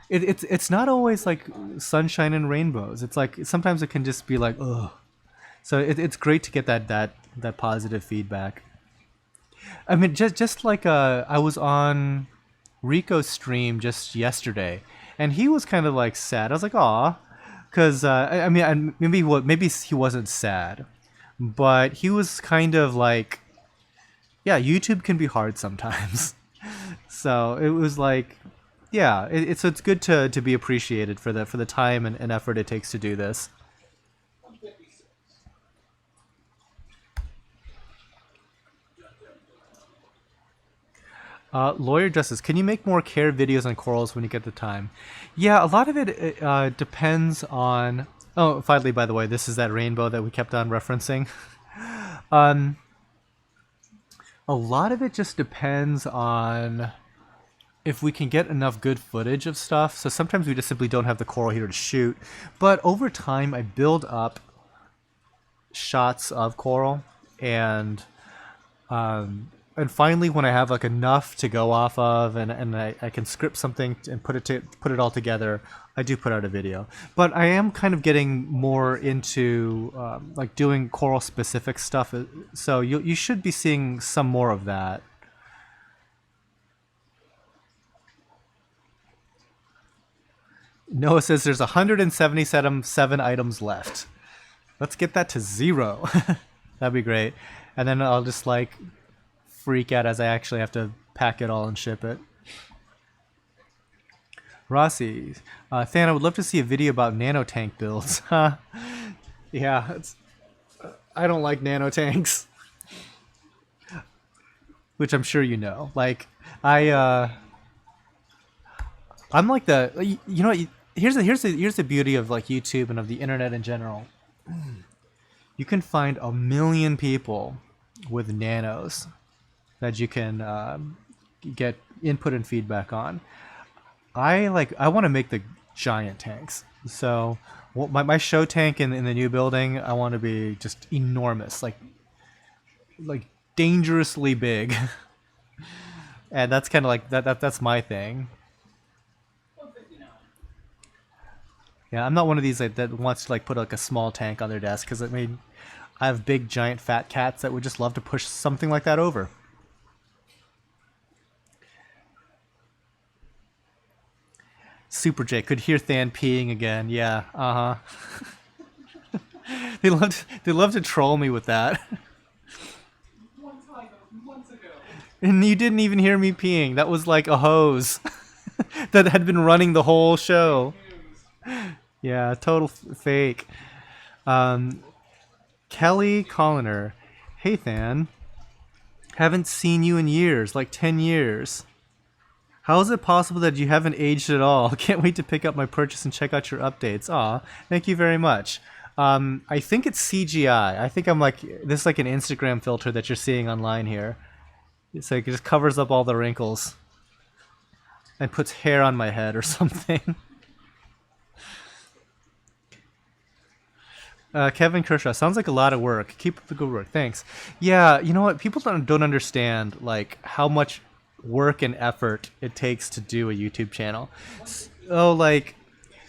it's not always like sunshine and rainbows. It's like sometimes it can just be like ugh. So it's great to get that positive feedback. I mean, just like I was on Rico's stream just yesterday, and he was kind of like sad. I was like, aw, because I mean, maybe he wasn't sad, but he was kind of like, yeah, YouTube can be hard sometimes. So it was like, yeah, so it's good to be appreciated for the time and effort it takes to do this. Lawyer Justice, can you make more care videos on corals when you get the time? Yeah, a lot of it depends on. Oh, finally, by the way, this is that rainbow that we kept on referencing. A lot of it just depends on if we can get enough good footage of stuff. So sometimes we just simply don't have the coral here to shoot. But over time, I build up shots of coral, and finally when I have like enough to go off of, and I can script something and put it all together, I do put out a video. But I am kind of getting more into like doing coral specific stuff, so you should be seeing some more of that. Noah says there's 177 items left. Let's get that to 0. That'd be great. And then I'll just like freak out as I actually have to pack it all and ship it. Rossi, Than, I would love to see a video about nanotank builds. Yeah, I don't like nanotanks, which I'm sure you know. Like I'm like here's the beauty of like YouTube and of the internet in general. You can find a million people with nanos that you can get input and feedback on. I want to make the giant tanks. So my show tank in the new building, I want to be just enormous, like dangerously big. And that's kind of like that's my thing. Yeah, I'm not one of these like that wants to like put like a small tank on their desk because I have big giant fat cats that would just love to push something like that over. Super J could hear Than peeing again. Yeah, they love to troll me with that. One time, that was months ago. And you didn't even hear me peeing. That was like a hose that had been running the whole show. News. Yeah, total fake. Kelly Colliner. Hey, Than. Haven't seen you in years, like 10 years. How is it possible that you haven't aged at all? Can't wait to pick up my purchase and check out your updates. Aw, thank you very much. I think it's CGI. I think I'm like, this is like an Instagram filter that you're seeing online here. It's like it just covers up all the wrinkles and puts hair on my head or something. Kevin Kershaw, sounds like a lot of work. Keep up the good work. Thanks. Yeah, you know what? People don't understand like how much work and effort it takes to do a YouTube channel. So like,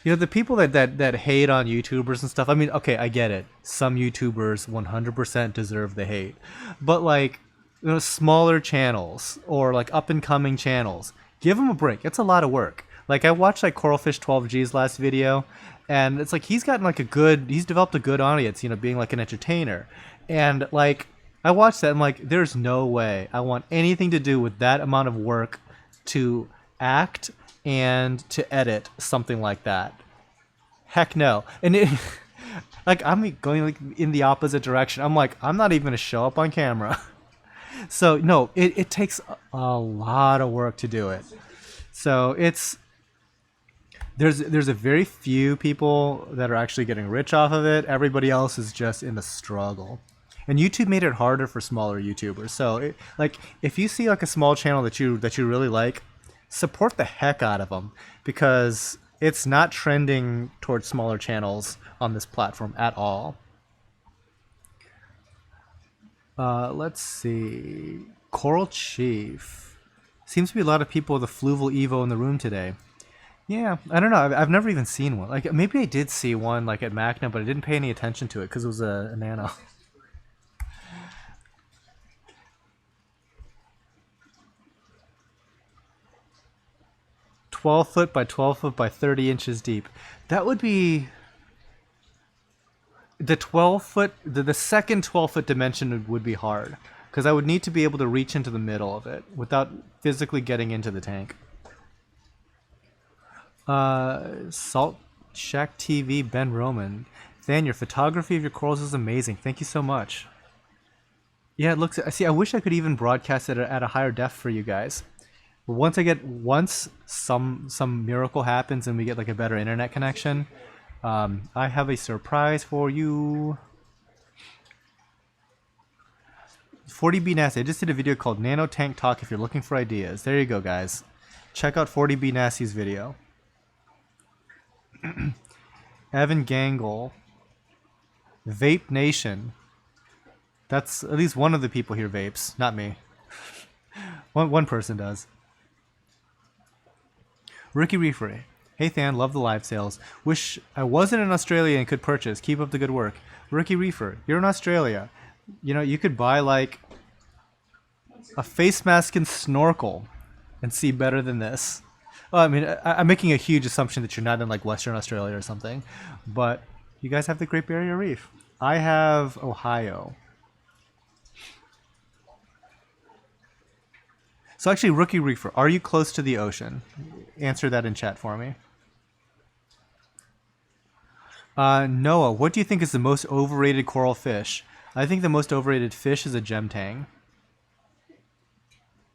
you know, the people that hate on YouTubers and stuff. I mean, okay, I get it. Some YouTubers 100% deserve the hate, but like, you know, smaller channels or like up and coming channels, give them a break. It's a lot of work. Like I watched like Coralfish 12G's last video, and it's like he's developed a good audience, you know, being like an entertainer. And like I watched that, I'm like, there's no way I want anything to do with that amount of work to act and to edit something like that. Heck no. And it, like I'm going like in the opposite direction. I'm like, I'm not even gonna show up on camera. So no, it takes a lot of work to do it. So there's a very few people that are actually getting rich off of it. Everybody else is just in the struggle. And YouTube made it harder for smaller YouTubers. So like if you see like a small channel that you really like, support the heck out of them because it's not trending towards smaller channels on this platform at all. Let's see. Coral Chief. Seems to be a lot of people with a Fluval Evo in the room today. Yeah, I don't know. I've never even seen one. Like maybe I did see one like at Magna, but I didn't pay any attention to it because it was a nano. 12 foot by 12 foot by 30 inches deep. That would be the 12 foot. The second 12 foot dimension would be hard because I would need to be able to reach into the middle of it without physically getting into the tank. Salt Shack TV, Ben Roman. Than, your photography of your corals is amazing. Thank you so much. Yeah, it looks. See, I wish I could even broadcast it at a higher def for you guys. But once some miracle happens and we get like a better internet connection, I have a surprise for you. 40B Nasty. I just did a video called Nano Tank Talk if you're looking for ideas. There you go, guys. Check out 40B Nasty's video. Evan Gangle. Vape Nation. That's at least one of the people here vapes, not me. One person does. Ricky Reefer. Hey Than, love the live sales. Wish I wasn't in Australia and could purchase. Keep up the good work. Ricky Reefer, you're in Australia. You know, you could buy like a face mask and snorkel and see better than this. Well, I mean, I'm making a huge assumption that you're not in like Western Australia or something, but you guys have the Great Barrier Reef. I have Ohio. So actually, Rookie Reefer, are you close to the ocean? Answer that in chat for me. Noah, what do you think is the most overrated coral fish? I think the most overrated fish is a gem tang.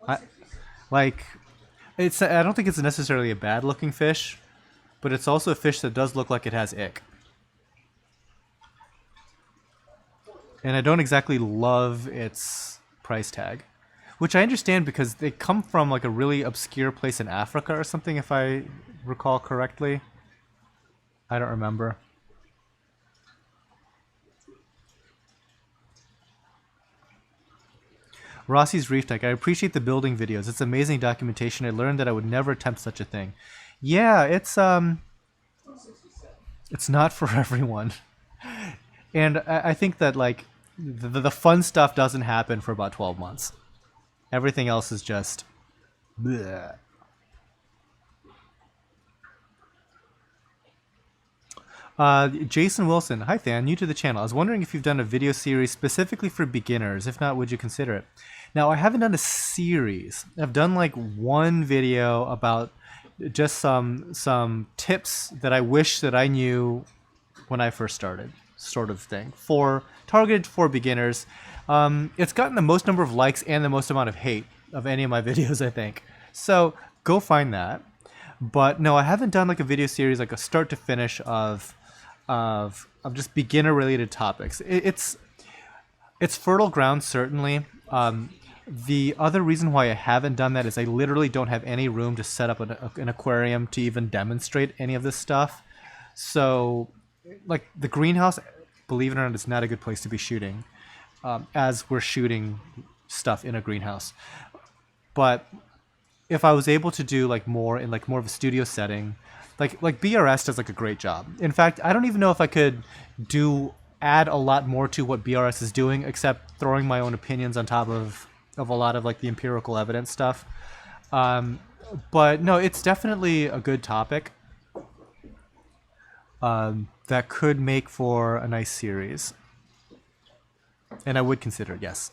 I don't think it's necessarily a bad looking fish, but it's also a fish that does look like it has ick. And I don't exactly love its price tag, which I understand because they come from like a really obscure place in Africa or something, if I recall correctly. I don't remember. Rossi's Reef Tech. I appreciate the building videos. It's amazing documentation. I learned that I would never attempt such a thing. Yeah, it's It's not for everyone. And I think that like the fun stuff doesn't happen for about 12 months. Everything else is just bleh. Jason Wilson, hi Than, new to the channel. I was wondering if you've done a video series specifically for beginners. If not, would you consider it? Now, I haven't done a series. I've done like one video about just some tips that I wish that I knew when I first started, sort of thing, for targeted for beginners. It's gotten the most number of likes and the most amount of hate of any of my videos, I think. So go find that. But no, I haven't done like a video series, like a start to finish of just beginner related topics. It's fertile ground, certainly. The other reason why I haven't done that is I literally don't have any room to set up an aquarium to even demonstrate any of this stuff. So, like the greenhouse, believe it or not, is not a good place to be shooting, as we're shooting stuff in a greenhouse. But if I was able to do like more in like more of a studio setting, like BRS does like a great job. In fact, I don't even know if I could add a lot more to what BRS is doing, except throwing my own opinions on top of a lot of like the empirical evidence stuff. But no, it's definitely a good topic that could make for a nice series, and I would consider it, yes.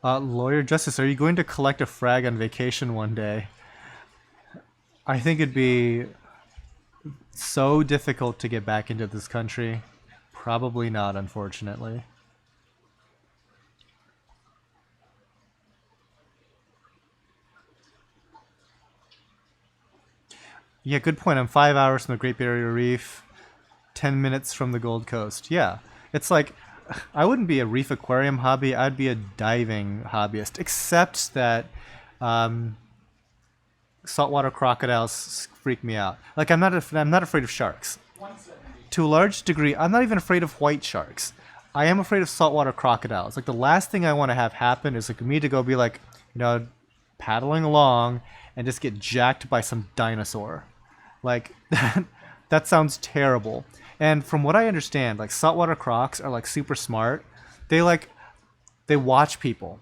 Lawyer Justice, are you going to collect a frag on vacation one day? I think it'd be so difficult to get back into this country. Probably not, unfortunately. Yeah, good point. I'm 5 hours from the Great Barrier Reef, 10 minutes from the Gold Coast. Yeah, it's like I wouldn't be a reef aquarium hobby. I'd be a diving hobbyist, except that saltwater crocodiles freak me out. Like I'm not afraid of sharks. To a large degree, I'm not even afraid of white sharks. I am afraid of saltwater crocodiles. Like the last thing I want to have happen is like me to go be like, paddling along and just get jacked by some dinosaur. Like that sounds terrible. And from what I understand, like saltwater crocs are like super smart. They watch people.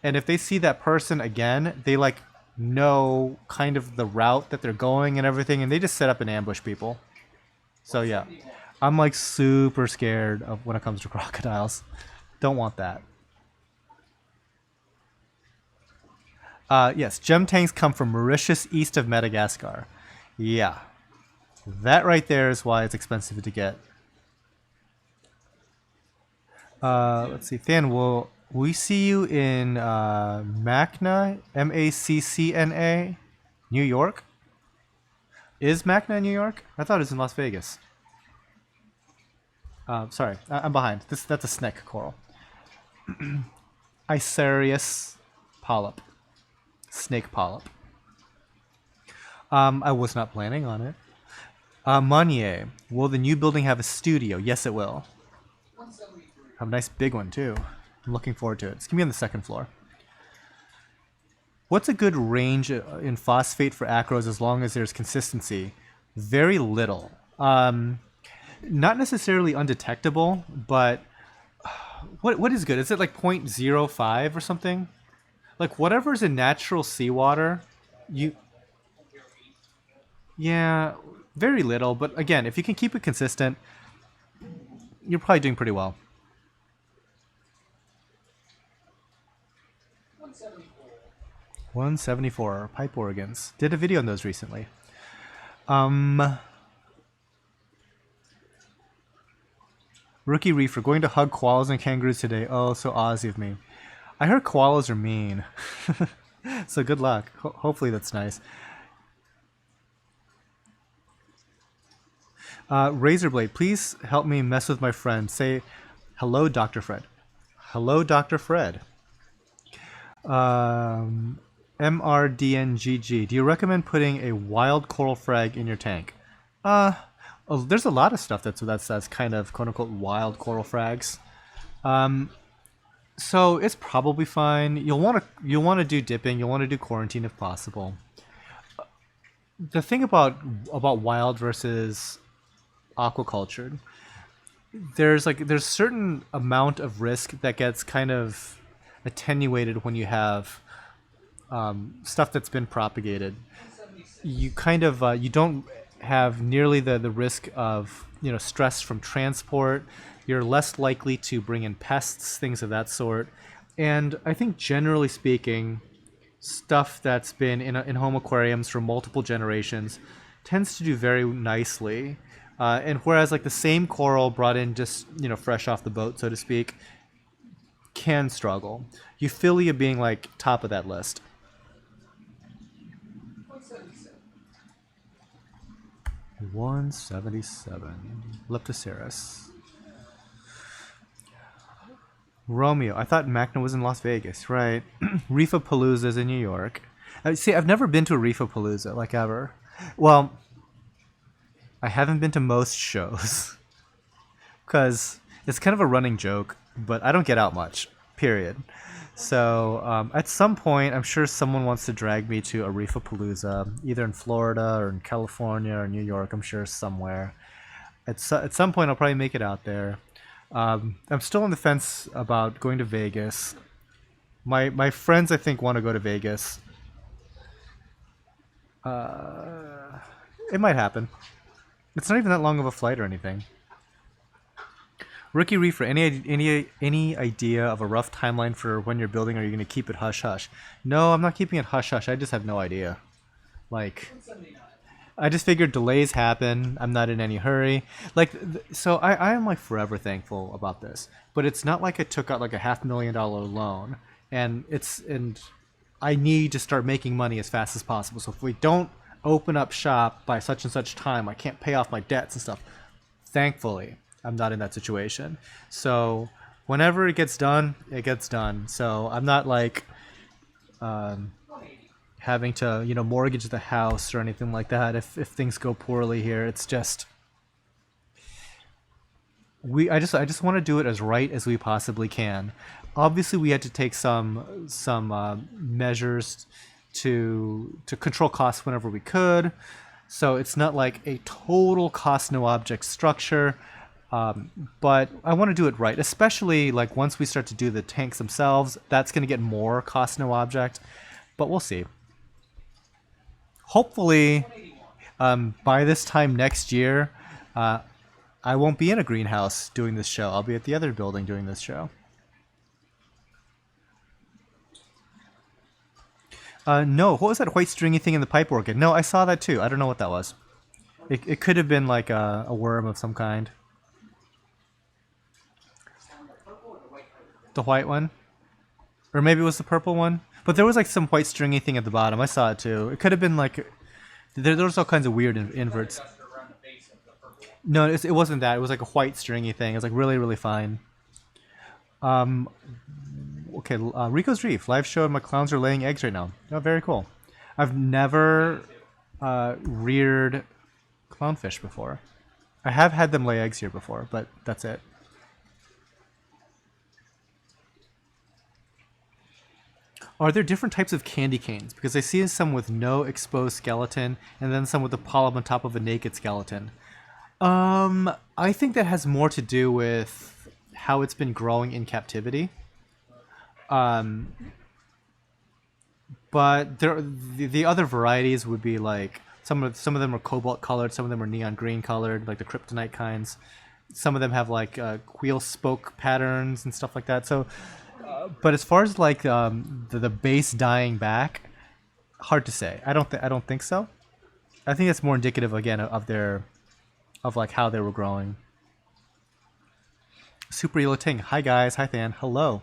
And if they see that person again, they like know kind of the route that they're going and everything, and they just set up and ambush people. So yeah, I'm like super scared of when it comes to crocodiles. Don't want that. Yes, gem tanks come from Mauritius, east of Madagascar. Yeah, that right there is why it's expensive to get. Let's see, Than, will we see you in Mackna, Maccna, New York? Is Mackna in New York? I thought it was in Las Vegas. Sorry, I'm behind. That's a snake coral. Isarius polyp. Snake polyp. I was not planning on it. Monnier, will the new building have a studio? Yes, it will. Have a nice big one, too. I'm looking forward to it. It's going to be on the second floor. What's a good range in phosphate for acros as long as there's consistency? Very little. Not necessarily undetectable, but what is good? Is it like 0.05 or something? Like whatever's in natural seawater, yeah, very little. But again, if you can keep it consistent, you're probably doing pretty well. 174 pipe organs. Did a video on those recently. Rookie Reef, we're going to hug koalas and kangaroos today. Oh, so Aussie of me. I heard koalas are mean. So good luck. Hopefully that's nice. Razorblade, please help me mess with my friend. Say, hello, Dr. Fred. Hello, Dr. Fred. MRDNGG, do you recommend putting a wild coral frag in your tank? There's a lot of stuff that's kind of quote unquote wild coral frags. So it's probably fine. You'll want to do dipping. You'll want to do quarantine if possible. the thing about wild versus aquaculture, there's certain amount of risk that gets kind of attenuated when you have stuff that's been propagated. You kind of you don't have nearly the risk of stress from transport. You're less likely to bring in pests, things of that sort. And I think generally speaking, stuff that's been in home aquariums for multiple generations tends to do very nicely. And whereas like the same coral brought in just fresh off the boat, so to speak, can struggle. Euphilia being like top of that list. 177. Leptoceras. Romeo. I thought Macna was in Las Vegas, right? Reefapalooza is in New York. See, I've never been to a Reefapalooza, like ever. Well, I haven't been to most shows. Because it's kind of a running joke, but I don't get out much, period. So at some point, I'm sure someone wants to drag me to a Reefapalooza, either in Florida or in California or New York, I'm sure somewhere. At some point, I'll probably make it out there. I'm still on the fence about going to Vegas. My friends, I think, want to go to Vegas. It might happen. It's not even that long of a flight or anything. Rookie Reefer, any idea of a rough timeline for when you're building? Are you going to keep it hush hush? No, I'm not keeping it hush hush. I just have no idea. Like, I just figured delays happen. I'm not in any hurry. Like, so I am like forever thankful about this. But it's not like I took out like a $500,000 loan, and I need to start making money as fast as possible. So if we don't open up shop by such and such time, I can't pay off my debts and stuff. Thankfully, I'm not in that situation. So whenever it gets done, it gets done. So I'm not like having to, mortgage the house or anything like that if things go poorly here. It's just I just want to do it as right as we possibly can. Obviously, we had to take some measures to control costs whenever we could. So it's not like a total cost no object structure. But I want to do it right, especially like once we start to do the tanks themselves. That's going to get more cost no object, but we'll see. Hopefully, by this time next year, I won't be in a greenhouse doing this show. I'll be at the other building doing this show. No, what was that white stringy thing in the pipe orchid? No, I saw that too. I don't know what that was. It could have been like a worm of some kind. The white one? Or maybe it was the purple one? But there was like some white stringy thing at the bottom. I saw it too. It could have been like... There was all kinds of weird inverts. No, it wasn't that. It was like a white stringy thing. It was like really, really fine. Okay, Rico's Reef. Live show and my clowns are laying eggs right now. Oh, very cool. I've never reared clownfish before. I have had them lay eggs here before, but that's it. Are there different types of candy canes? Because I see some with no exposed skeleton and then some with a polyp on top of a naked skeleton. I think that has more to do with how it's been growing in captivity. But the other varieties would be like some of them are cobalt colored, some of them are neon green colored, like the kryptonite kinds. Some of them have like wheel spoke patterns and stuff like that. So. But as far as like the base dying back, hard to say. I don't think so. I think it's more indicative again of like how they were growing. Super Yellow Ting. Hi guys. Hi Fan. Hello.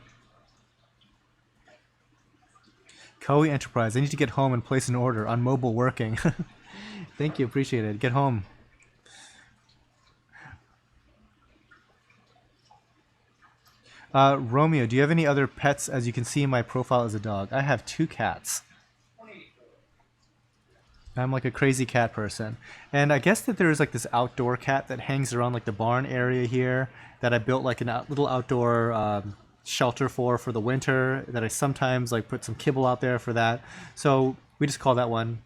Koei Enterprise. I need to get home and place an order on mobile working. Thank you. Appreciate it. Get home. Romeo, do you have any other pets? As you can see in my profile as a dog, I have 2 cats. I'm like a crazy cat person. And I guess that there's like this outdoor cat that hangs around like the barn area here that I built like a little outdoor shelter for the winter that I sometimes like put some kibble out there for that. So we just call that one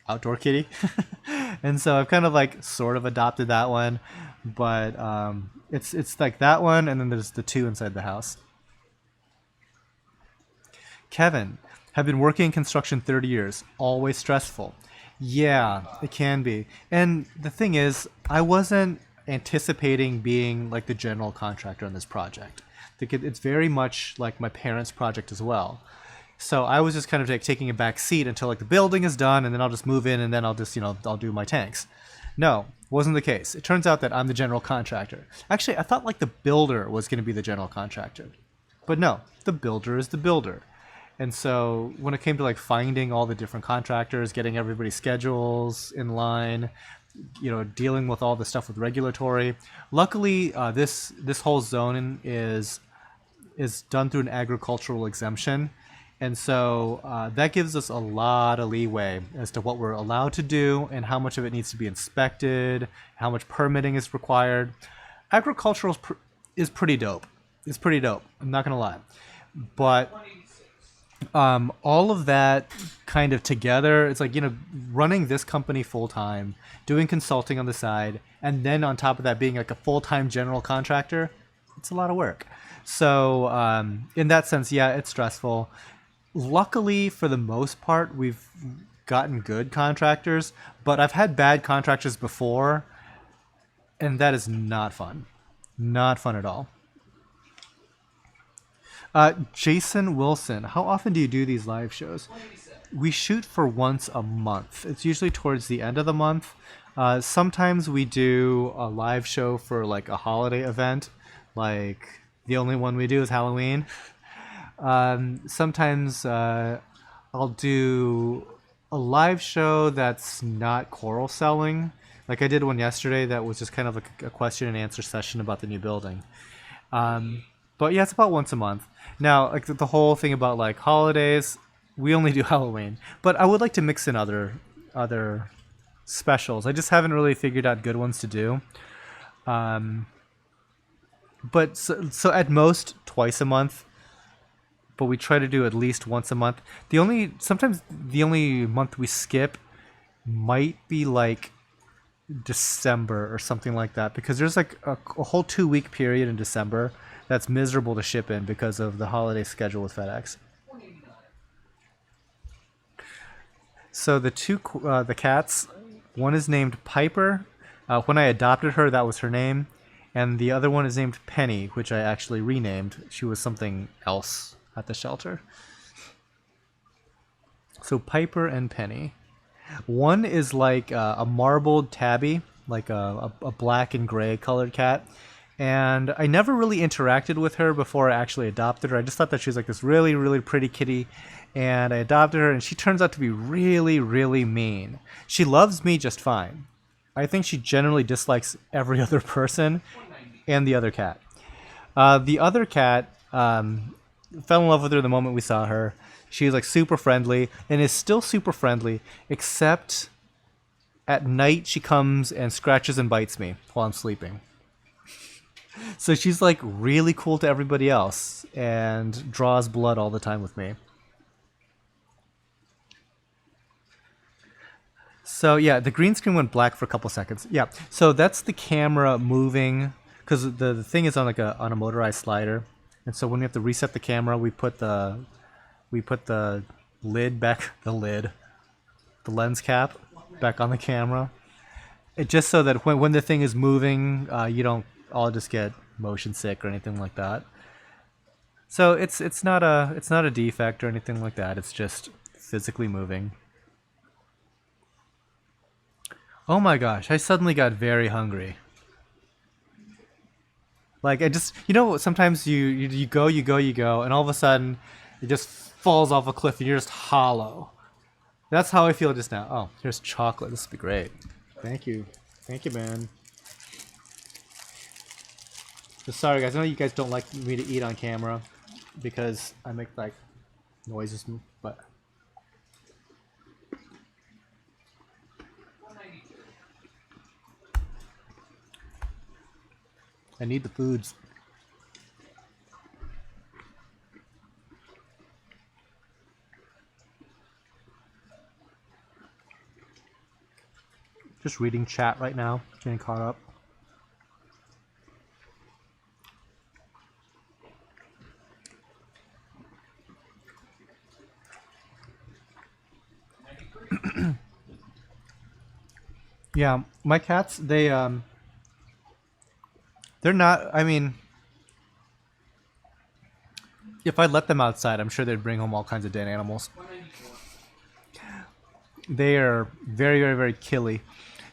outdoor kitty. And so I've kind of like sort of adopted that one, but it's like that one, and then there's the two inside the house. Kevin, have been working in construction 30 years. Always stressful. Yeah, it can be. And the thing is, I wasn't anticipating being like the general contractor on this project. It's very much like my parents' project as well. So I was just kind of like taking a back seat until like the building is done, and then I'll just move in, and then I'll just I'll do my tanks. No, wasn't the case. It turns out that I'm the general contractor. Actually, I thought like the builder was going to be the general contractor, but no, the builder is the builder. And so when it came to like finding all the different contractors, getting everybody's schedules in line, dealing with all the stuff with regulatory, luckily this whole zone is done through an agricultural exemption. And so that gives us a lot of leeway as to what we're allowed to do and how much of it needs to be inspected, how much permitting is required. Agricultural is pretty dope. It's pretty dope. I'm not going to lie. But all of that kind of together, it's like, running this company full time, doing consulting on the side, and then on top of that being like a full-time general contractor, it's a lot of work. So in that sense, yeah, it's stressful. Luckily, for the most part, we've gotten good contractors, but I've had bad contractors before, and that is not fun. Not fun at all. Jason Wilson, how often do you do these live shows? We shoot for once a month. It's usually towards the end of the month. Sometimes we do a live show for like a holiday event, like the only one we do is Halloween. Sometimes I'll do a live show that's not coral selling. Like I did one yesterday that was just kind of a question and answer session about the new building. But yeah, it's about once a month. Now, like the whole thing about like holidays, we only do Halloween. But I would like to mix in other specials. I just haven't really figured out good ones to do. But so at most twice a month. But we try to do at least once a month. Sometimes the only month we skip might be like December or something like that, because there's like a whole 2-week period in December that's miserable to ship in because of the holiday schedule with FedEx. So the cats, one is named Piper. When I adopted her, that was her name, and the other one is named Penny, which I actually renamed. She was something else at the shelter. So Piper and Penny. One is like a marbled tabby, like a black and gray colored cat. And I never really interacted with her before I actually adopted her. I just thought that she was like this really, really pretty kitty. And I adopted her, and she turns out to be really, really mean. She loves me just fine. I think she generally dislikes every other person and the other cat. The other cat fell in love with her the moment we saw her. She was like super friendly and is still super friendly, except at night she comes and scratches and bites me while I'm sleeping. So she's like really cool to everybody else and draws blood all the time with me. So yeah, the green screen went black for a couple seconds. Yeah, so that's the camera moving, because the thing is on a motorized slider, and so when we have to reset the camera, we put the lid back, the lens cap back on the camera, just so that when the thing is moving, you don't all just get motion sick or anything like that. So it's not a defect or anything like that. It's just physically moving. Oh my gosh, I suddenly got very hungry. Like I just, sometimes you go, and all of a sudden it just falls off a cliff and you're just hollow. That's how I feel just now. Oh, here's chocolate. This would be great. Thank you, man. So sorry guys, I know you guys don't like me to eat on camera because I make like noises, but I need the foods. Just reading chat right now, getting caught up. Yeah, my cats, they're not, I mean, if I let them outside, I'm sure they'd bring home all kinds of dead animals. 194. They are very, very, very killy.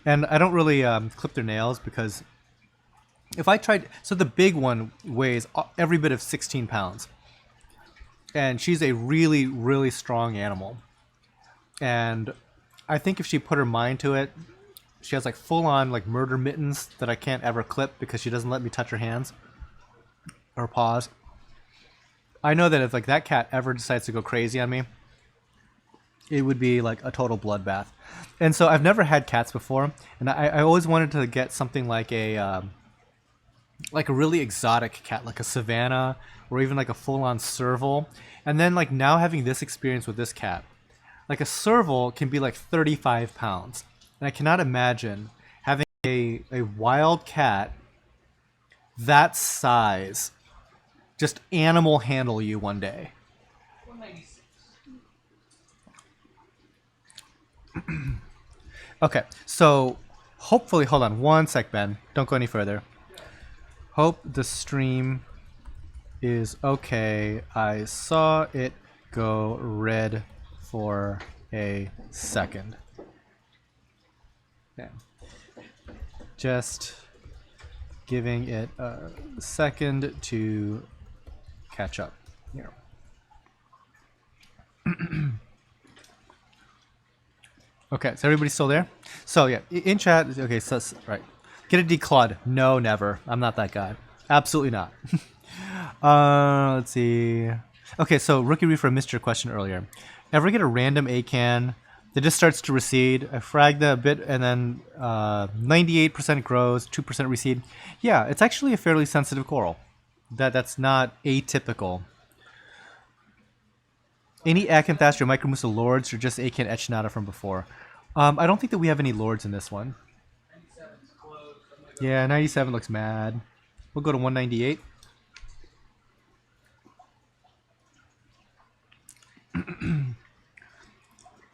And I don't really clip their nails because if I tried, so the big one weighs every bit of 16 pounds. And she's a really, really strong animal. And I think if she put her mind to it, she has like full on like murder mittens that I can't ever clip because she doesn't let me touch her hands or paws. I know that if like that cat ever decides to go crazy on me, it would be like a total bloodbath. And so I've never had cats before, and I always wanted to get something like a really exotic cat, like a Savannah or even like a full-on serval. And then like now having this experience with this cat, like a serval can be like 35 pounds. And I cannot imagine having a wild cat that size just animal handle you one day. 196. Okay, so hopefully, hold on one sec, Ben. Don't go any further. Hope the stream is okay. I saw it go red for a second. Yeah. Just giving it a second to catch up here. Okay, is everybody still there? So yeah, in chat, okay, so right. Get a declawed. No, never. I'm not that guy. Absolutely not. Let's see. Okay, so Rookie Reefer missed your question earlier. Ever get a random acan that just starts to recede? I fragged a bit and then 98% grows, 2% recede. Yeah, it's actually a fairly sensitive coral. That's not atypical. Any Acanthastra or Micromusa lords or just acan echinata from before? I don't think that we have any lords in this one. 97's closed. Yeah, 97 looks mad. We'll go to 198.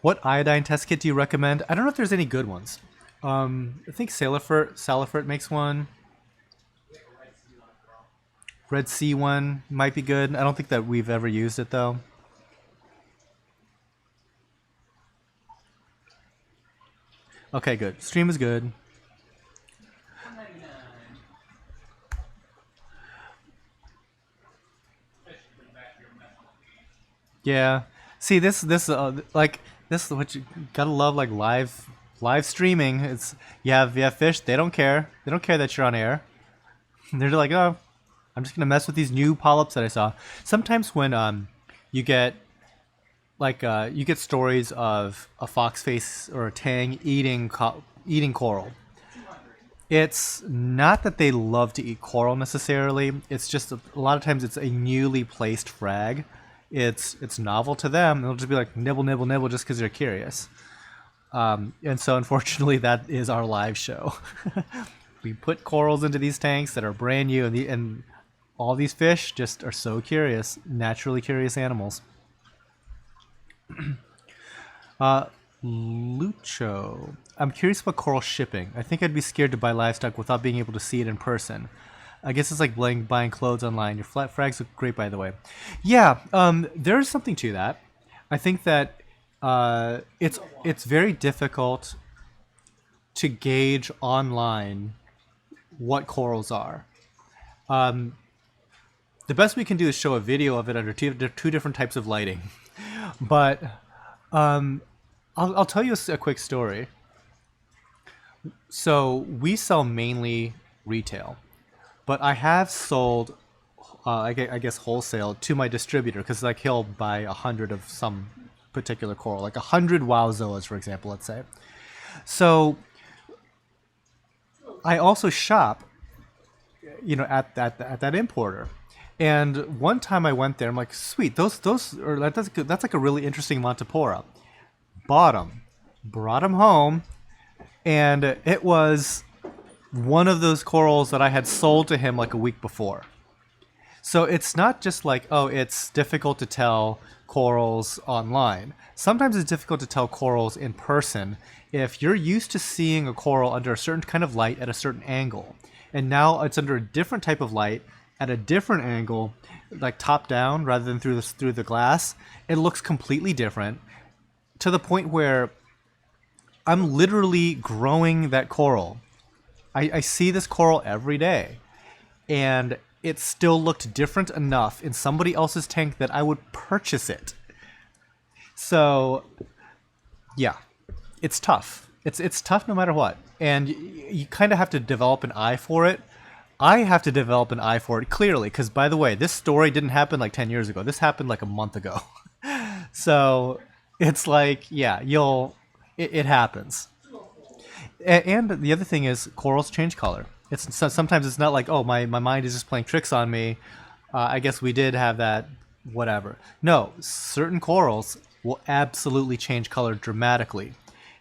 What iodine test kit do you recommend? I don't know if there's any good ones. I think Salifert makes one. Red Sea one might be good. I don't think that we've ever used it though. Okay, good. Stream is good. 199. Yeah. See, this like this is what you gotta love, like live streaming. It's you have fish. They don't care. They don't care that you're on air. They're like, oh, I'm just gonna mess with these new polyps that I saw. Sometimes when you get like you get stories of a foxface or a tang eating coral. It's not that they love to eat coral necessarily. It's just a lot of times it's a newly placed frag. It's novel to them. They'll just be like nibble, nibble, nibble, just because they're curious. And so unfortunately, that is our live show. We put corals into these tanks that are brand new, and all these fish just are so curious, naturally curious animals. Lucho. I'm curious about coral shipping. I think I'd be scared to buy livestock without being able to see it in person. I guess it's like buying clothes online. Your flat frags look great, by the way. Yeah, there's something to that. I think that it's very difficult to gauge online what corals are. The best we can do is show a video of it under two different types of lighting. But I'll tell you a quick story. So we sell mainly retail, but I have sold, I guess, wholesale to my distributor because like he'll buy 100 of some particular coral, like 100 Wowzoas, for example, let's say. So I also shop, at that importer. And one time I went there, I'm like, sweet, that's like a really interesting Montipora. Bought them, brought them home, And it was one of those corals that I had sold to him like a week before. So it's not just like, oh, it's difficult to tell corals online. Sometimes it's difficult to tell corals in person if you're used to seeing a coral under a certain kind of light at a certain angle. And now it's under a different type of light at a different angle, like top down rather than through the glass. It looks completely different to the point where I'm literally growing that coral. I see this coral every day, and it still looked different enough in somebody else's tank that I would purchase it. So, yeah, it's tough. It's tough no matter what, and you kind of have to develop an eye for it. I have to develop an eye for it clearly, because by the way, this story didn't happen like 10 years ago. This happened like a month ago. So it's like, yeah, it happens. And the other thing is corals change color. Sometimes it's not like, oh, my mind is just playing tricks on me. I guess we did have that, whatever. No, certain corals will absolutely change color dramatically.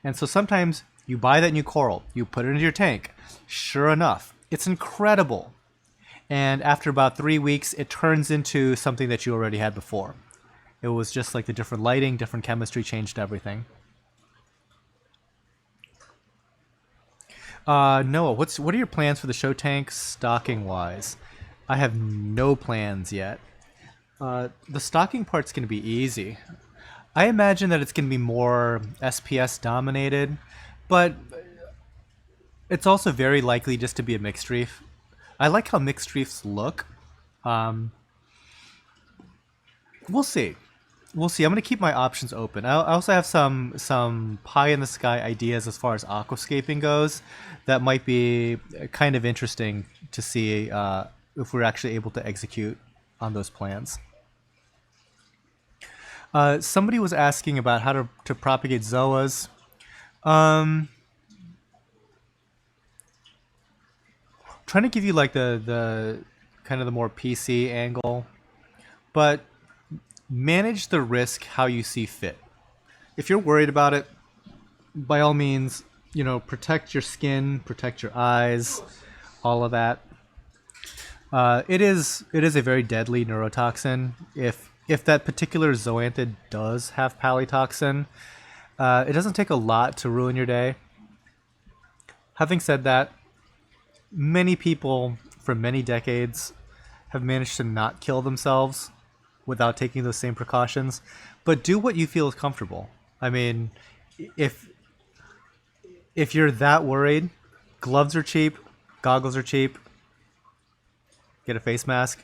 And so sometimes you buy that new coral, you put it into your tank. Sure enough, it's incredible. And after about 3 weeks, it turns into something that you already had before. It was just like the different lighting, different chemistry changed everything. Noah, what are your plans for the show tank stocking wise? I have no plans yet. The stocking part's going to be easy. I imagine that it's going to be more SPS dominated, but it's also very likely just to be a mixed reef. I like how mixed reefs look. Um, we'll see. We'll see. I'm going to keep my options open. I also have some pie in the sky ideas as far as aquascaping goes that might be kind of interesting to see if we're actually able to execute on those plans. Somebody was asking about how to propagate zoas. Trying to give you like the kind of the more PC angle, but manage the risk how you see fit. If you're worried about it, by all means, protect your skin, protect your eyes, all of that. It is a very deadly neurotoxin. If that particular zoanthid does have palytoxin, it doesn't take a lot to ruin your day. Having said that, many people for many decades have managed to not kill themselves without taking those same precautions. But do what you feel is comfortable. I mean, if you're that worried, gloves are cheap, goggles are cheap. Get a face mask.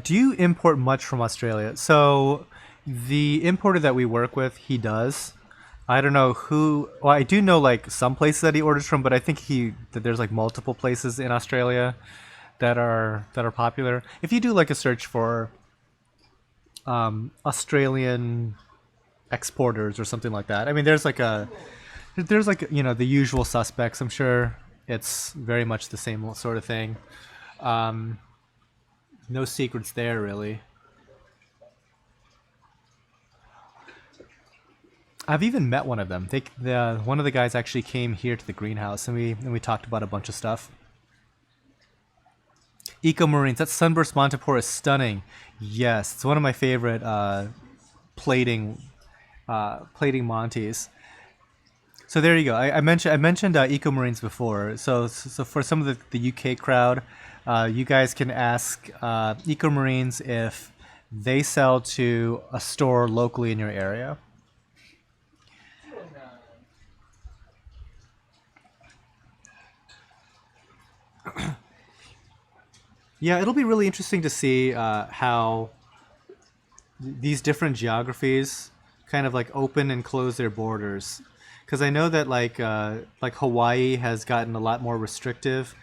Do you import much from Australia? So the importer that we work with, he does. I don't know who. Well, I do know like some places that he orders from, but I think that there's like multiple places in Australia that are popular. If you do like a search for Australian exporters or something like that, I mean, there's like the usual suspects. I'm sure it's very much the same sort of thing. No secrets there, really. I've even met one of them. One of the guys actually came here to the greenhouse, and we talked about a bunch of stuff. Eco Marines. That sunburst Montipore is stunning. Yes, it's one of my favorite plating Monties. So there you go. I mentioned Eco Marines before. So for some of the UK crowd, you guys can ask Eco Marines if they sell to a store locally in your area. Yeah, it'll be really interesting to see how these different geographies kind of like open and close their borders. Because I know that like Hawaii has gotten a lot more restrictive.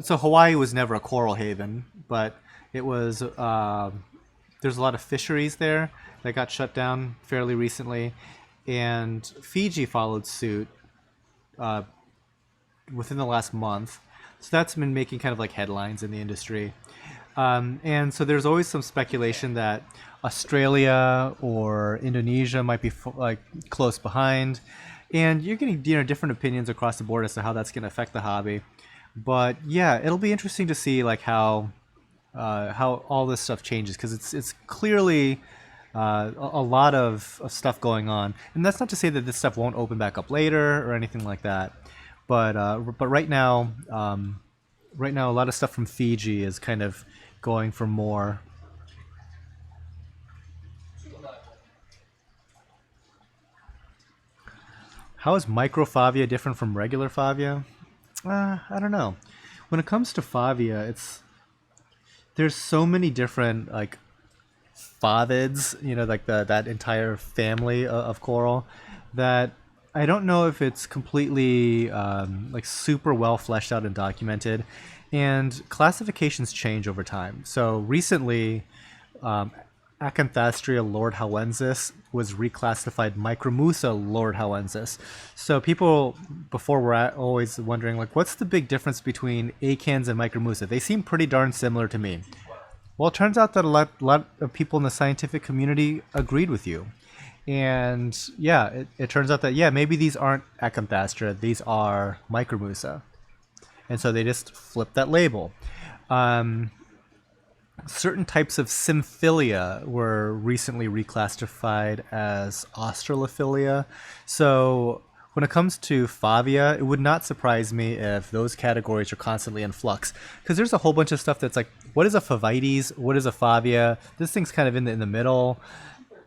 So Hawaii was never a coral haven, but it was. There's a lot of fisheries there that got shut down fairly recently, and Fiji followed suit within the last month. So that's been making kind of like headlines in the industry. And so there's always some speculation that Australia or Indonesia might be like close behind, and you're getting different opinions across the board as to how that's going to affect the hobby. But yeah, it'll be interesting to see like how all this stuff changes, because it's clearly a lot of stuff going on, and that's not to say that this stuff won't open back up later or anything like that. But right now, a lot of stuff from Fiji is kind of going for more. How is microfavia different from regular favia? I don't know. When it comes to favia, there's so many different like favids, like that entire family of coral, that I don't know if it's completely like super well fleshed out and documented, and classifications change over time. So recently, Acanthastria lordhowensis was reclassified Micromusa lordhowensis. So people before were always wondering like, what's the big difference between acans and Micromusa? They seem pretty darn similar to me. Well, it turns out that a lot of people in the scientific community agreed with you. And yeah, it turns out that, yeah, maybe these aren't Acanthastra, these are Micromusa. And so they just flipped that label. Certain types of symphilia were recently reclassified as Australophilia. So when it comes to favia, it would not surprise me if those categories are constantly in flux, because there's a whole bunch of stuff that's like, what is a favites? What is a favia? This thing's kind of in the middle.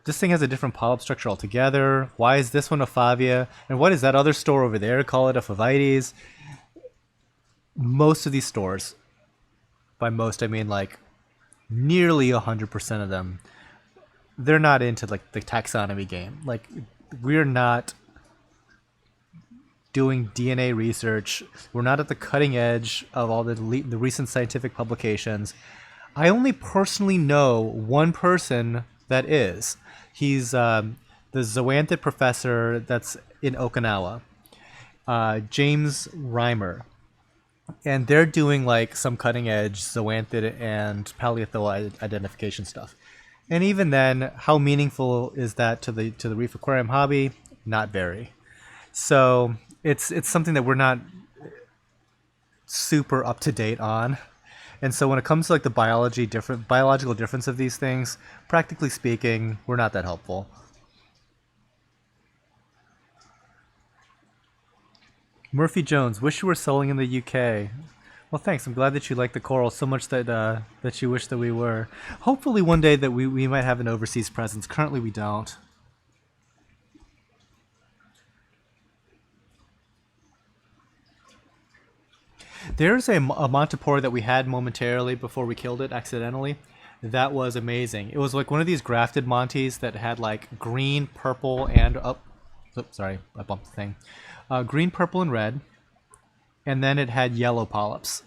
This thing has a different polyp structure altogether. Why is this one a favia? And what is that other store over there? Call it a favites. Most of these stores, by most I mean like nearly 100% of them, they're not into like the taxonomy game. Like, we're not doing DNA research. We're not at the cutting edge of all the recent scientific publications. I only personally know one person that is. He's the zoanthid professor that's in Okinawa, James Reimer. And they're doing like some cutting edge zoanthid and paleontho identification stuff. And even then, how meaningful is that to the Reef Aquarium hobby? Not very. So it's something that we're not super up to date on. And so when it comes to like the biological difference of these things, practically speaking, we're not that helpful. Murphy Jones, wish you were selling in the UK. Well, thanks. I'm glad that you like the coral so much that you wish that we were. Hopefully one day that we might have an overseas presence. Currently we don't. There's a Montipore that we had momentarily before we killed it accidentally. That was amazing. It was like one of these grafted Monties that had like green, purple, and sorry, I bumped the thing. Green, purple, and red, and then it had yellow polyps.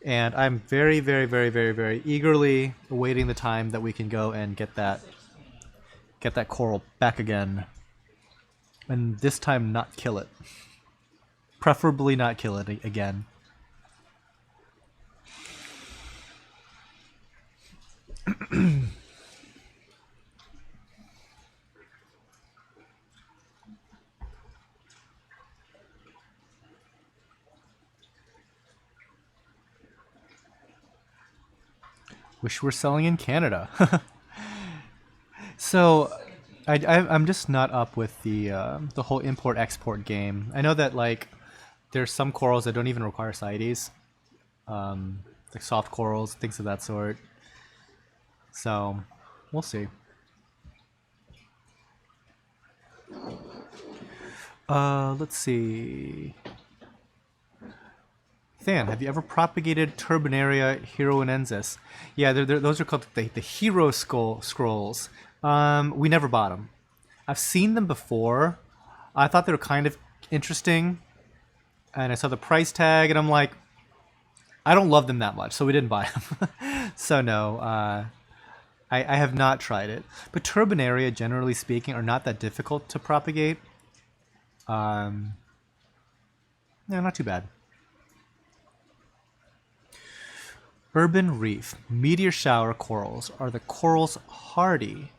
And I'm very, very, very, very, very eagerly awaiting the time that we can go and get that coral back again, and this time not kill it. Preferably not kill it again. Wish we're selling in Canada. So, I'm just not up with the whole import-export game. I know that like there's some corals that don't even require CITES, like soft corals, things of that sort. So, we'll see. Let's see. Than, have you ever propagated Turbinaria heroinensis? Yeah, those are called the hero scrolls. We never bought them. I've seen them before. I thought they were kind of interesting, and I saw the price tag, and I'm like, I don't love them that much, so we didn't buy them. So no, I have not tried it. But Turbinaria, generally speaking, are not that difficult to propagate. Yeah, not too bad. Urban reef, meteor shower corals. Are the corals hardy?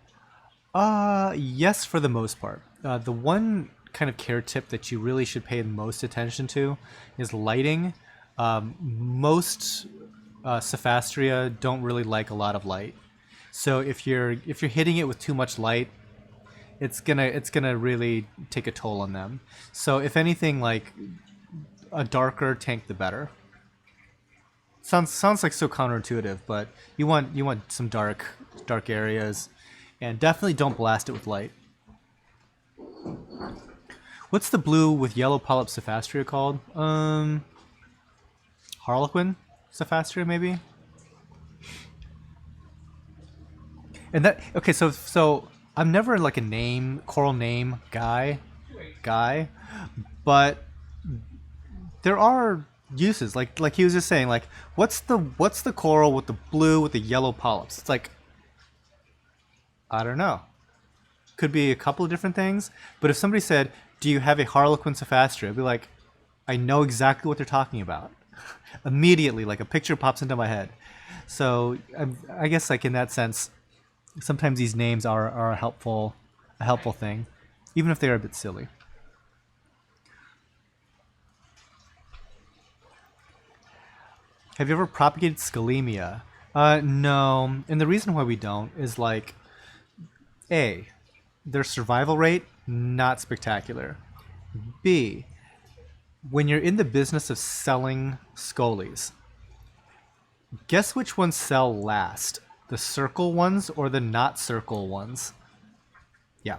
Yes, for the most part. The one kind of care tip that you really should pay most attention to is lighting. Most Cephastria don't really like a lot of light. So if you're hitting it with too much light, it's gonna really take a toll on them. So if anything, like a darker tank, the better. Sounds like so counterintuitive, but you want some dark areas, and definitely don't blast it with light. What's the blue with yellow polyp Cephastria called? Harlequin Cephastria maybe. And that okay, so I'm never like a coral name guy, but there are uses. Like he was just saying, like what's the coral with the blue with the yellow polyps? It's like I don't know. Could be a couple of different things. But if somebody said, "Do you have a Harlequin Cephastria?" I'd be like, I know exactly what they're talking about. Immediately, like a picture pops into my head. So I guess like in that sense, sometimes these names are a helpful thing, even if they're a bit silly. Have you ever propagated scalemia? No. And the reason why we don't is like, A, their survival rate, not spectacular. B, when you're in the business of selling scolies, guess which ones sell last? The circle ones or the not circle ones? Yeah,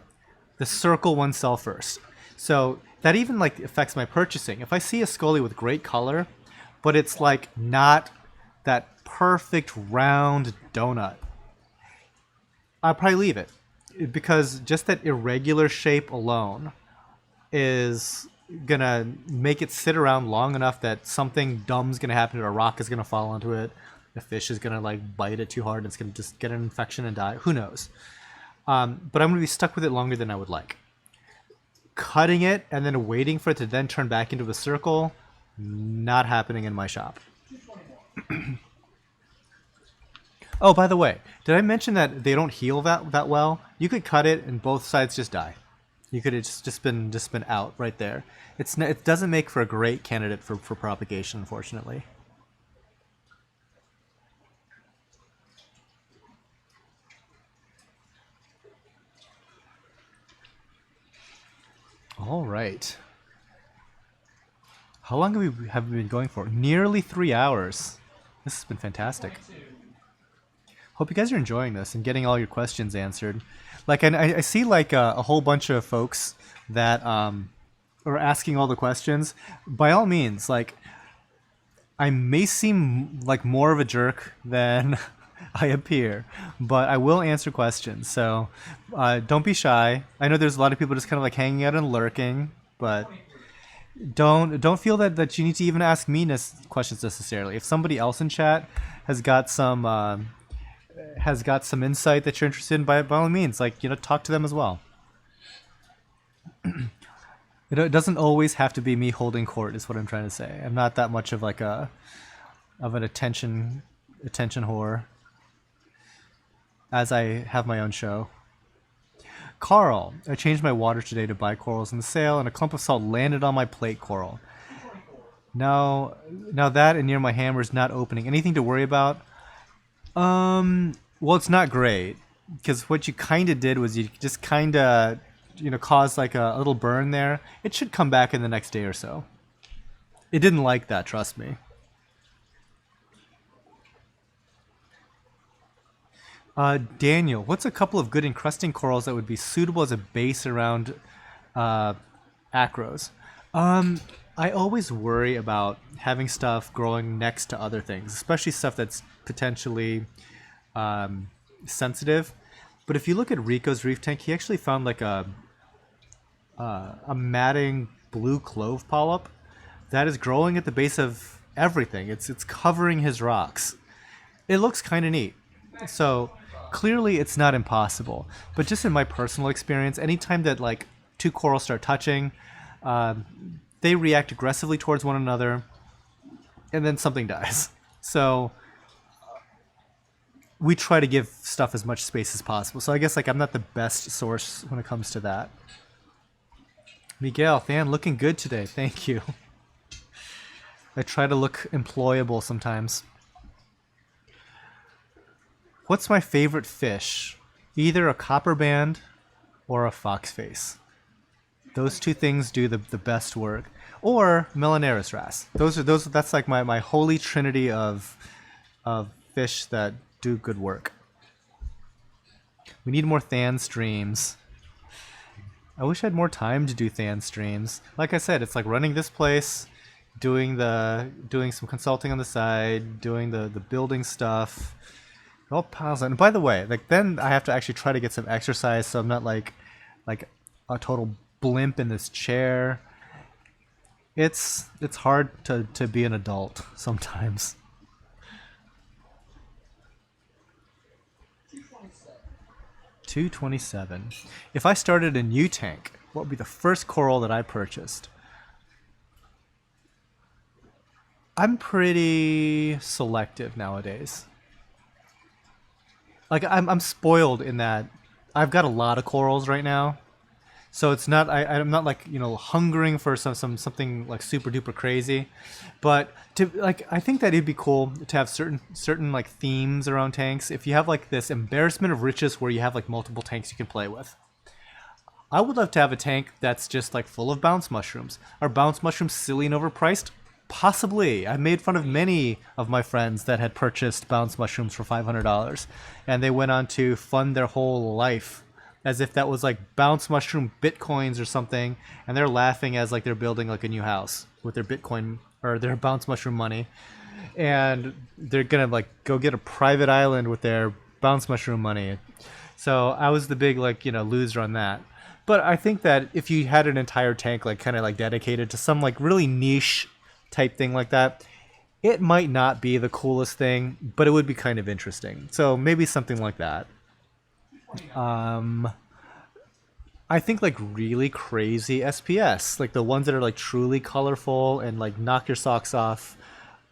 the circle ones sell first. So that even like affects my purchasing. If I see a scolie with great color, but it's like not that perfect round donut, I'll probably leave it because just that irregular shape alone is gonna make it sit around long enough that something dumb's gonna happen. A rock is gonna fall onto it. A fish is gonna like bite it too hard. And it's gonna just get an infection and die. Who knows? But I'm gonna be stuck with it longer than I would like. Cutting it and then waiting for it to then turn back into a circle, not happening in my shop. Oh, by the way, did I mention that they don't heal that well? You could cut it and both sides just die. You could have just been out right there. It doesn't make for a great candidate for propagation, unfortunately. All right. How long have we been going for? Nearly 3 hours. This has been fantastic. Hope you guys are enjoying this and getting all your questions answered. Like, I see like a whole bunch of folks that are asking all the questions. By all means, like, I may seem like more of a jerk than I appear, but I will answer questions. So don't be shy. I know there's a lot of people just kind of like hanging out and lurking, but don't feel that you need to even ask me questions necessarily. If somebody else in chat has got some insight that you're interested in, by all means, like, talk to them as well. It doesn't always have to be me holding court, is what I'm trying to say. I'm not that much of like an attention whore, as I have my own show. Carl, I changed my water today to buy corals in the sale, and a clump of salt landed on my plate coral. Now that and near my hammer is not opening. Anything to worry about? Well, it's not great, because what you kind of did was you just kind of, caused like a little burn there. It should come back in the next day or so. It didn't like that, trust me. Daniel, what's a couple of good encrusting corals that would be suitable as a base around acros? I always worry about having stuff growing next to other things, especially stuff that's potentially sensitive. But if you look at Rico's reef tank, he actually found like a matting blue clove polyp that is growing at the base of everything. It's covering his rocks. It looks kind of neat. So clearly it's not impossible. But just in my personal experience, anytime that like two corals start touching, they react aggressively towards one another, and then something dies. So we try to give stuff as much space as possible. So I guess like I'm not the best source when it comes to that. Miguel, fan, looking good today. Thank you. I try to look employable sometimes. What's my favorite fish? Either a copper band or a foxface. Those two things do the best work. Or Melanera's wrasse. That's like my holy trinity of fish that do good work. We need more Than streams. I wish I had more time to do Than streams. Like I said, it's like running this place, doing some consulting on the side, doing the building stuff. It all piles on. And by the way, like then I have to actually try to get some exercise so I'm not like a total blimp in this chair. It's hard to be an adult sometimes. 227. If I started a new tank, what would be the first coral that I purchased? I'm pretty selective nowadays. Like I'm spoiled in that I've got a lot of corals right now. So it's not I'm not like, hungering for something like super duper crazy. But I think that it'd be cool to have certain like themes around tanks. If you have like this embarrassment of riches where you have like multiple tanks you can play with. I would love to have a tank that's just like full of bounce mushrooms. Are bounce mushrooms silly and overpriced? Possibly. I made fun of many of my friends that had purchased bounce mushrooms for $500 and they went on to fund their whole life as if that was like bounce mushroom bitcoins or something, and they're laughing as like they're building like a new house with their bitcoin or their bounce mushroom money, and they're gonna like go get a private island with their bounce mushroom money. So I was the big loser on that. But I think that if you had an entire tank like kind of like dedicated to some like really niche type thing like that, it might not be the coolest thing, but it would be kind of interesting. So maybe something like that. I think like really crazy SPS, like the ones that are like truly colorful and like knock your socks off,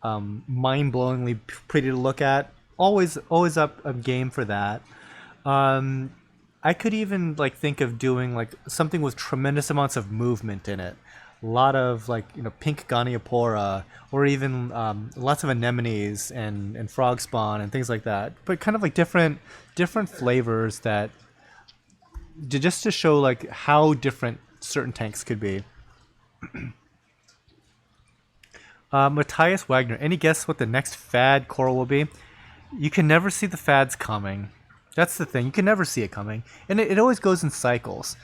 mind-blowingly pretty to look at. Always up a game for that. I could even like think of doing like something with tremendous amounts of movement in it. A lot of like pink goniopora, or even lots of anemones and frog spawn and things like that. But kind of like different flavors that just to show like how different certain tanks could be. Matthias Wagner, any guess what the next fad coral will be? You can never see the fads coming. That's the thing. You can never see it coming, and it always goes in cycles.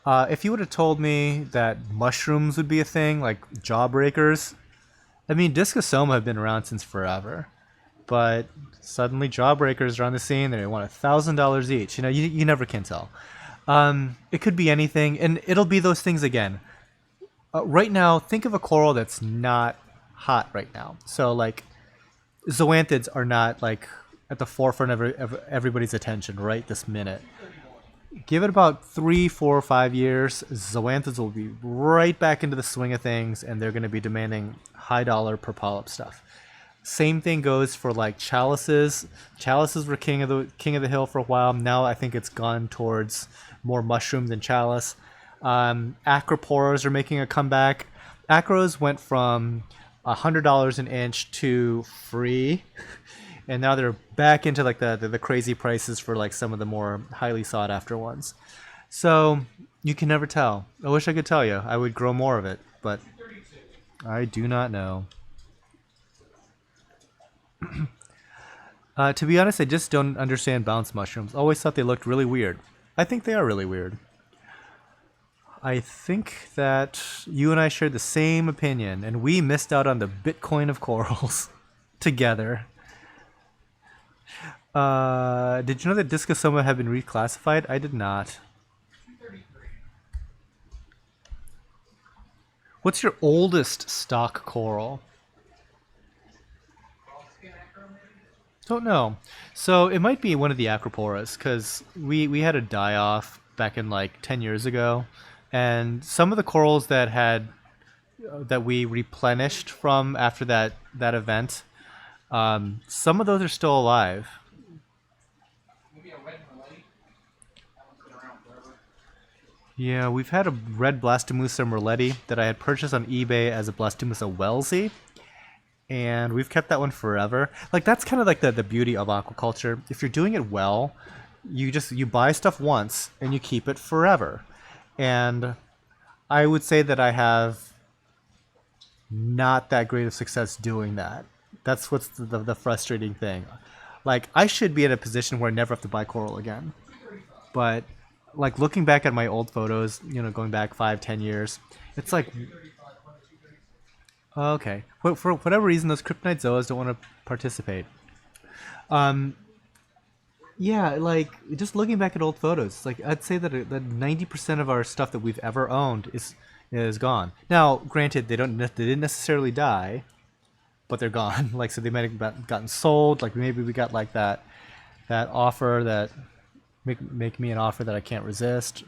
If you would have told me that mushrooms would be a thing, like jawbreakers, I mean, Discosoma have been around since forever, but suddenly jawbreakers are on the scene. They want $1,000 each. You never can tell. It could be anything, and it'll be those things again. Right now, think of a coral that's not hot right now. So like, zoanthids are not like at the forefront of everybody's attention right this minute. Give it about 3, 4, 5 years, zoanthids will be right back into the swing of things, and they're going to be demanding high dollar per polyp stuff. Same thing goes for like chalices. Chalices were king of the hill for a while. Now I think it's gone towards more mushroom than chalice. Acroporas are making a comeback. Acros went from $100 an inch to free. And now they're back into like the crazy prices for like some of the more highly sought after ones. So you can never tell. I wish I could tell you. I would grow more of it, but I do not know. To be honest, I just don't understand bounce mushrooms. Always thought they looked really weird. I think they are really weird. I think that you and I shared the same opinion, and we missed out on the Bitcoin of corals together. Did you know that Discosoma have been reclassified? I did not. What's your oldest stock coral? Don't know. So it might be one of the acroporas, because we had a die-off back in like 10 years ago, and some of the corals that we replenished from after that event, some of those are still alive. Yeah, we've had a red Blastomussa merletti that I had purchased on eBay as a Blastomussa wellsy, and we've kept that one forever. Like that's kind of like the beauty of aquaculture. If you're doing it well, you buy stuff once and you keep it forever. And I would say that I have not that great of success doing that. That's what's the frustrating thing. Like I should be in a position where I never have to buy coral again. But like looking back at my old photos, going back 5, 10 years, it's like, okay, for whatever reason, those kryptonite zoas don't want to participate. Yeah, like just looking back at old photos, like I'd say that 90% of our stuff that we've ever owned is gone. Now, granted, they didn't necessarily die, but they're gone. Like so, they might have gotten sold. Like maybe we got like that offer that make me an offer that I can't resist.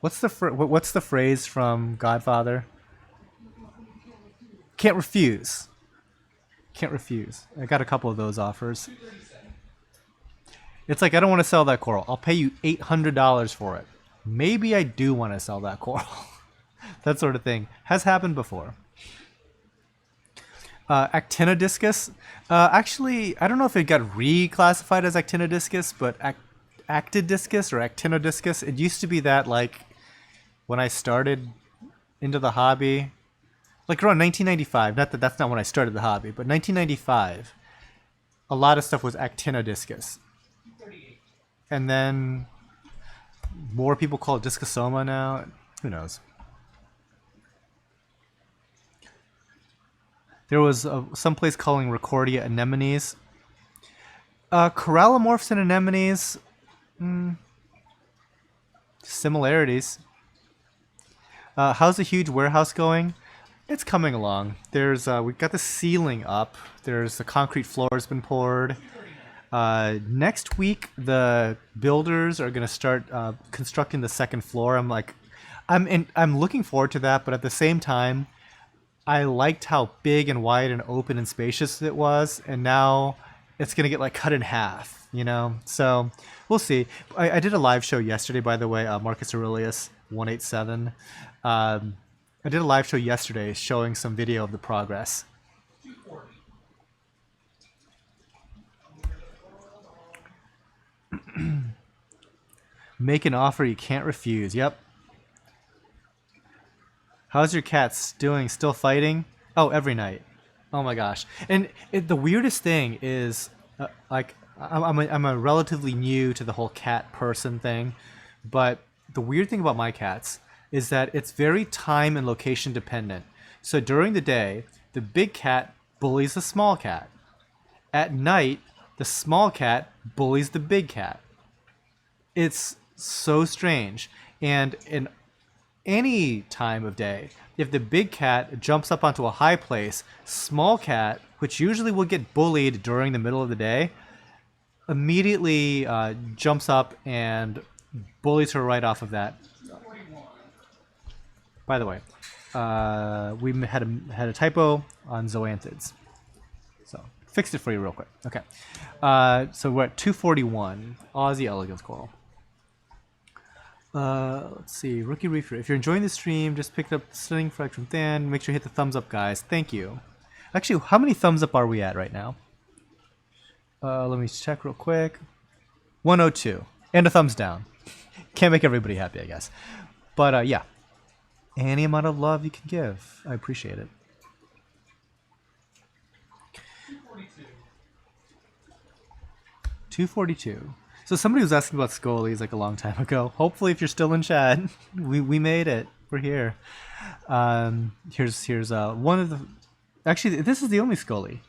What's the phrase from Godfather? Can't refuse. Can't refuse. I got a couple of those offers. It's like I don't want to sell that coral. I'll pay you $800 for it. Maybe I do want to sell that coral. That sort of thing has happened before. Actinodiscus. Actually, I don't know if it got reclassified as actinodiscus, but actidiscus or actinodiscus. It used to be that like when I started into the hobby, like around 1995. Not that that's not when I started the hobby, but 1995. A lot of stuff was actinodiscus. And then more people call it discosoma now. Who knows? There was some place calling Recordia anemones. Corallomorphs and anemones, similarities. How's the huge warehouse going? It's coming along. We've got the ceiling up. There's the concrete floor has been poured. Next week, the builders are going to start constructing the second floor. I'm looking forward to that, but at the same time, I liked how big and wide and open and spacious it was, and now it's going to get like cut in half, So we'll see. I did a live show yesterday, by the way, Marcus Aurelius 187. I did a live show yesterday showing some video of the progress. Make an offer you can't refuse. Yep. How's your cat doing? Still fighting? Oh, every night. Oh my gosh. And the weirdest thing is, like, I'm a relatively new to the whole cat person thing, but the weird thing about my cats is that it's very time and location dependent. So during the day, the big cat bullies the small cat. At night, the small cat bullies the big cat. It's so strange. And in any time of day, if the big cat jumps up onto a high place, small cat, which usually will get bullied during the middle of the day, immediately jumps up and bullies her right off of that. By the way, we had a typo on zoanthids, so fixed it for you real quick. Okay, so we're at 241 Aussie elegance coral. Let's see, Rookie Reefer. If you're enjoying the stream, just picked up the stunning frag from Than. Make sure you hit the thumbs up, guys. Thank you. Actually, how many thumbs up are we at right now? Let me check real quick. 102. And a thumbs down. Can't make everybody happy, I guess. But yeah, any amount of love you can give, I appreciate it. 242. So somebody was asking about Scolies like a long time ago. Hopefully, if you're still in chat, we made it. We're here. Here's one of the. Actually, this is the only Scully.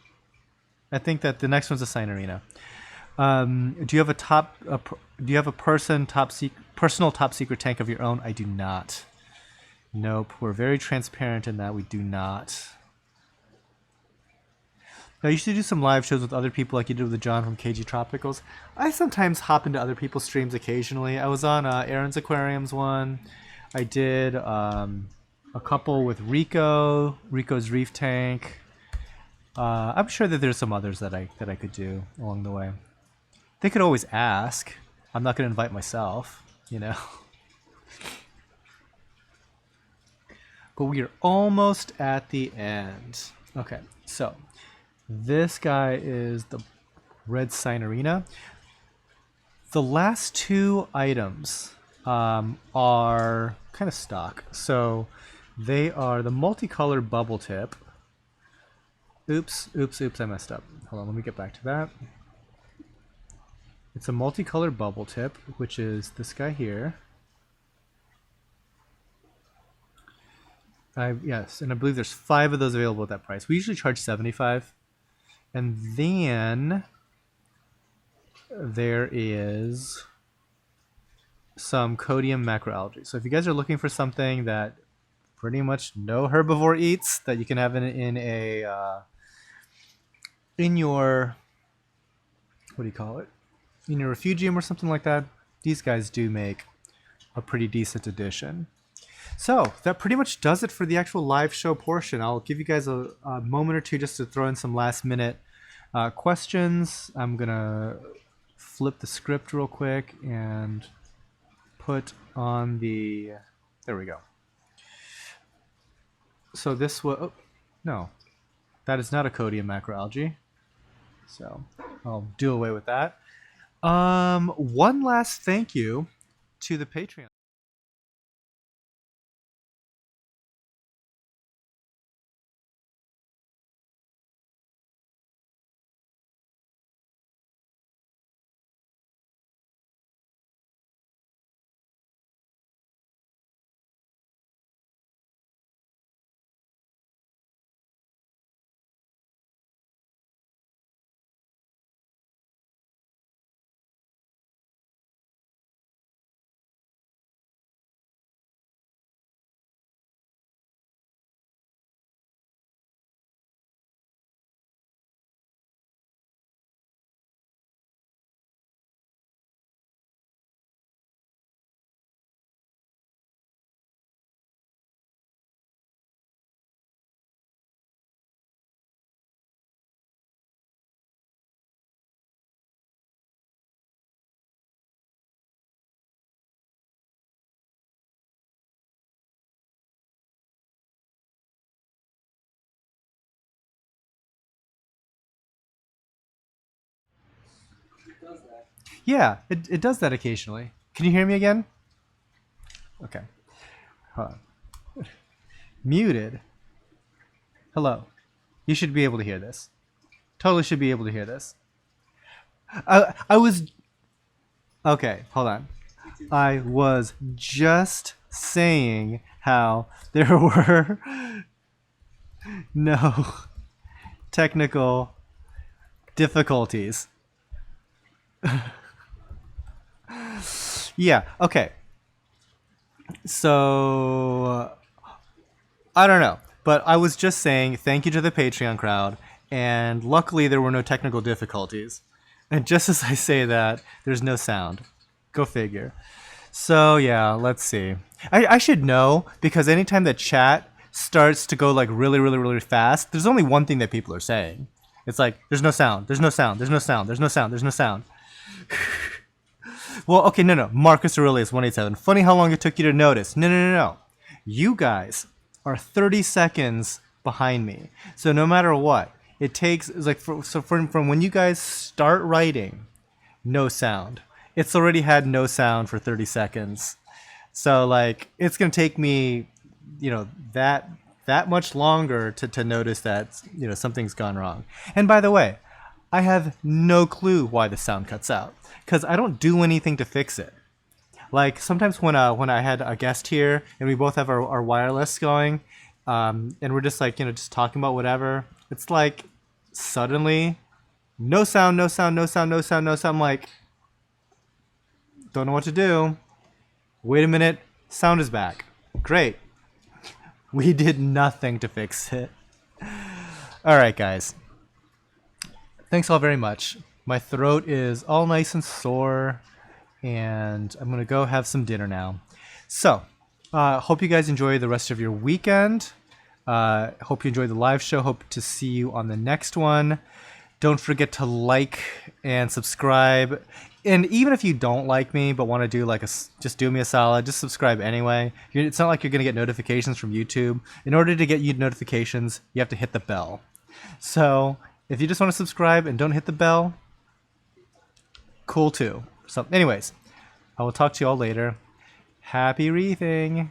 I think that the next one's a Sinorina. Do you have a personal top secret tank of your own? I do not. Nope. We're very transparent in that we do not. I used to do some live shows with other people like you did with John from KG Tropicals. I sometimes hop into other people's streams occasionally. I was on Aaron's Aquarium's one. I did a couple with Rico's Reef Tank. I'm sure that there's some others that I could do along the way. They could always ask. I'm not going to invite myself, but we are almost at the end. Okay, so this guy is the red Sinorina. The last two items are kind of stock. So they are the multicolored bubble tip. Oops, I messed up. Hold on, let me get back to that. It's a multicolored bubble tip, which is this guy here. Yes, and I believe there's 5 of those available at that price. We usually charge $75. And then there is some Codium macroalgae. So if you guys are looking for something that pretty much no herbivore eats, that you can have in your, what do you call it? In your refugium or something like that, these guys do make a pretty decent addition. So that pretty much does it for the actual live show portion. I'll give you guys a moment or two just to throw in some last minute questions. I'm gonna flip the script real quick and put on the, there we go. So this was, oh, no, that is not a Codium macroalgae. So I'll do away with that. One last thank you to the Patreon. Yeah, it does that occasionally. Can you hear me again? Okay. Hold on. Muted. Hello. You should be able to hear this. Totally should be able to hear this. I was... Okay, hold on. I was just saying how there were no technical difficulties. Yeah, okay. So I don't know, but I was just saying thank you to the Patreon crowd, and luckily there were no technical difficulties. And just as I say that, there's no sound. Go figure. So yeah, let's see. I should know, because anytime that chat starts to go like really fast, there's only one thing that people are saying. It's like, there's no sound, there's no sound, there's no sound, there's no sound, there's no sound. Well, okay, no. Marcus Aurelius 187. Funny how long it took you to notice. No. You guys are 30 seconds behind me. So no matter what, it takes, it's like, from when you guys start writing, no sound. It's already had no sound for 30 seconds. So like, it's going to take me, that much longer to notice that, something's gone wrong. And by the way, I have no clue why the sound cuts out, because I don't do anything to fix it. Like sometimes when I had a guest here and we both have our wireless going, and we're just like, just talking about whatever, it's like suddenly no sound. I'm like, don't know what to do. Wait a minute, sound is back. Great. We did nothing to fix it. All right, guys. Thanks all very much. My throat is all nice and sore, and I'm going to go have some dinner now. So, hope you guys enjoy the rest of your weekend. Hope you enjoy the live show. Hope to see you on the next one. Don't forget to like and subscribe. And even if you don't like me but want to do like just do me a solid, just subscribe anyway. It's not like you're gonna get notifications from YouTube. In order to get you notifications, you have to hit the bell. So if you just want to subscribe and don't hit the bell, cool too. So anyways, I will talk to you all later. Happy reefing.